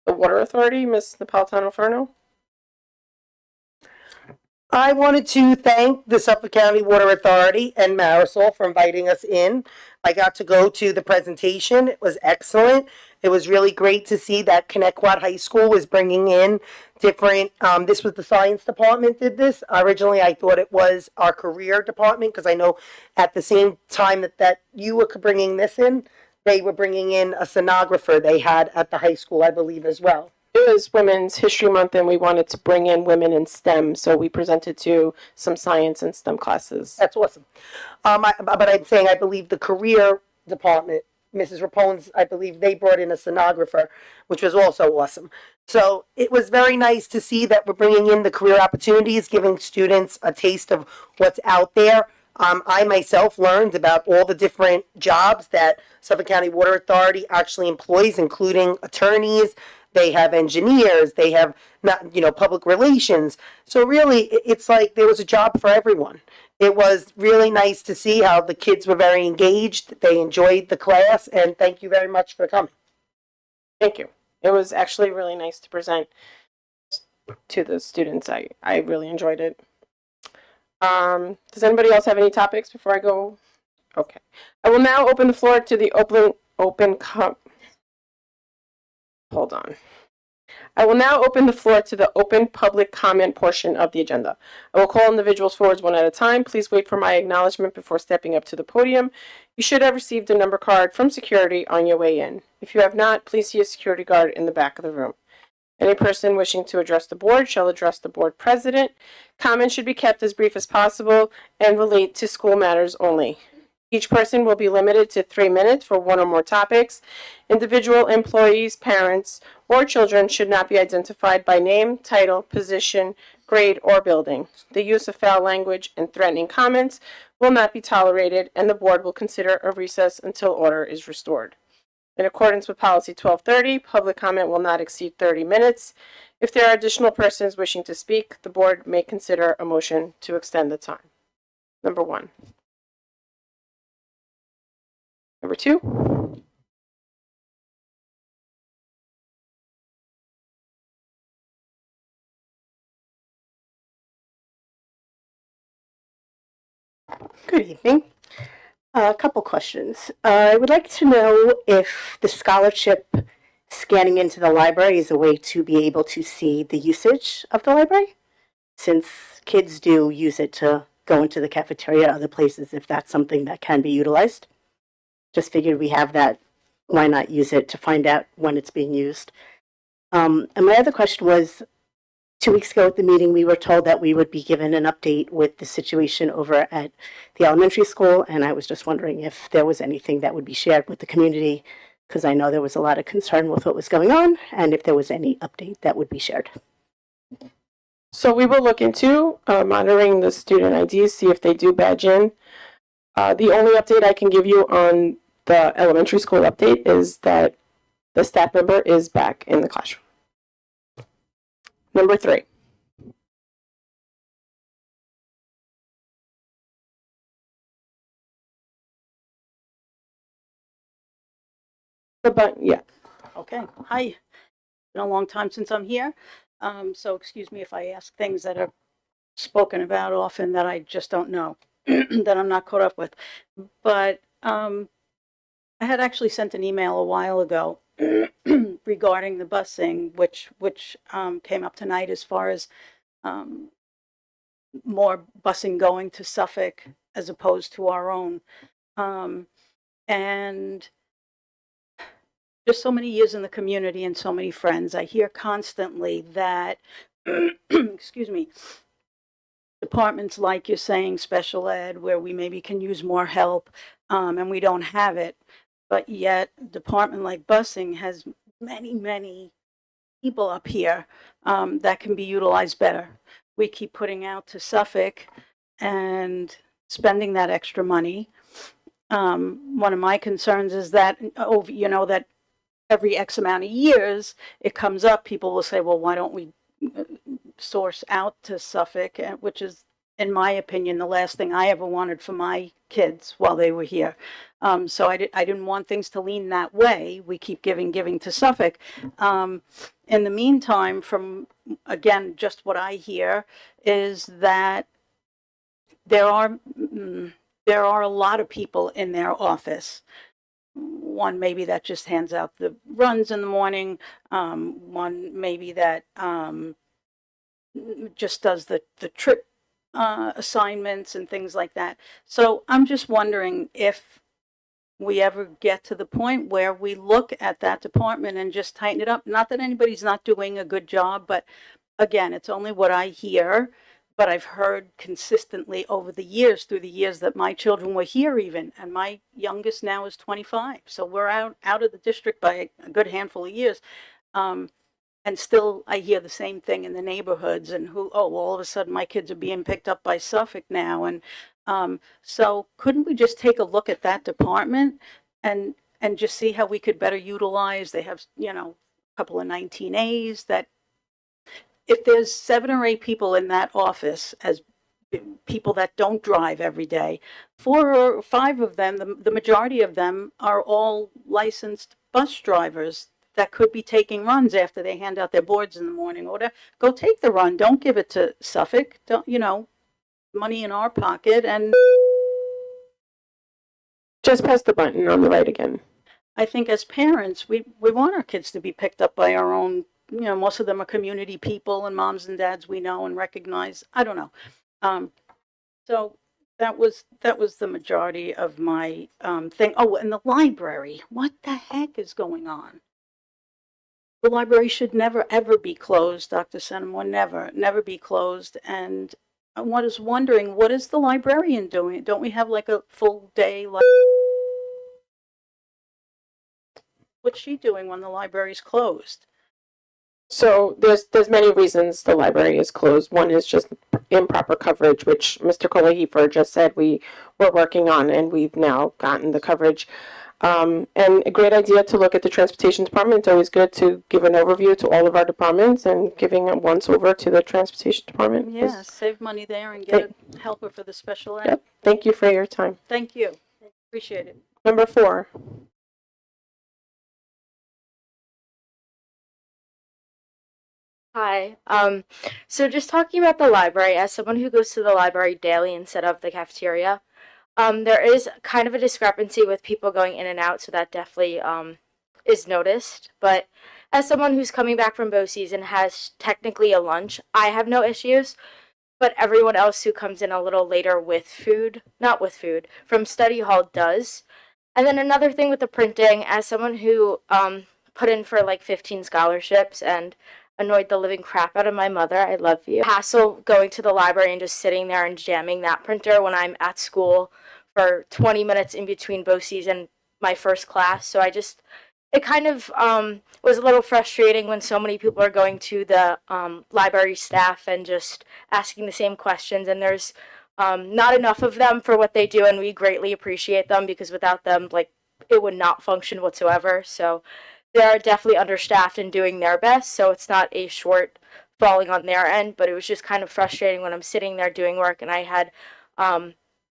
the Water Authority, Ms. Napolitano-Ferno. I wanted to thank the Suffolk County Water Authority and Marisol for inviting us in. I got to go to the presentation. It was excellent. It was really great to see that Connecticut High School was bringing in different, this was the science department did this. Originally, I thought it was our career department, because I know at the same time that you were bringing this in, they were bringing in a sonographer they had at the high school, I believe, as well. It was Women's History Month, and we wanted to bring in women in STEM, so we presented to some science and STEM classes. That's awesome. But I'm saying I believe the career department, Mrs. Rapone's, I believe they brought in a sonographer, which was also awesome. So it was very nice to see that we're bringing in the career opportunities, giving students a taste of what's out there. I myself learned about all the different jobs that Suffolk County Water Authority actually employs, including attorneys. They have engineers, they have public relations. So really, it's like there was a job for everyone. It was really nice to see how the kids were very engaged. They enjoyed the class, and thank you very much for coming. Thank you. It was actually really nice to present to the students. I really enjoyed it. Does anybody else have any topics before I go? Okay. I will now open the floor to the I will now open the floor to the open public comment portion of the agenda. I will call individuals forward one at a time. Please wait for my acknowledgement before stepping up to the podium. You should have received a number card from security on your way in. If you have not, please see a security guard in the back of the room. Any person wishing to address the board shall address the board president. Comments should be kept as brief as possible and relate to school matters only. Each person will be limited to 3 minutes for one or more topics. Individual employees, parents, or children should not be identified by name, title, position, grade, or building. The use of foul language and threatening comments will not be tolerated, and the board will consider a recess until order is restored. In accordance with Policy 1230, public comment will not exceed 30 minutes. If there are additional persons wishing to speak, the board may consider a motion to extend the time. Number 1. Number 2. Good evening. A couple questions. I would like to know if the scholarship scanning into the library is a way to be able to see the usage of the library, since kids do use it to go into the cafeteria and other places, if that's something that can be utilized. Just figured we have that. Why not use it to find out when it's being used? And my other question was, 2 weeks ago at the meeting, we were told that we would be given an update with the situation over at the elementary school, and I was just wondering if there was anything that would be shared with the community, because I know there was a lot of concern with what was going on, and if there was any update that would be shared. So we will look into monitoring the student IDs, see if they do badge in. The only update I can give you on the elementary school update is that the staff member is back in the classroom. Number 3. Yeah. Okay. Hi. Been a long time since I'm here. So excuse me if I ask things that are spoken about often that I just don't know, that I'm not caught up with. But I had actually sent an email a while ago regarding the busing, which came up tonight as far as more busing going to Suffolk as opposed to our own. And just so many years in the community and so many friends, I hear constantly that, excuse me, departments like you're saying, special ed, where we maybe can use more help, and we don't have it. But yet, a department like busing has many, many people up here that can be utilized better. We keep putting out to Suffolk and spending that extra money. One of my concerns is that, that every X amount of years it comes up, people will say, well, why don't we source out to Suffolk, which is, in my opinion, the last thing I ever wanted for my kids while they were here. So I didn't want things to lean that way. We keep giving to Suffolk. In the meantime, from, again, just what I hear is that there are a lot of people in their office. One maybe that just hands out the runs in the morning. One maybe that just does the trip assignments and things like that. So I'm just wondering if we ever get to the point where we look at that department and just tighten it up. Not that anybody's not doing a good job, but again, it's only what I hear. But I've heard consistently over the years, through the years that my children were here even, and my youngest now is 25. So we're out of the district by a good handful of years. And still I hear the same thing in the neighborhoods, and all of a sudden my kids are being picked up by Suffolk now. And so couldn't we just take a look at that department and just see how we could better utilize? They have, a couple of 19As that, if there's 7 or 8 people in that office as people that don't drive every day, 4 or 5 of them, the majority of them are all licensed bus drivers that could be taking runs after they hand out their boards in the morning or whatever. Go take the run. Don't give it to Suffolk. Don't, money in our pocket. And Just press the button on the right again. I think as parents, we want our kids to be picked up by our own. Most of them are community people and moms and dads we know and recognize. I don't know. So that was the majority of my thing. Oh, and the library. What the heck is going on? The library should never, ever be closed, Dr. Centimore, never be closed. And I was wondering, what is the librarian doing? Don't we have like a full day? What's she doing when the library's closed? So there's many reasons the library is closed. One is just improper coverage, which Mr. Kohler-Heifer just said we were working on, and we've now gotten the coverage. And a great idea to look at the transportation department. It's always good to give an overview to all of our departments, and giving it once over to the transportation department. Yeah, save money there and get a helper for the special ed. Yep. Thank you for your time. Thank you. Appreciate it. Number 4. Hi. So just talking about the library, as someone who goes to the library daily instead of the cafeteria, there is kind of a discrepancy with people going in and out, so that definitely is noticed. But as someone who's coming back from BOCES and has technically a lunch, I have no issues. But everyone else who comes in a little later with food, not with food, from study hall does. And then another thing with the printing, as someone who put in for like 15 scholarships and annoyed the living crap out of my mother, I love you. Hassle going to the library and just sitting there and jamming that printer when I'm at school for 20 minutes in between BOCES and my first class. So it kind of was a little frustrating when so many people are going to the library staff and just asking the same questions, and there's not enough of them for what they do, and we greatly appreciate them, because without them, it would not function whatsoever. So they're definitely understaffed and doing their best, so it's not a short falling on their end, but it was just kind of frustrating when I'm sitting there doing work and I had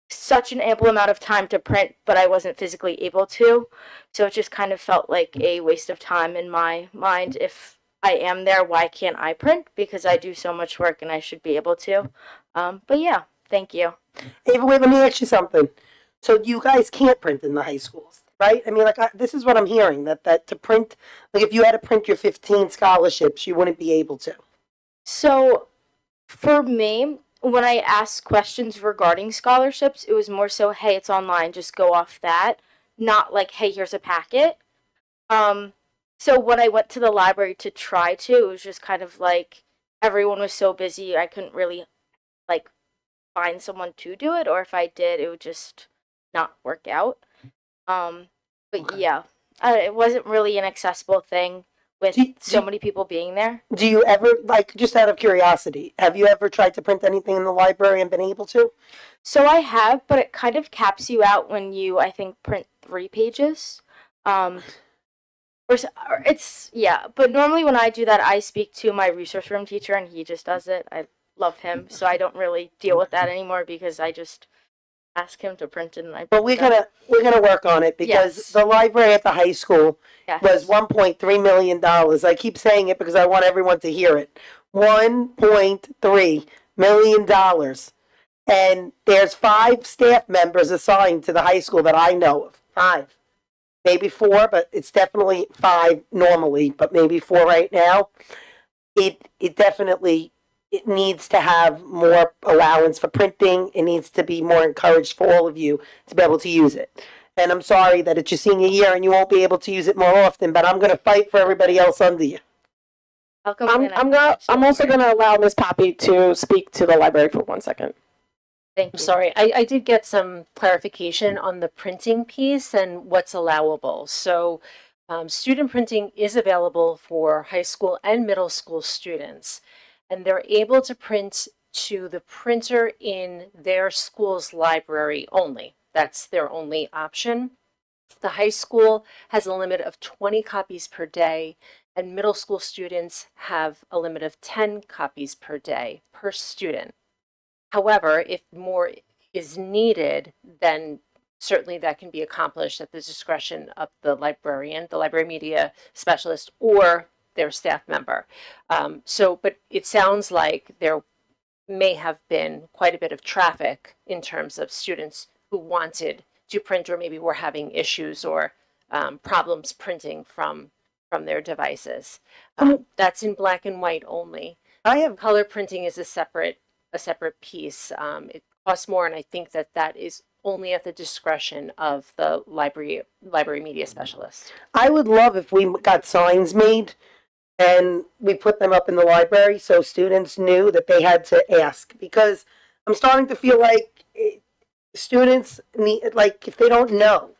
such an ample amount of time to print, but I wasn't physically able to. So it just kind of felt like a waste of time in my mind. If I am there, why can't I print? Because I do so much work and I should be able to. But yeah, thank you. Ava, wait, let me ask you something. So you guys can't print in the high schools? right? I mean, like, this is what I'm hearing, that to print, like, if you had to print your 15 scholarships, you wouldn't be able to. So, for me, when I asked questions regarding scholarships, it was more so, hey, it's online, just go off that, not like, hey, here's a packet. So when I went to the library to try to, it was just kind of like everyone was so busy, I couldn't really like find someone to do it, or if I did, it would just not work out. But yeah, it wasn't really an accessible thing with so many people being there. Do you ever, like, just out of curiosity, have you ever tried to print anything in the library and been able to? So I have, but it kind of caps you out when you, I think, print 3 pages. Or it's, yeah, but normally when I do that, I speak to my resource room teacher and he just does it. I love him, so I don't really deal with that anymore because I just ask him to print it and I. But we're gonna work on it because Yes. the library at the high school Yes. was $1.3 million. I keep saying it because I want everyone to hear it. $1.3 million. And there's 5 staff members assigned to the high school that I know of. 5. Maybe 4, but it's definitely 5 normally, but maybe 4 right now. It definitely, it needs to have more allowance for printing. It needs to be more encouraged for all of you to be able to use it. And I'm sorry that it's your senior year and you won't be able to use it more often, but I'm going to fight for everybody else under you. I'm also gonna allow Ms. Poppy to speak to the library for 1 second. Thank I'm sorry, I did get some clarification on the printing piece and what's allowable. So student printing is available for high school and middle school students, and they're able to print to the printer in their school's library only. That's their only option. The high school has a limit of 20 copies per day, and middle school students have a limit of 10 copies per day per student. However, if more is needed, then certainly that can be accomplished at the discretion of the librarian, the library media specialist, or their staff member. But it sounds like there may have been quite a bit of traffic in terms of students who wanted to print or maybe were having issues or problems printing from their devices. That's in black and white only. I have color printing is a separate piece. It costs more, and I think that is only at the discretion of the library media specialist. I would love if we got signs made and we put them up in the library so students knew that they had to ask, because I'm starting to feel like students need, like, if they don't know,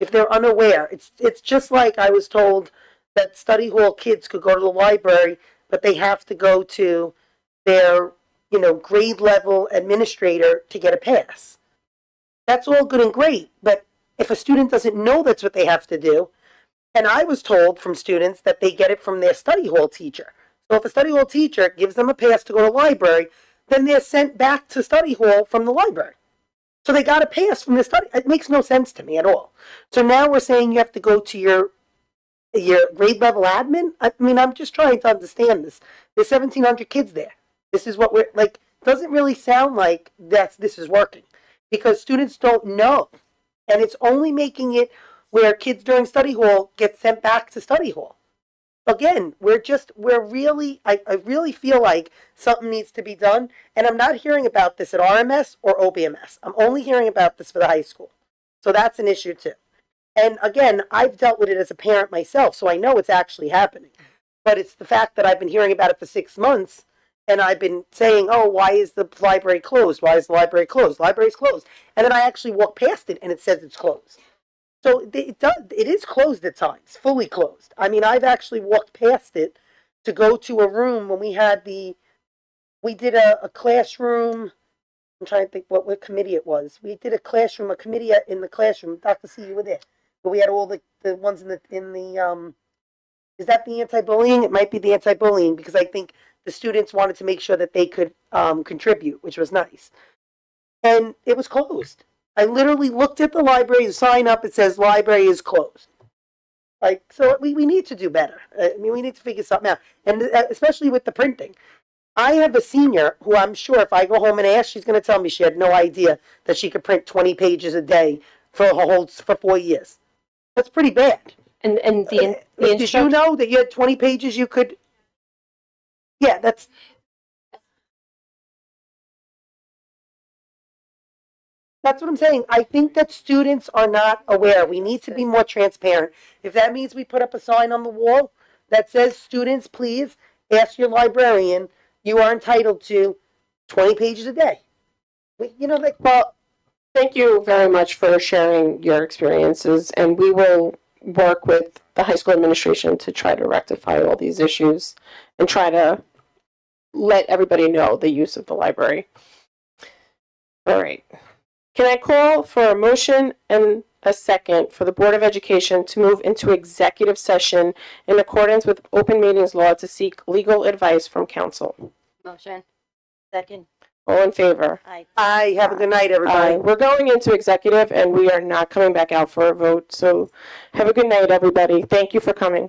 if they're unaware, it's just like I was told that study hall kids could go to the library, but they have to go to their, grade level administrator to get a pass. That's all good and great, but if a student doesn't know that's what they have to do, and I was told from students that they get it from their study hall teacher. So if a study hall teacher gives them a pass to go to the library, then they're sent back to study hall from the library. So they got a pass from the study. It makes no sense to me at all. So now we're saying you have to go to your grade level admin. I mean, I'm just trying to understand this. There's 1,700 kids there. This is what we're like. Doesn't really sound like this is working, because students don't know, and it's only making it where kids during study hall get sent back to study hall. Again, I really feel like something needs to be done, and I'm not hearing about this at RMS or OBMS. I'm only hearing about this for the high school. So that's an issue too. And again, I've dealt with it as a parent myself, so I know it's actually happening. But it's the fact that I've been hearing about it for 6 months, and I've been saying, oh, why is the library closed? Why is the library closed? The library's closed. And then I actually walk past it, and it says it's closed. So it is closed at times, fully closed. I mean, I've actually walked past it to go to a room when we did a classroom. I'm trying to think what committee it was. We did a committee in the classroom. Dr. C, you were there. But we had all the ones in the is that the anti-bullying? It might be the anti-bullying, because I think the students wanted to make sure that they could contribute, which was nice. And it was closed. I literally looked at the library, the sign up, it says library is closed. Like, so we need to do better. I mean, we need to figure something out. And especially with the printing. I have a senior who I'm sure if I go home and ask, she's going to tell me she had no idea that she could print 20 pages a day for 4 years. That's pretty bad. And the Did you instruction, know that you had 20 pages you could? Yeah, that's what I'm saying. I think that students are not aware. We need to be more transparent. If that means we put up a sign on the wall that says, students, please ask your librarian, you are entitled to 20 pages a day. You know, like, Well, thank you very much for sharing your experiences, and we will work with the high school administration to try to rectify all these issues and try to let everybody know the use of the library. All right. Can I call for a motion and a second for the Board of Education to move into executive session in accordance with open meetings law to seek legal advice from counsel? Motion. Second. All in favor? I have a good night, everybody. We're going into executive and we are not coming back out for a vote. So have a good night, everybody. Thank you for coming.